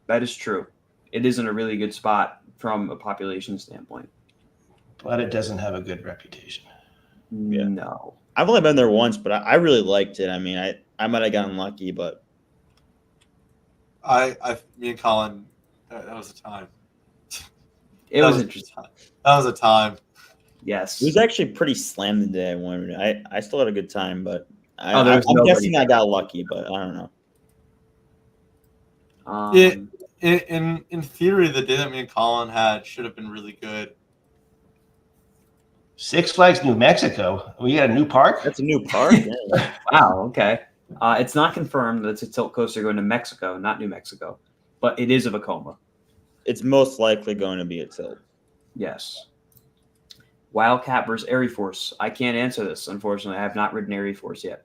That is true. It is in a really good spot from a population standpoint. But it doesn't have a good reputation. Yeah. No. I've only been there once, but I really liked it. I mean, I might have gotten lucky, but me and Colin, that was a time. It was interesting. That was a time. Yes. It was actually pretty slammed the day I went. I still had a good time, but I'm guessing I got lucky, but I don't know. In theory, the day that me and Colin had should have been really good. Six Flags New Mexico. We got a new park? That's a new park? Yeah. Wow, okay. It's not confirmed that it's a tilt coaster going to Mexico, not New Mexico, but it is a Vekoma. It's most likely going to be a tilt. Yes. Wildcat versus Airy Force. I can't answer this, unfortunately. I have not ridden Airy Force yet.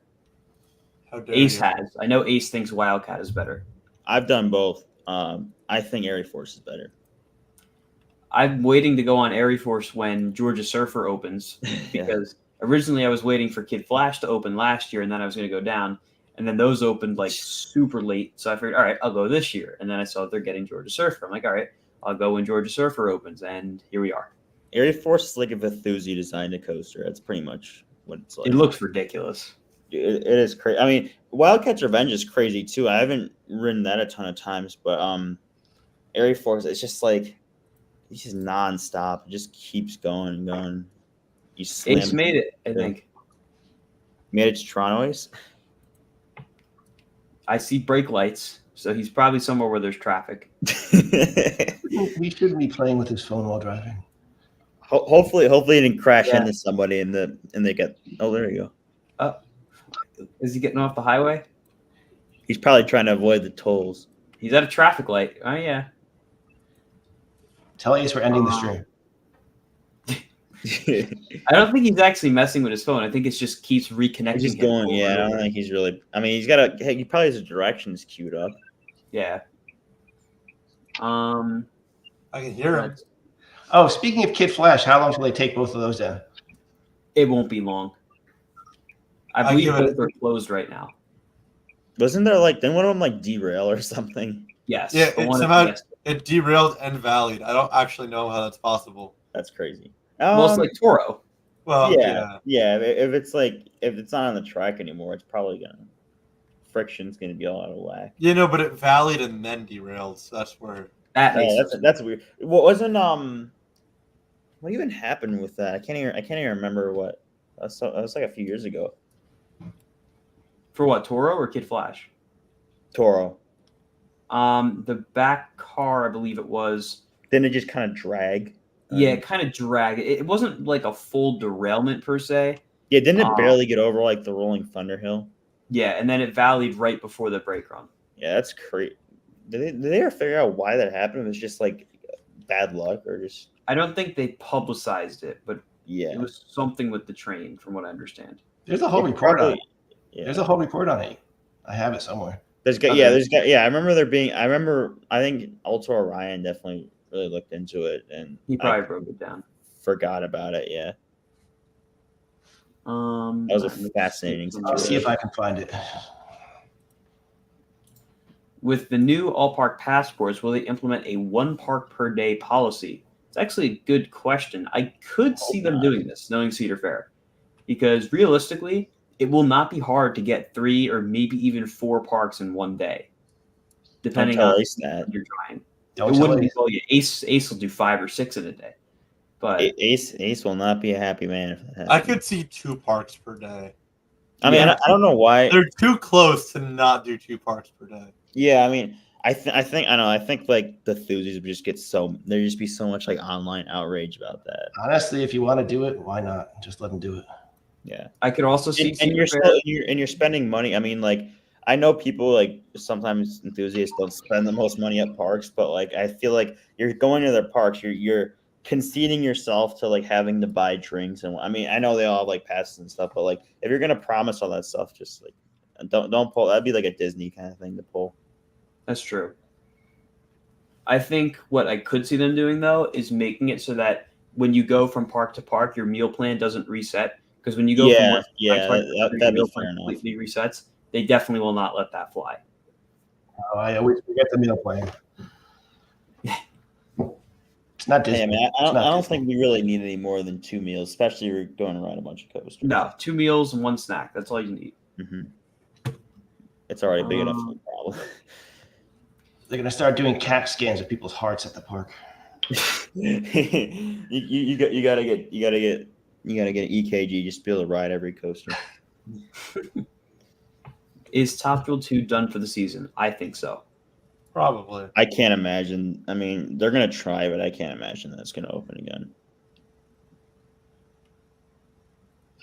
How dare Ace you. has. I know Ace thinks Wildcat is better. I've done both. I think Airy Force is better. I'm waiting to go on Airy Force when Georgia Surfer opens because originally I was waiting for Kid Flash to open last year, and then I was going to go down. And then those opened like super late. So I figured, all right, I'll go this year. And then I saw they're getting Georgia Surfer. I'm like, all right, I'll go when Georgia Surfer opens. And here we are. Area Force is like a Vithuzzi designed a coaster. That's pretty much what it's like. It looks ridiculous. It is crazy. I mean, Wildcat's Revenge is crazy too. I haven't ridden that a ton of times, but Area Force, it's just like it's just nonstop. It just keeps going and going. You slam Ace made it, I think. Made it to Toronto, Ace? I see brake lights, so he's probably somewhere where there's traffic. We shouldn't be playing with his phone while driving. Hopefully he didn't crash into somebody and they get. Oh, there you go. Is he getting off the highway? He's probably trying to avoid the tolls. He's at a traffic light. Oh yeah. Tell Ace we're ending the stream. I don't think he's actually messing with his phone. I think it just keeps reconnecting. He's just going. Yeah, I don't think he's really. I mean, he probably has the directions queued up. Yeah. I can hear him. Oh, speaking of Kid Flash, how long will they take both of those down? It won't be long. I believe both are closed right now. Wasn't there didn't one of them derail or something? Yes. Yeah, it derailed and valleyed. I don't actually know how that's possible. That's crazy. Well, it's like Toro. Well, yeah. If it's not on the track anymore, it's probably friction's gonna be all out of whack. But it valleyed and then derailed. So that's where. That's weird. What wasn't What even happened with that? I can't even remember what. That was like a few years ago. For what, Toro or Kid Flash? Toro. The back car, I believe it was. Didn't it just kind of drag? Yeah, it kind of dragged. It wasn't like a full derailment per se. Yeah, didn't it barely get over the Rolling Thunder Hill? Yeah, and then it valleyed right before the brake run. Yeah, that's crazy. Did they ever figure out why that happened? It was just bad luck or just. I don't think they publicized it, but yeah, it was something with the train, from what I understand. There's a whole report on it. Yeah. There's a whole report on it. I have it somewhere. I remember there being. I think Ultra Orion definitely really looked into it, and he probably broke it down. Forgot about it. Yeah. That was a fascinating situation. I'll see if I can find it. With the new all park passports, will they implement a 1 park per day policy? It's actually a good question. I could see them doing this, knowing Cedar Fair, because realistically, it will not be hard to get 3 or maybe even 4 parks in one day, depending on what you're trying. It wouldn't be Ace will do 5 or 6 in a day, but Ace will not be a happy man if that happens. I could see 2 parks per day. I mean, I don't know why they're too close to not do 2 parks per day. Yeah, I mean, I think the Thuzies would just get there'd just be so much online outrage about that. Honestly, if you want to do it, why not? Just let them do it. Yeah, I could also see, and you're spending money. I mean, I know people sometimes enthusiasts don't spend the most money at parks, but I feel like you're going to their parks, you're conceding yourself to having to buy drinks, and I mean, I know they all have passes and stuff, but if you're gonna promise all that stuff, just don't pull. That'd be a Disney kind of thing to pull. That's true. I think what I could see them doing though is making it so that when you go from park to park, your meal plan doesn't reset. Because when you go from one that'd be fair enough. Completely resets, they definitely will not let that fly. Oh, I always forget the meal plan. It's not Disney. Hey, I mean, I don't think we really need any more than 2 meals, especially if you're going around a bunch of coasters. No, 2 meals and 1 snack. That's all you need. Mm-hmm. It's already big enough for the problem. They're gonna start doing CAT scans of people's hearts at the park. you gotta get an EKG just to be able to ride every coaster. Is Top Fuel 2 done for the season? I think so. Probably. I can't imagine. I mean, they're gonna try, but I can't imagine that it's gonna open again.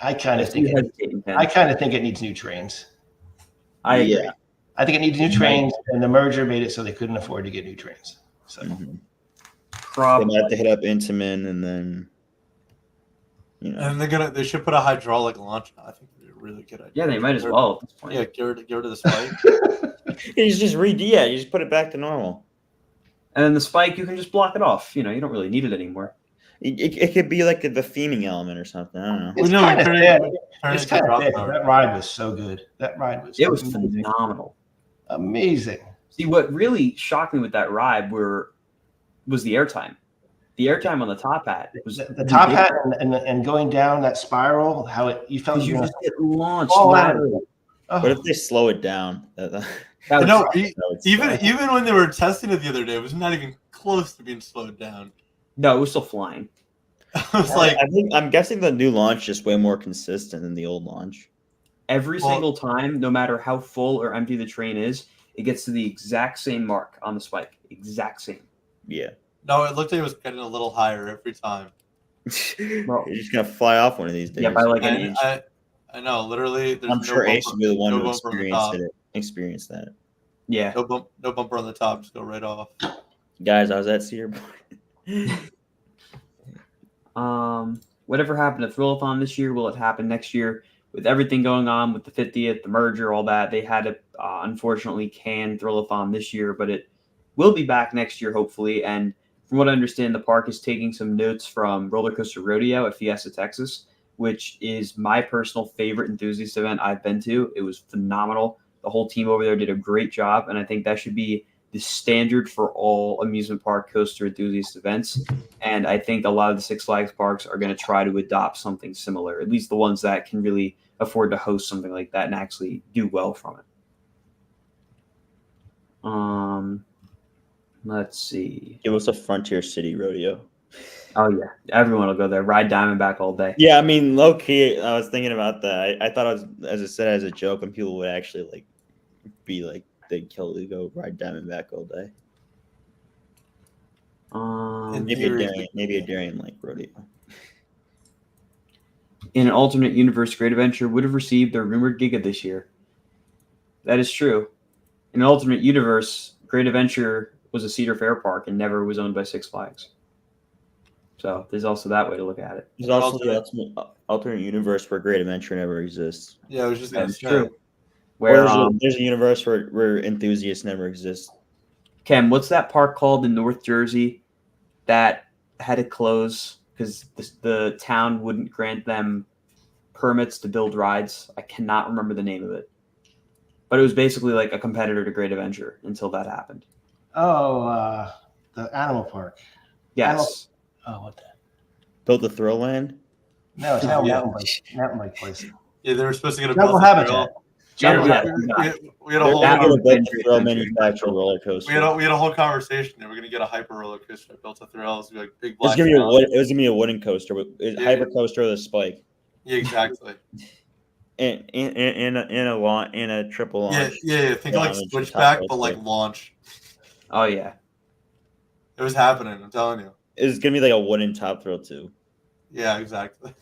I kind of think it needs new trains. I agree. Yeah. I think it needs new trains, and the merger made it so they couldn't afford to get new trains. So they might have to hit up Intamin, and then And they should put a hydraulic launch. I think it'd be a really good idea. Yeah, they might as well at this point. Yeah, get rid of the spike. you just put it back to normal. And then the spike, you can just block it off. You don't really need it anymore. It could be like the theming element or something. I don't know. It's no, kind of turn dead. turn It's into kind of drop dead. power. That ride was so good. That ride was It was amazing. phenomenal. Amazing. See, what really shocked me with that ride was the airtime. The airtime on the top hat was The top hat ridiculous. and going down that spiral, how you felt Because you you were just get launched fall out of laterally. it. Oh, What if they slow it down? That You would know, suck. even when they were testing it the other day, it was not even close to being slowed down. No, it was still flying. I was like, I'm guessing the new launch is way more consistent than the old launch. Every Well- single time, no matter how full or empty the train is, it gets to the exact same mark on the spike. Exact same. Yeah. no, it looked like it was getting a little higher every time. Well, You're just gonna fly off one of these days. Yeah, by like an And inch. I know, literally, there's I'm no sure Ace bumper, will be the one no to bumper on the experience that. Yeah. top. No bumper on the top, just go right off. Guys, I was at Cedar Point. Whatever happened to Thrillathon this year, will it happen next year? With everything going on with the 50th, the merger, all that, they had to unfortunately can Thrillathon this year, but it will be back next year, hopefully. And from what I understand, the park is taking some notes from Roller Coaster Rodeo at Fiesta, Texas, which is my personal favorite enthusiast event I've been to. It was phenomenal. The whole team over there did a great job, and I think that should be the standard for all amusement park coaster enthusiast events. And I think a lot of the Six Flags parks are going to try to adopt something similar, at least the ones that can really afford to host something like that and actually do well from it. Let's see. It was a Frontier City rodeo. Oh yeah, everyone will go there. Ride Diamondback all day. Yeah, I mean, low key, I was thinking about that. I thought it was, as I said, as a joke, and people would actually like be like, they'd kill to go ride Diamondback all day. Maybe a Darien like rodeo. In an alternate universe, Great Adventure would have received their rumored Giga this year. That is true. In an alternate universe, Great Adventure was a Cedar Fair park and never was owned by Six Flags. So there's also that way to look at it. There's also the alternate universe where Great Adventure never exists. Yeah, I was just gonna That's say. true. Or Where there's a universe where enthusiasts never exist. Ken, what's that park called in North Jersey that had to close because the town wouldn't grant them permits to build rides? I cannot remember the name of it, but it was basically like a competitor to Great Adventure until that happened. Oh, the animal park. Yes. Oh, what the? Built the Thrill Land. No, it's now mountain bike place. Yeah, they were supposed to get a Jungle build Habitat. Jungle We Habitat. had a They're whole That gonna was build been the Great Thrill Adventure. manufactured roller coaster. we had a whole conversation there. We're gonna get a hyper roller coaster. I built a Thrill. It's gonna be like big It was black. gonna be mountain. it was gonna be a wooden coaster, with Yeah. hyper coaster with a spike, Yeah, exactly. and in a triple launch. Yeah. Think like Launch, switchback, top but like coaster. launch. Oh yeah. It was happening. I'm telling you. It's gonna be like a wooden Top Thrill too. Yeah, exactly.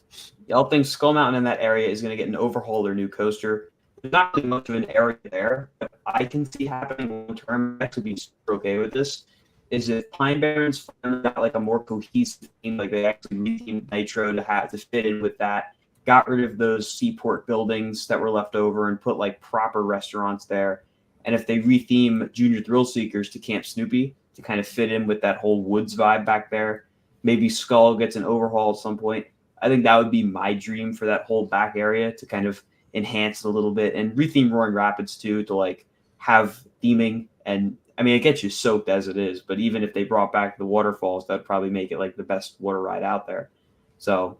Y'all think Skull Mountain in that area is going to get an overhaul or new coaster? There's not really much of an area there, but I can see happening long term. I actually be super okay with this. Is if Pine Barrens finally got like a more cohesive team, like they actually rethemed Nitro to have to fit in with that, got rid of those seaport buildings that were left over and put like proper restaurants there. And if they retheme Junior Thrill Seekers to Camp Snoopy to kind of fit in with that whole woods vibe back there, maybe Skull gets an overhaul at some point. I think that would be my dream for that whole back area to kind of enhance it a little bit and retheme Roaring Rapids too, to like have theming. And I mean, it gets you soaked as it is, but even if they brought back the waterfalls, that'd probably make it like the best water ride out there. So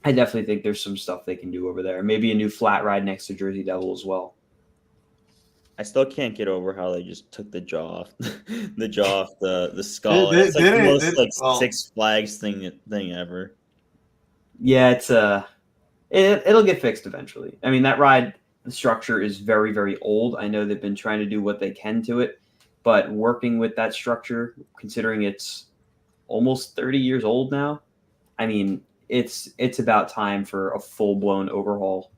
I definitely think there's some stuff they can do over there. Maybe a new flat ride next to Jersey Devil as well. I still can't get over how they just took the jaw off the skull. They- It's like they the didn't- most they- like well- Six Flags thing ever. Yeah, it'll get fixed eventually. I mean, that ride, the structure is very, very old. I know they've been trying to do what they can to it, but working with that structure, considering it's almost 30 years old now, I mean, it's about time for a full-blown overhaul.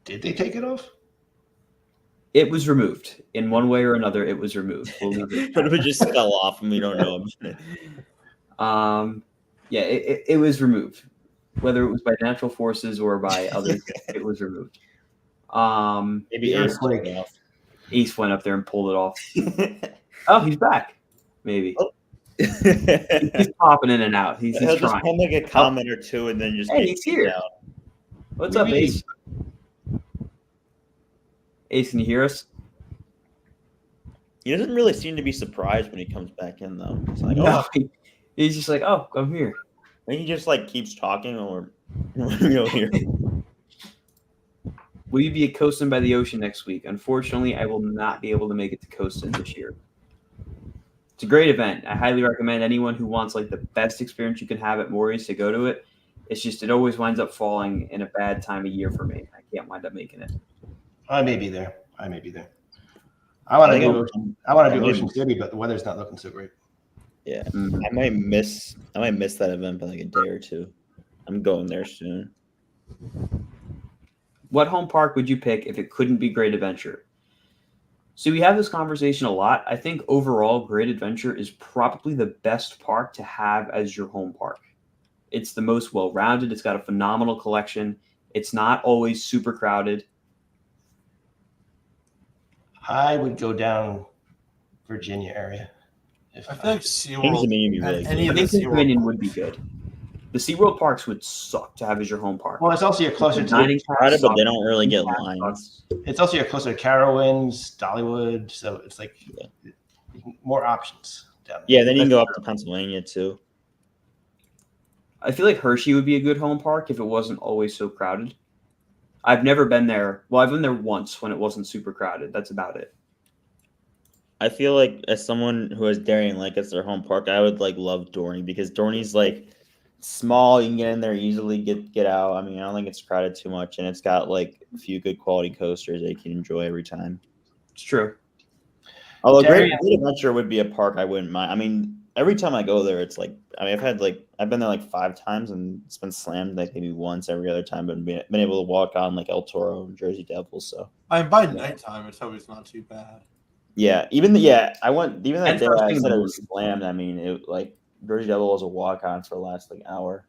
Did they take it off? It was removed in one way or another. It was removed. We'll leave it at But it just fell off and we don't know. yeah, it was removed, whether it was by natural forces or by others. It was removed. Maybe The Ace took earthquake. it off. Ace went up there and pulled it off. Oh, he's back. Maybe. Oh. He's popping in and out. He's He'll just trying. come like a comment or two and then just Hey, get he's kicked here. out. What's up, Ace? Ace, can you hear us? He doesn't really seem to be surprised when he comes back in, though. It's like, No, oh, he's just like, oh, I'm here. and he just like keeps talking, or you know, here. Will you be at Coastin' by the Ocean next week? Unfortunately, I will not be able to make it to Coastin this year. It's a great event. I highly recommend anyone who wants like the best experience you can have at Maury's to go to it. It's just it always winds up falling in a bad time of year for me. I can't wind up making it. I may be there. I want to do Ocean City, but the weather's not looking so great. Yeah, I might miss that event by like a day or two. I'm going there soon. What home park would you pick if it couldn't be Great Adventure? So we have this conversation a lot. I think overall, Great Adventure is probably the best park to have as your home park. It's the most well-rounded. It's got a phenomenal collection. It's not always super crowded. I would go down Virginia area. I feel like Kings SeaWorld Dominion would be really and good. any I of the think SeaWorld Dominion would be good. The SeaWorld parks would suck to have as your home park. Well, it's also you're closer to Dining Crowded, but they sucks. don't really get Cat lines. sucks. it's also you're closer to Carowinds, Dollywood, so it's like more options down there. Yeah, then you can go up to Pennsylvania too. I feel like Hershey would be a good home park if it wasn't always so crowded. I've never been there. Well, I've been there once when it wasn't super crowded. That's about it. I feel like as someone who has Darien Lake as their home park, I would like love Dorney because Dorney's like small. You can get in there easily, get out. I mean, I don't think it's crowded too much, and it's got like a few good quality coasters that you can enjoy every time. It's true. Although Darien- Great Adventure would be a park I wouldn't mind. I mean, every time I go there, it's like I've been there like 5 times and it's been slammed like maybe once every other time, but been able to walk on like El Toro and Jersey Devils. So I mean, by nighttime, it's always not too bad. yeah, I went even that And day first I thing in said the it was slammed. I mean, it like Jersey Devil was a walk on for the last like hour.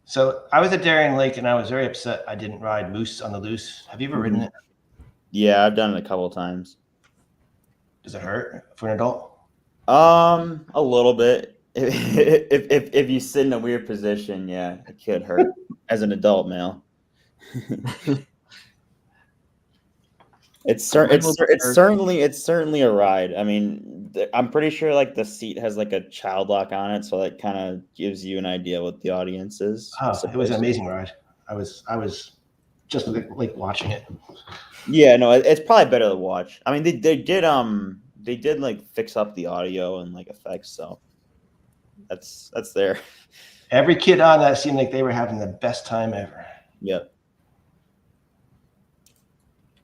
So I was at Darien Lake and I was very upset I didn't ride Moose on the Loose. Have you ever ridden it? Yeah, I've done it a couple of times. Does it hurt for an adult? A little bit. If you sit in a weird position, yeah, it could hurt as an adult male. It's certainly a ride. I mean, I'm pretty sure like the seat has like a child lock on it, so that kind of gives you an idea what the audience is. Oh, it was an amazing ride. I was just like watching it. Yeah, no, it's probably better to watch. I mean, they did like fix up the audio and like effects, so that's there. Every kid on that seemed like they were having the best time ever. Yep.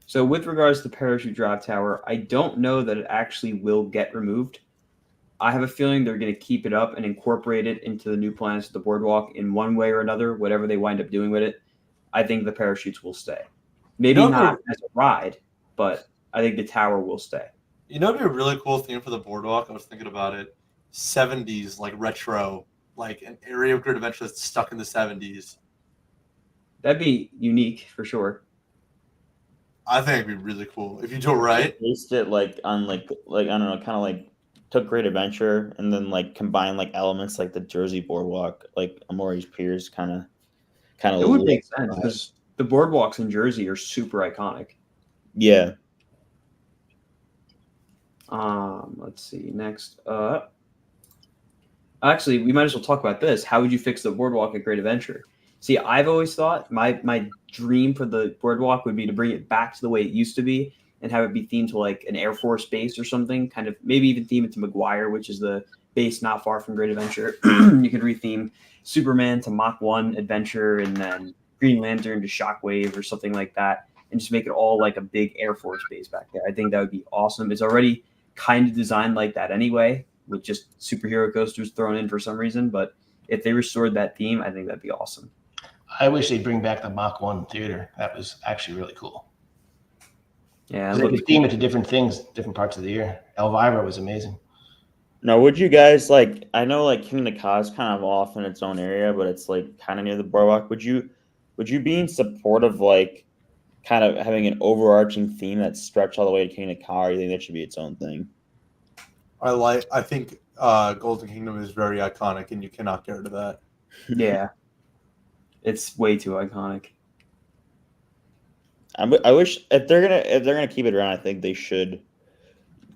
So with regards to the parachute drop tower, I don't know that it actually will get removed. I have a feeling they're going to keep it up and incorporate it into the new plans for the boardwalk in one way or another, whatever they wind up doing with it. I think the parachutes will stay. Maybe not as a ride, but I think the tower will stay. You know, it'd be a really cool theme for the boardwalk. I was thinking about it. 70s, like retro, like an area of Great Adventure that's stuck in the 70s. That'd be unique for sure. I think it'd be really cool if you do it right. Based it like on like I don't know, kind of like took Great Adventure and then like combined like elements like the Jersey Boardwalk, like Amori's Piers, kind of. It would make sense because the boardwalks in Jersey are super iconic. Yeah. Let's see. Next up. Actually, we might as well talk about this. How would you fix the boardwalk at Great Adventure? See, I've always thought my dream for the boardwalk would be to bring it back to the way it used to be and have it be themed to like an Air Force base or something, kind of maybe even theme it to McGuire, which is the base not far from Great Adventure. You could retheme Superman to Mach 1 Adventure and then Green Lantern to Shockwave or something like that and just make it all like a big Air Force base back there. I think that would be awesome. It's already kind of designed like that anyway, with just superhero coasters thrown in for some reason. But if they restored that theme, I think that'd be awesome. I wish they'd bring back the Mach 1 theater. That was actually really cool. Yeah, They could theme it to different things, different parts of the year. Elvira was amazing. Now, would you guys like? I know like King of the Ka is kind of off in its own area, but it's like kind of near the boardwalk. Would you be in support of like kind of having an overarching theme that stretched all the way to King of the Ka, or you think that should be its own thing? I think Golden Kingdom is very iconic, and you cannot get rid of that. Yeah, it's way too iconic. I wish if they're gonna keep it around, I think they should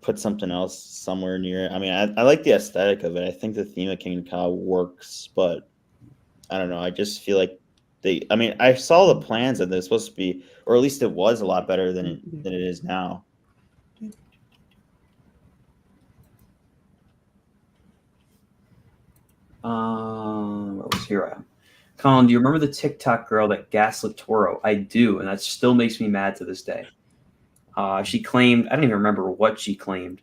put something else somewhere near it. I mean, I like the aesthetic of it. I think the theme of King Kong works, but I don't know. I just feel like I mean, I saw the plans and they're supposed to be, or at least it was a lot better than it is now. What was here? Colin, do you remember the TikTok girl that gaslit Toro? I do, and that still makes me mad to this day. She claimed, I don't even remember what she claimed.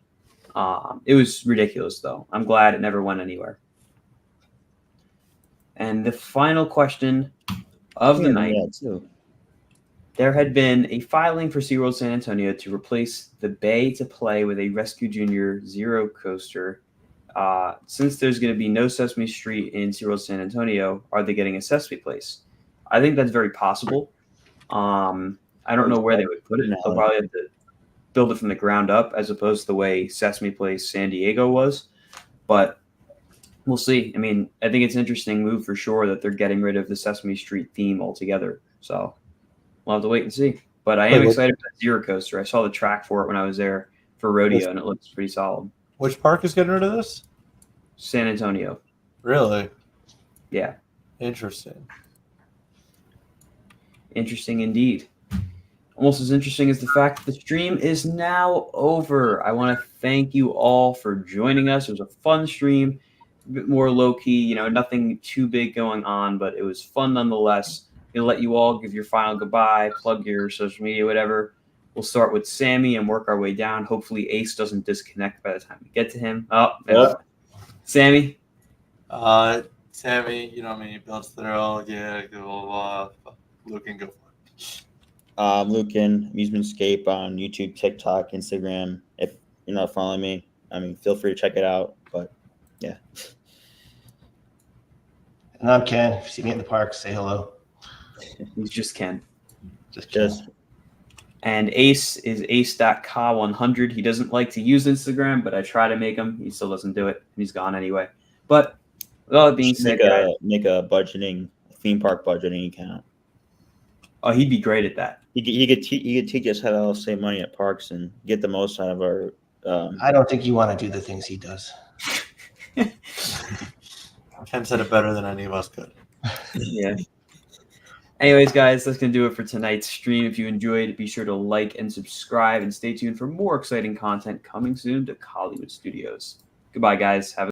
It was ridiculous, though. I'm glad it never went anywhere. And the final question of the night. There had been a filing for SeaWorld San Antonio to replace the Bay to Play with a Rescue Junior Zero coaster. Since there's going to be no Sesame Street in SeaWorld San Antonio, are they getting a Sesame Place? I think that's very possible. I don't know where they would put it. They'll probably have to build it from the ground up as opposed to the way Sesame Place San Diego was. But we'll see. I mean, I think it's an interesting move for sure that they're getting rid of the Sesame Street theme altogether. So we'll have to wait and see. But I am excited for that Zero coaster. I saw the track for it when I was there for rodeo, and it looks pretty solid. Which park is getting rid of this? San Antonio. Really? Yeah. Interesting. Interesting indeed. Almost as interesting as the fact that the stream is now over. I want to thank you all for joining us. It was a fun stream, a bit more low-key, nothing too big going on, but it was fun nonetheless. I'll let you all give your final goodbye, plug your social media, whatever. We'll start with Sammy and work our way down. Hopefully Ace doesn't disconnect by the time we get to him. Oh, yeah. Sammy? Sammy, you know what I mean? Builds thrill, yeah, Luke and go for it. Lucan, Amusementscape on YouTube, TikTok, Instagram. If you're not following me, I mean, feel free to check it out. But yeah. And I'm Ken. If you see me in the park, say hello. He's just Ken. Just. And Ace is ace.ka100. He doesn't like to use Instagram, but I try to make him. He still doesn't do it. He's gone anyway. But with all that being said, make a theme park budgeting account. Oh, he'd be great at that. He could teach us how to save money at parks and get the most out of our. I don't think you want to do the things he does. Ken said it better than any of us could. Yeah. Anyways, guys, that's going to do it for tonight's stream. If you enjoyed, be sure to like and subscribe and stay tuned for more exciting content coming soon to Hollywood Studios. Goodbye, guys. Have a